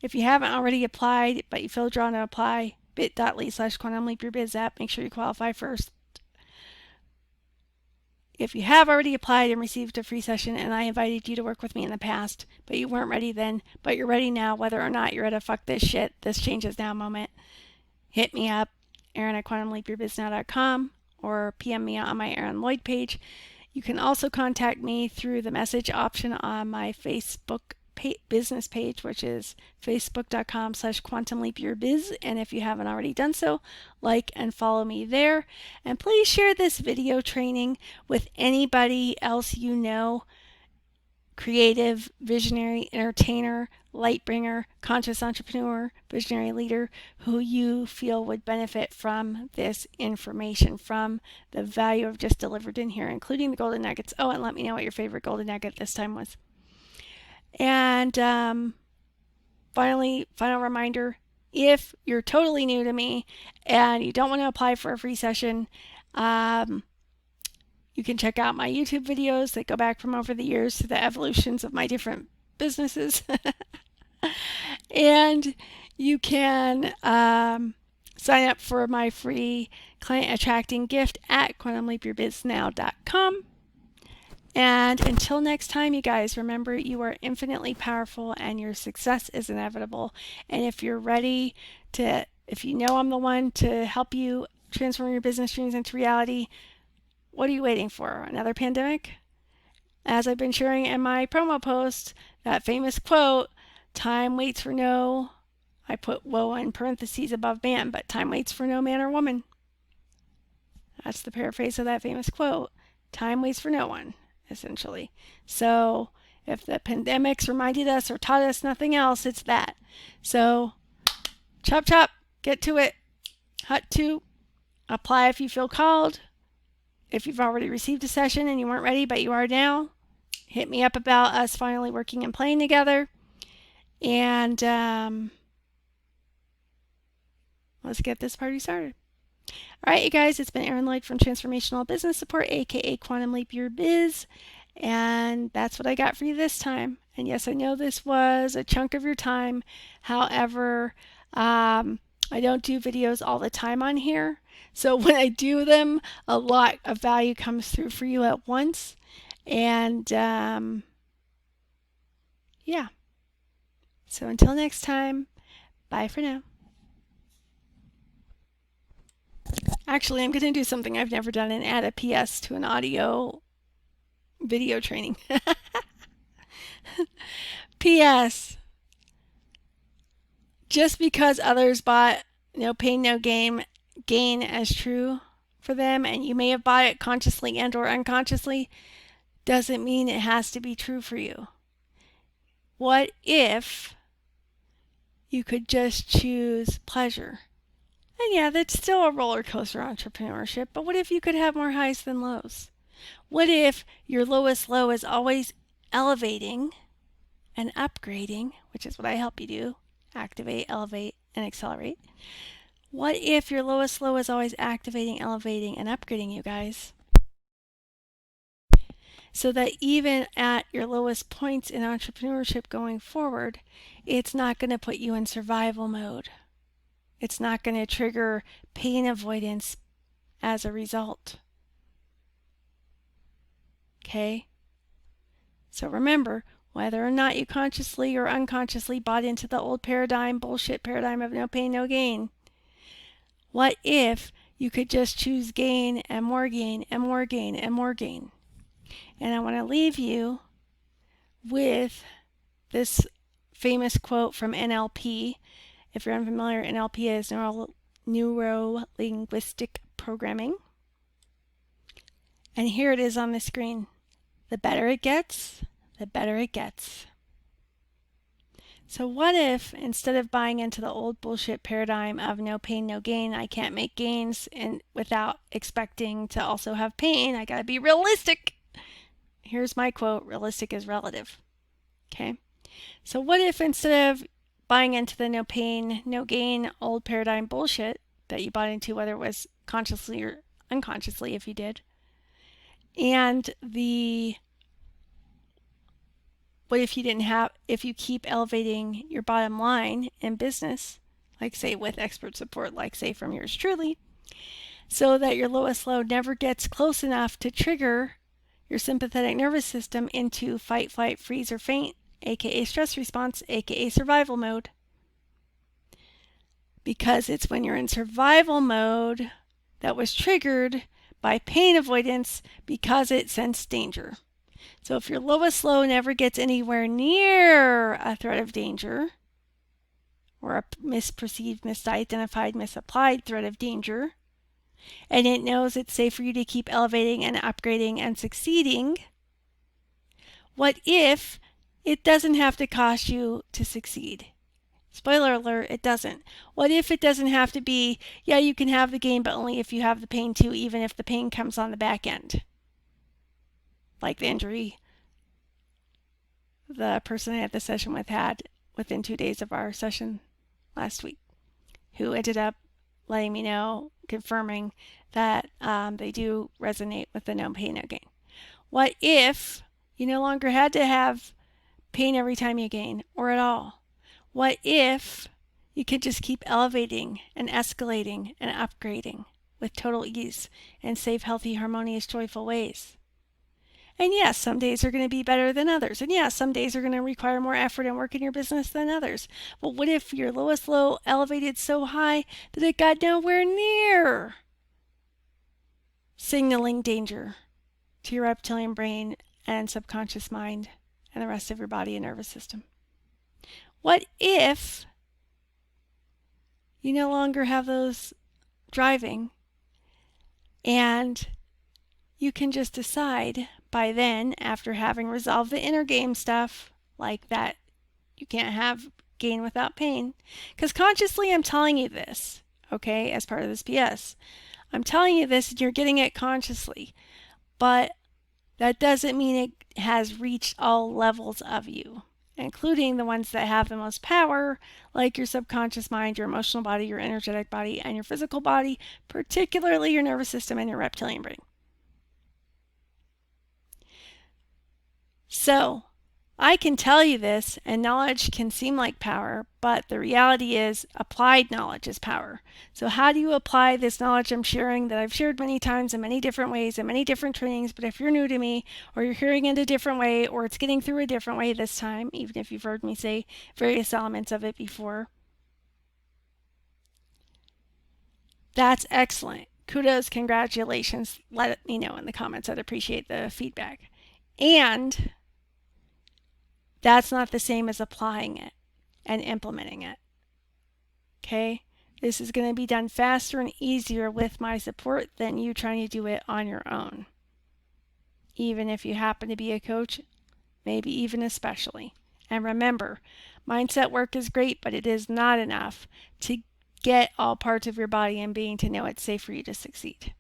If you haven't already applied, but you feel drawn to apply, bit.ly/quantumleapyourbiz app, make sure you qualify first. If you have already applied and received a free session and I invited you to work with me in the past, but you weren't ready then, but you're ready now, whether or not you're at a fuck this shit, this changes now moment, hit me up, Erin@quantumleapyourbiz.com, or PM me on my Erin Lloyd page. You can also contact me through the message option on my Facebook business page, which is facebook.com/quantumleapyourbiz. And if you haven't already done so, like and follow me there. And please share this video training with anybody else you know, creative, visionary, entertainer, light bringer, conscious entrepreneur, visionary leader, who you feel would benefit from this information, from the value I've just delivered in here, including the golden nuggets. Oh, and let me know what your favorite golden nugget this time was. And final reminder, if you're totally new to me and you don't want to apply for a free session, you can check out my YouTube videos that go back from over the years to the evolutions of my different businesses. And you can sign up for my free client attracting gift at quantumleapyourbiznaw.com. And until next time, you guys, remember you are infinitely powerful and your success is inevitable. And if you're ready to, if you know I'm the one to help you transform your business dreams into reality, what are you waiting for? Another pandemic? As I've been sharing in my promo post, that famous quote, time waits for no I put woe in parentheses above man, but time waits for no man or woman. That's the paraphrase of that famous quote. Time waits for no one, essentially. So if the pandemics reminded us or taught us nothing else, it's that. So chop chop, get to it. Hut 2, apply if you feel called. If you've already received a session and you weren't ready, but you are now, hit me up about us finally working and playing together. And let's get this party started. All right, you guys, it's been Erin Lloyd from Transformational Business Support, aka Quantum Leap Your Biz. And that's what I got for you this time. And yes, I know this was a chunk of your time. However, I don't do videos all the time on here. So when I do them, a lot of value comes through for you at once. And yeah. So until next time, bye for now. Actually, I'm going to do something I've never done and add a PS to an audio video training. PS. Just because others bought no pain, no gain as true for them, and you may have bought it consciously and or unconsciously, doesn't mean it has to be true for you. What if you could just choose pleasure? And yeah, that's still a roller coaster entrepreneurship, but what if you could have more highs than lows? What if your lowest low is always elevating and upgrading, which is what I help you do, activate, elevate, and accelerate? What if your lowest low is always activating, elevating, and upgrading, you guys? So that even at your lowest points in entrepreneurship going forward, it's not going to put you in survival mode. It's not going to trigger pain avoidance as a result. Okay? So remember, whether or not you consciously or unconsciously bought into the old paradigm, bullshit paradigm of no pain, no gain, what if you could just choose gain and more gain and more gain and more gain? And I want to leave you with this famous quote from NLP. If you're unfamiliar, NLP is neuro-linguistic programming. And here it is on the screen. The better it gets, the better it gets. So what if instead of buying into the old bullshit paradigm of no pain, no gain, I can't make gains and without expecting to also have pain, I gotta be realistic. Here's my quote, realistic is relative. Okay? So what if instead of buying into the no pain, no gain old paradigm bullshit that you bought into, whether it was consciously or unconsciously if you did, and what if you didn't have, if you keep elevating your bottom line in business, like say with expert support, like say from yours truly, so that your lowest low never gets close enough to trigger your sympathetic nervous system into fight, flight, freeze, or faint, aka stress response, aka survival mode. Because it's when you're in survival mode that was triggered by pain avoidance because it sensed danger. So if your lowest low never gets anywhere near a threat of danger, or a misperceived, misidentified, misapplied threat of danger, and it knows it's safe for you to keep elevating and upgrading and succeeding, what if it doesn't have to cost you to succeed? Spoiler alert, it doesn't. What if it doesn't have to be, yeah, you can have the gain, but only if you have the pain too, even if the pain comes on the back end? Like the injury the person I had the session with had within 2 days of our session last week, who ended up letting me know, confirming that they do resonate with the no pain, no gain. What if you no longer had to have pain every time you gain, or at all? What if you could just keep elevating and escalating and upgrading with total ease in safe, healthy, harmonious, joyful ways? And yes, some days are going to be better than others. And yes, some days are going to require more effort and work in your business than others. But what if your lowest low elevated so high that it got nowhere near signaling danger to your reptilian brain and subconscious mind and the rest of your body and nervous system? What if You no longer have those driving, and you can just decide by then, after having resolved the inner game stuff, like that you can't have gain without pain. Because consciously I'm telling you this, okay, as part of this PS. I'm telling you this and you're getting it consciously. But that doesn't mean it has reached all levels of you, including the ones that have the most power, like your subconscious mind, your emotional body, your energetic body, and your physical body, particularly your nervous system and your reptilian brain. So, I can tell you this, and knowledge can seem like power, but the reality is applied knowledge is power. So how do you apply this knowledge I'm sharing that I've shared many times in many different ways in many different trainings, but if you're new to me or you're hearing it a different way or it's getting through a different way this time, even if you've heard me say various elements of it before, that's excellent. Kudos, congratulations. Let me know in the comments. I'd appreciate the feedback. And that's not the same as applying it and implementing it. Okay? This is going to be done faster and easier with my support than you trying to do it on your own. Even if you happen to be a coach, maybe even especially. And remember, mindset work is great, but it is not enough to get all parts of your body and being to know it's safe for you to succeed.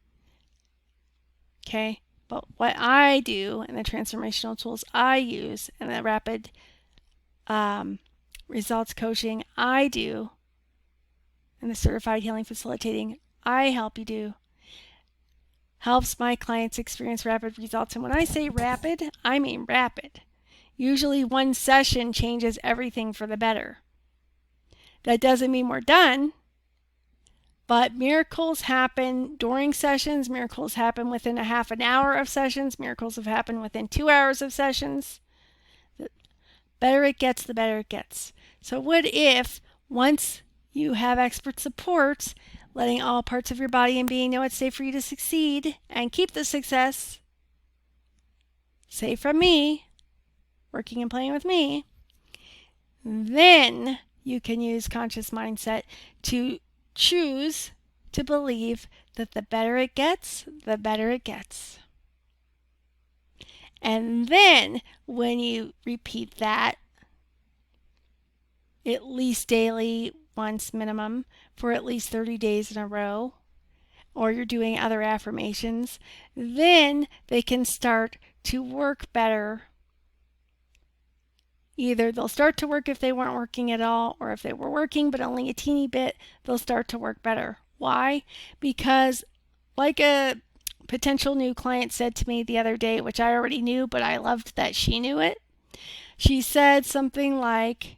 Okay? But what I do and the transformational tools I use and the rapid results coaching I do and the certified healing facilitating I help you do helps my clients experience rapid results. And when I say rapid, I mean rapid. Usually one session changes everything for the better. That doesn't mean we're done. But miracles happen during sessions. Miracles happen within a half an hour of sessions. Miracles have happened within 2 hours of sessions. The better it gets, the better it gets. So what if once you have expert support, letting all parts of your body and being know it's safe for you to succeed and keep the success, say from me, working and playing with me, then you can use conscious mindset to choose to believe that the better it gets, the better it gets. And then when you repeat that, at least daily, once minimum, for at least 30 days in a row, or you're doing other affirmations, then they can start to work better. Either they'll start to work if they weren't working at all, or if they were working but only a teeny bit, they'll start to work better. Why? Because like a potential new client said to me the other day, which I already knew, but I loved that she knew it. She said something like,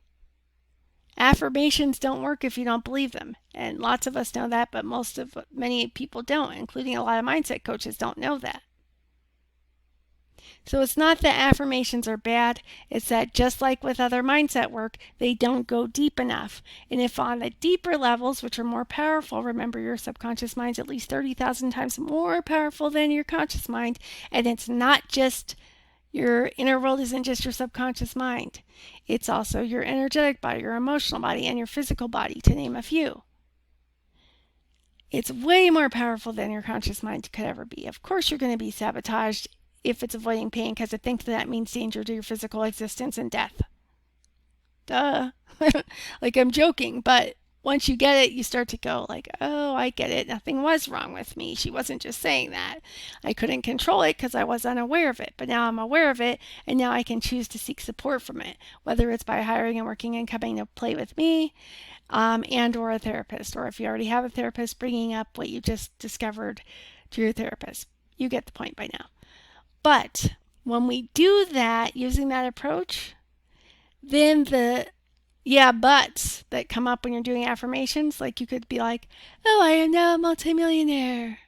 affirmations don't work if you don't believe them. And lots of us know that, but many people don't, including a lot of mindset coaches don't know that. So it's not that affirmations are bad, it's that just like with other mindset work, they don't go deep enough. And if on the deeper levels, which are more powerful, remember your subconscious mind's at least 30,000 times more powerful than your conscious mind, and it's not just your inner world isn't just your subconscious mind. It's also your energetic body, your emotional body, and your physical body, to name a few. It's way more powerful than your conscious mind could ever be. Of course, you're going to be sabotaged if it's avoiding pain because it thinks that means danger to your physical existence and death. Duh. Like I'm joking, but once you get it, you start to go like, oh, I get it. Nothing was wrong with me. She wasn't just saying that. I couldn't control it because I was unaware of it. But now I'm aware of it, and now I can choose to seek support from it, whether it's by hiring and working and coming to play with me and or a therapist. Or if you already have a therapist, bringing up what you just discovered to your therapist. You get the point by now. But when we do that, using that approach, then the buts that come up when you're doing affirmations, like you could be like, oh, I am now a multimillionaire.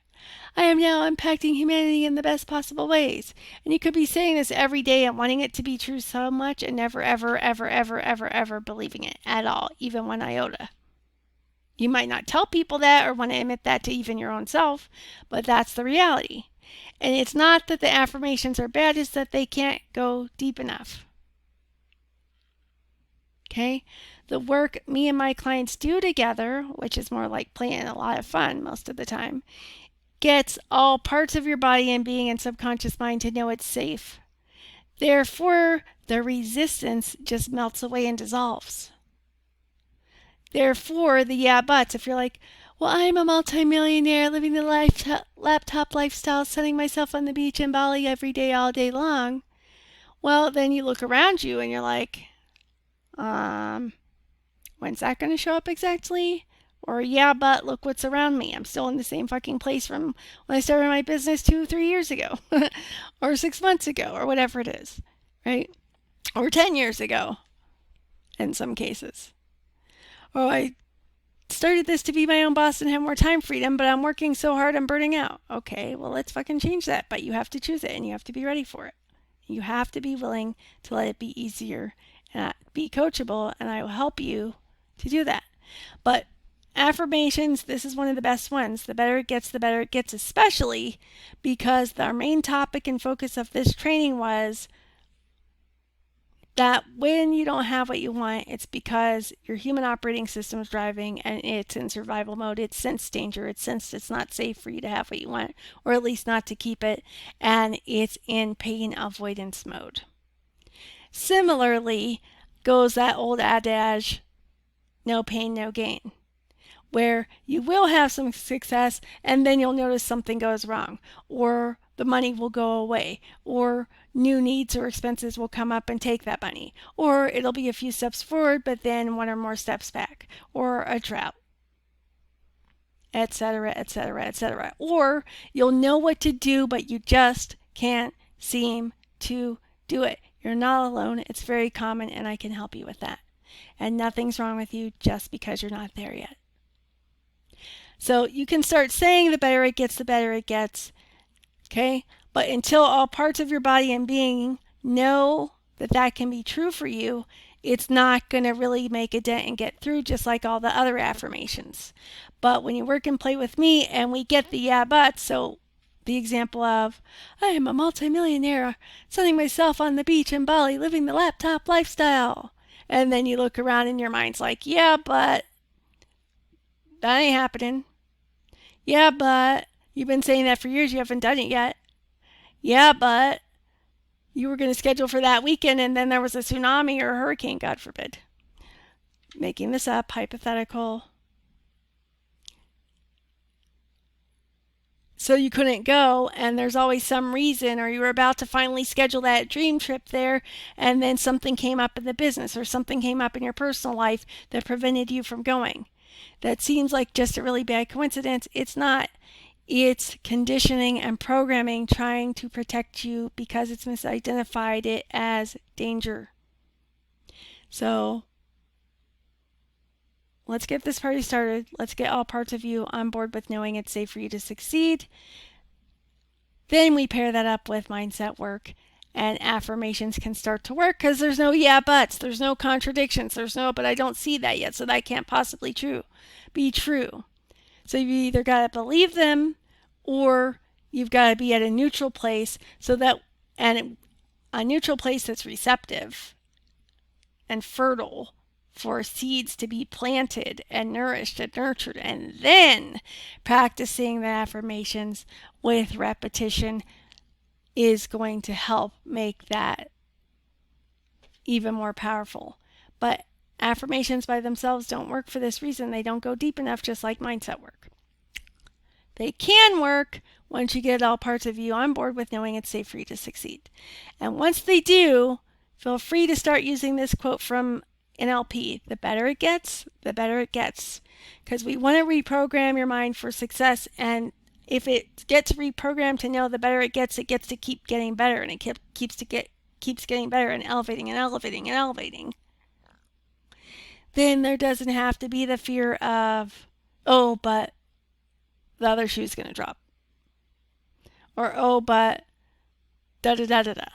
I am now impacting humanity in the best possible ways. And you could be saying this every day and wanting it to be true so much and never, ever, ever, ever, ever, ever believing it at all, even 1 iota. You might not tell people that or want to admit that to even your own self, but that's the reality. And it's not that the affirmations are bad, it's that they can't go deep enough. Okay? The work me and my clients do together, which is more like playing a lot of fun most of the time, gets all parts of your body and being and subconscious mind to know it's safe. Therefore, the resistance just melts away and dissolves. Therefore, the yeah buts, if you're like, well, I'm a multimillionaire living the laptop lifestyle, setting myself on the beach in Bali every day, all day long. Well, then you look around you and you're like, when's that going to show up exactly? Or, yeah, but look what's around me. I'm still in the same fucking place from when I started my business 2-3 years ago, or 6 months ago, or whatever it is, right? Or 10 years ago, in some cases. Oh, I started this to be my own boss and have more time freedom, but I'm working so hard I'm burning out. Okay, well, let's fucking change that. But you have to choose it and you have to be ready for it. You have to be willing to let it be easier and be coachable, and I will help you to do that. But affirmations, this is one of the best ones. The better it gets, the better it gets, especially because our main topic and focus of this training was that when you don't have what you want, it's because your human operating system is driving and it's in survival mode. It's sensed danger. It's sensed it's not safe for you to have what you want, or at least not to keep it, and it's in pain avoidance mode. Similarly goes that old adage, no pain, no gain, where you will have some success and then you'll notice something goes wrong, or the money will go away, or new needs or expenses will come up and take that money, or it'll be a few steps forward but then one or more steps back, or a drought, etc., etc., etc. Or you'll know what to do but you just can't seem to do it. You're not alone. It's very common and I can help you with that. And nothing's wrong with you just because you're not there yet. So you can start saying the better it gets, the better it gets. Okay? But until all parts of your body and being know that that can be true for you, it's not going to really make a dent and get through, just like all the other affirmations. But when you work and play with me and we get the yeah buts, so the example of, I am a multimillionaire, setting myself on the beach in Bali, living the laptop lifestyle. And then you look around and your mind's like, yeah, but that ain't happening. Yeah, but you've been saying that for years, you haven't done it yet. Yeah, but you were going to schedule for that weekend and then there was a tsunami or a hurricane, God forbid. Making this up, hypothetical. So you couldn't go, and there's always some reason, or you were about to finally schedule that dream trip there, and then something came up in the business or something came up in your personal life that prevented you from going. That seems like just a really bad coincidence. It's not. It's conditioning and programming trying to protect you because it's misidentified it as danger. So let's get this party started. Let's get all parts of you on board with knowing it's safe for you to succeed. Then we pair that up with mindset work, and affirmations can start to work because there's no yeah buts, there's no contradictions, there's no but I don't see that yet, so that can't possibly be true. So you either got to believe them or you've got to be at a neutral place, so that, and a neutral place that's receptive and fertile for seeds to be planted and nourished and nurtured, and then practicing the affirmations with repetition is going to help make that even more powerful. But affirmations by themselves don't work for this reason. They don't go deep enough, just like mindset work. They can work once you get all parts of you on board with knowing it's safe for you to succeed. And once they do, feel free to start using this quote from NLP. The better it gets, the better it gets. Because we want to reprogram your mind for success. And if it gets reprogrammed to know the better it gets to keep getting better. And it keeps getting better and elevating and elevating and elevating. Then there doesn't have to be the fear of, oh, but the other shoe's going to drop. Or, oh, but da da da da da.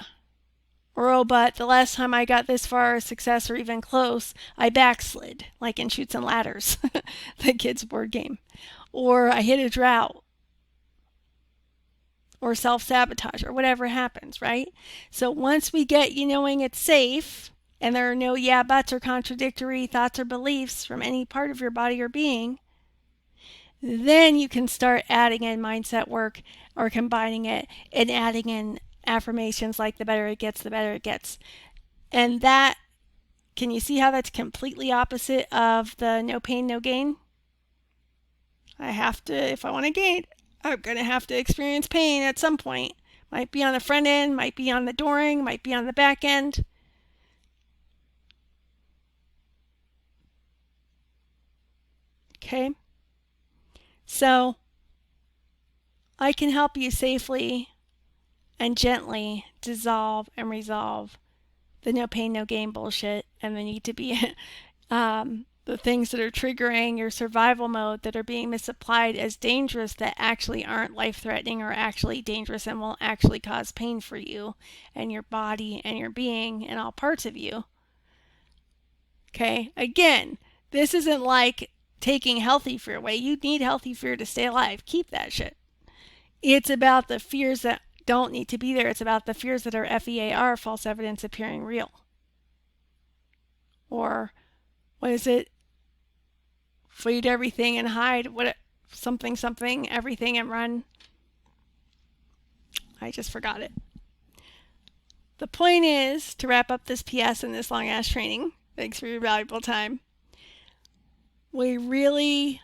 Or, oh, but the last time I got this far success or even close, I backslid, like in Chutes and Ladders, the kids' board game. Or I hit a drought. Or self-sabotage, or whatever happens, right? So once we get you knowing it's safe, and there are no yeah buts or contradictory thoughts or beliefs from any part of your body or being, then you can start adding in mindset work or combining it and adding in affirmations like the better it gets, the better it gets. And that, can you see how that's completely opposite of the no pain, no gain? I have to, if I want to gain, I'm going to have to experience pain at some point. Might be on the front end, might be on the during, might be on the back end. Okay? So I can help you safely and gently dissolve and resolve the no pain, no gain bullshit and the need to be the things that are triggering your survival mode that are being misapplied as dangerous that actually aren't life-threatening or actually dangerous and will actually cause pain for you and your body and your being and all parts of you. Okay, again, this isn't like taking healthy fear away. You need healthy fear to stay alive. Keep that shit. It's about the fears that don't need to be there. It's about the fears that are FEAR, false evidence appearing real. Or what is it? Flee everything and hide what something everything and run. I just forgot it. The point is, to wrap up this PS and this long ass training, thanks for your valuable time, we really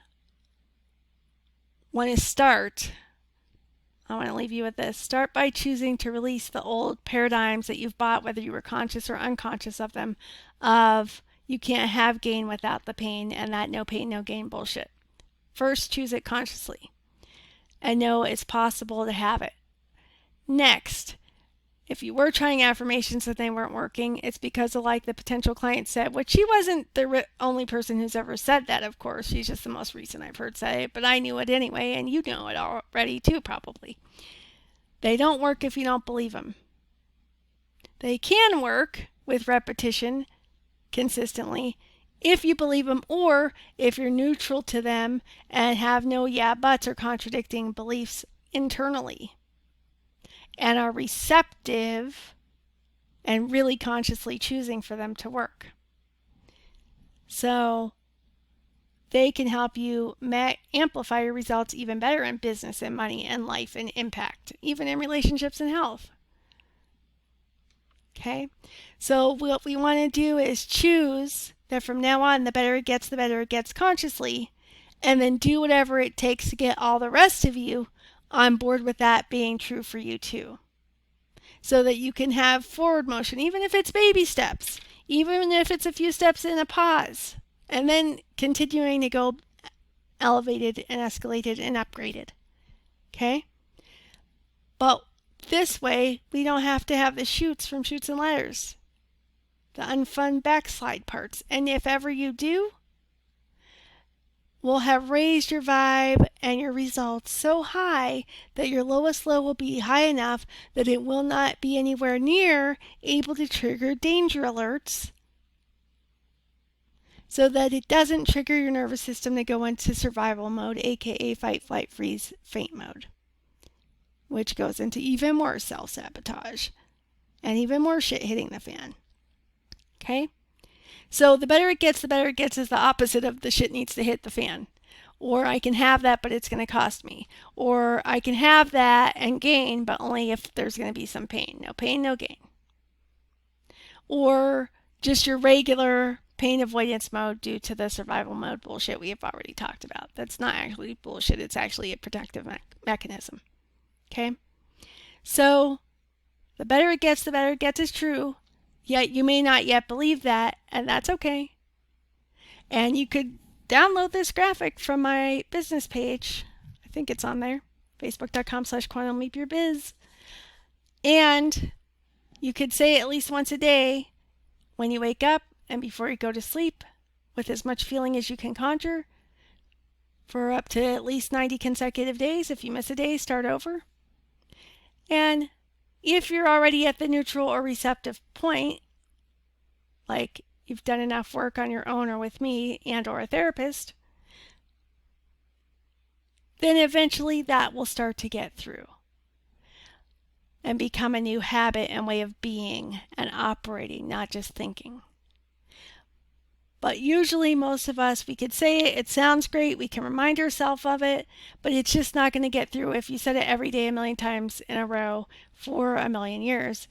want to start, I want to leave you with this, start by choosing to release the old paradigms that you've bought, whether you were conscious or unconscious of them, of you can't have gain without the pain and that no pain, no gain bullshit. First, choose it consciously and know it's possible to have it. Next, if you were trying affirmations and they weren't working, it's because of, like the potential client said, which she wasn't the only person who's ever said that, of course. She's just the most recent I've heard say it, but I knew it anyway, and you know it already too, probably. They don't work if you don't believe them. They can work with repetition consistently if you believe them, or if you're neutral to them and have no yeah buts or contradicting beliefs internally and are receptive and really consciously choosing for them to work. So they can help you amplify your results even better in business and money and life and impact, even in relationships and health. Okay, so what we want to do is choose that from now on, the better it gets consciously, and then do whatever it takes to get all the rest of you on board with that being true for you too. So that you can have forward motion, even if it's baby steps, even if it's a few steps in a pause, and then continuing to go elevated and escalated and upgraded. Okay? But this way, we don't have to have the chutes from Chutes and Ladders, the unfun backslide parts. And if ever you do, we'll have raised your vibe and your results so high that your lowest low will be high enough that it will not be anywhere near able to trigger danger alerts, so that it doesn't trigger your nervous system to go into survival mode, aka fight, flight, freeze, faint mode, which goes into even more self-sabotage and even more shit hitting the fan. Okay? So the better it gets is the opposite of the shit needs to hit the fan. Or I can have that, but it's going to cost me. Or I can have that and gain, but only if there's going to be some pain. No pain, no gain. Or just your regular pain avoidance mode due to the survival mode bullshit we have already talked about. That's not actually bullshit. It's actually a protective mechanism. Okay? So the better it gets is true. Yet you may not yet believe that, and that's okay. And you could download this graphic from my business page. I think it's on there. Facebook.com/QuantumLeapYourBiz. And you could say it at least once a day when you wake up and before you go to sleep, with as much feeling as you can conjure, for up to at least 90 consecutive days. If you miss a day, start over. And if you're already at the neutral or receptive point, like you've done enough work on your own or with me and or a therapist, then eventually that will start to get through. and become a new habit and way of being and operating, not just thinking. But usually, most of us, we could say it, it sounds great, we can remind ourselves of it, but it's just not going to get through if you said it every day a million times in a row for a million years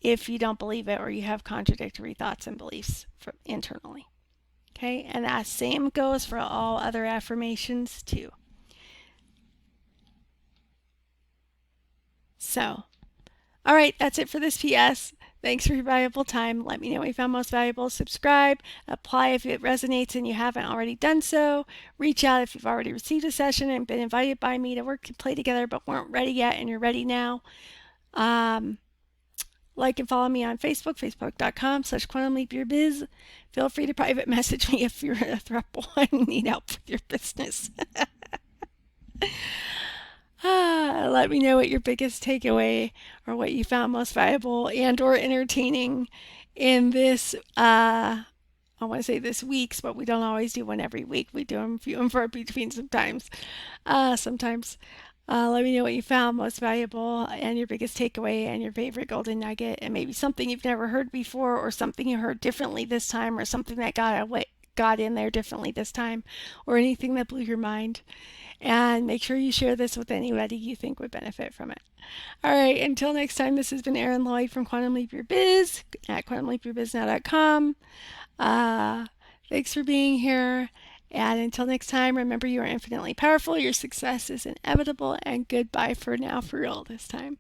if you don't believe it or you have contradictory thoughts and beliefs internally. Okay, and that same goes for all other affirmations too. So, all right, that's it for this PS. Thanks for your valuable time. Let me know what you found most valuable. Subscribe, apply if it resonates and you haven't already done so. Reach out if you've already received a session and been invited by me to work and play together but weren't ready yet and you're ready now. Like and follow me on Facebook, facebook.com/quantumleapyourbiz. Feel free to private message me if you're a throuple and need help with your business. Let me know what your biggest takeaway or what you found most valuable and or entertaining in this I want to say this week's, but we don't always do one every week. We do them few and far between sometimes. Let me know what you found most valuable and your biggest takeaway and your favorite golden nugget, and maybe something you've never heard before or something you heard differently this time or something that got in there differently this time or anything that blew your mind. And make sure you share this with anybody you think would benefit from it. All right, until next time, this has been Erin Lloyd from Quantum Leap Your Biz at quantumleapyourbiznow.com. Thanks for being here. And until next time, remember you are infinitely powerful, your success is inevitable, and goodbye for now for real this time.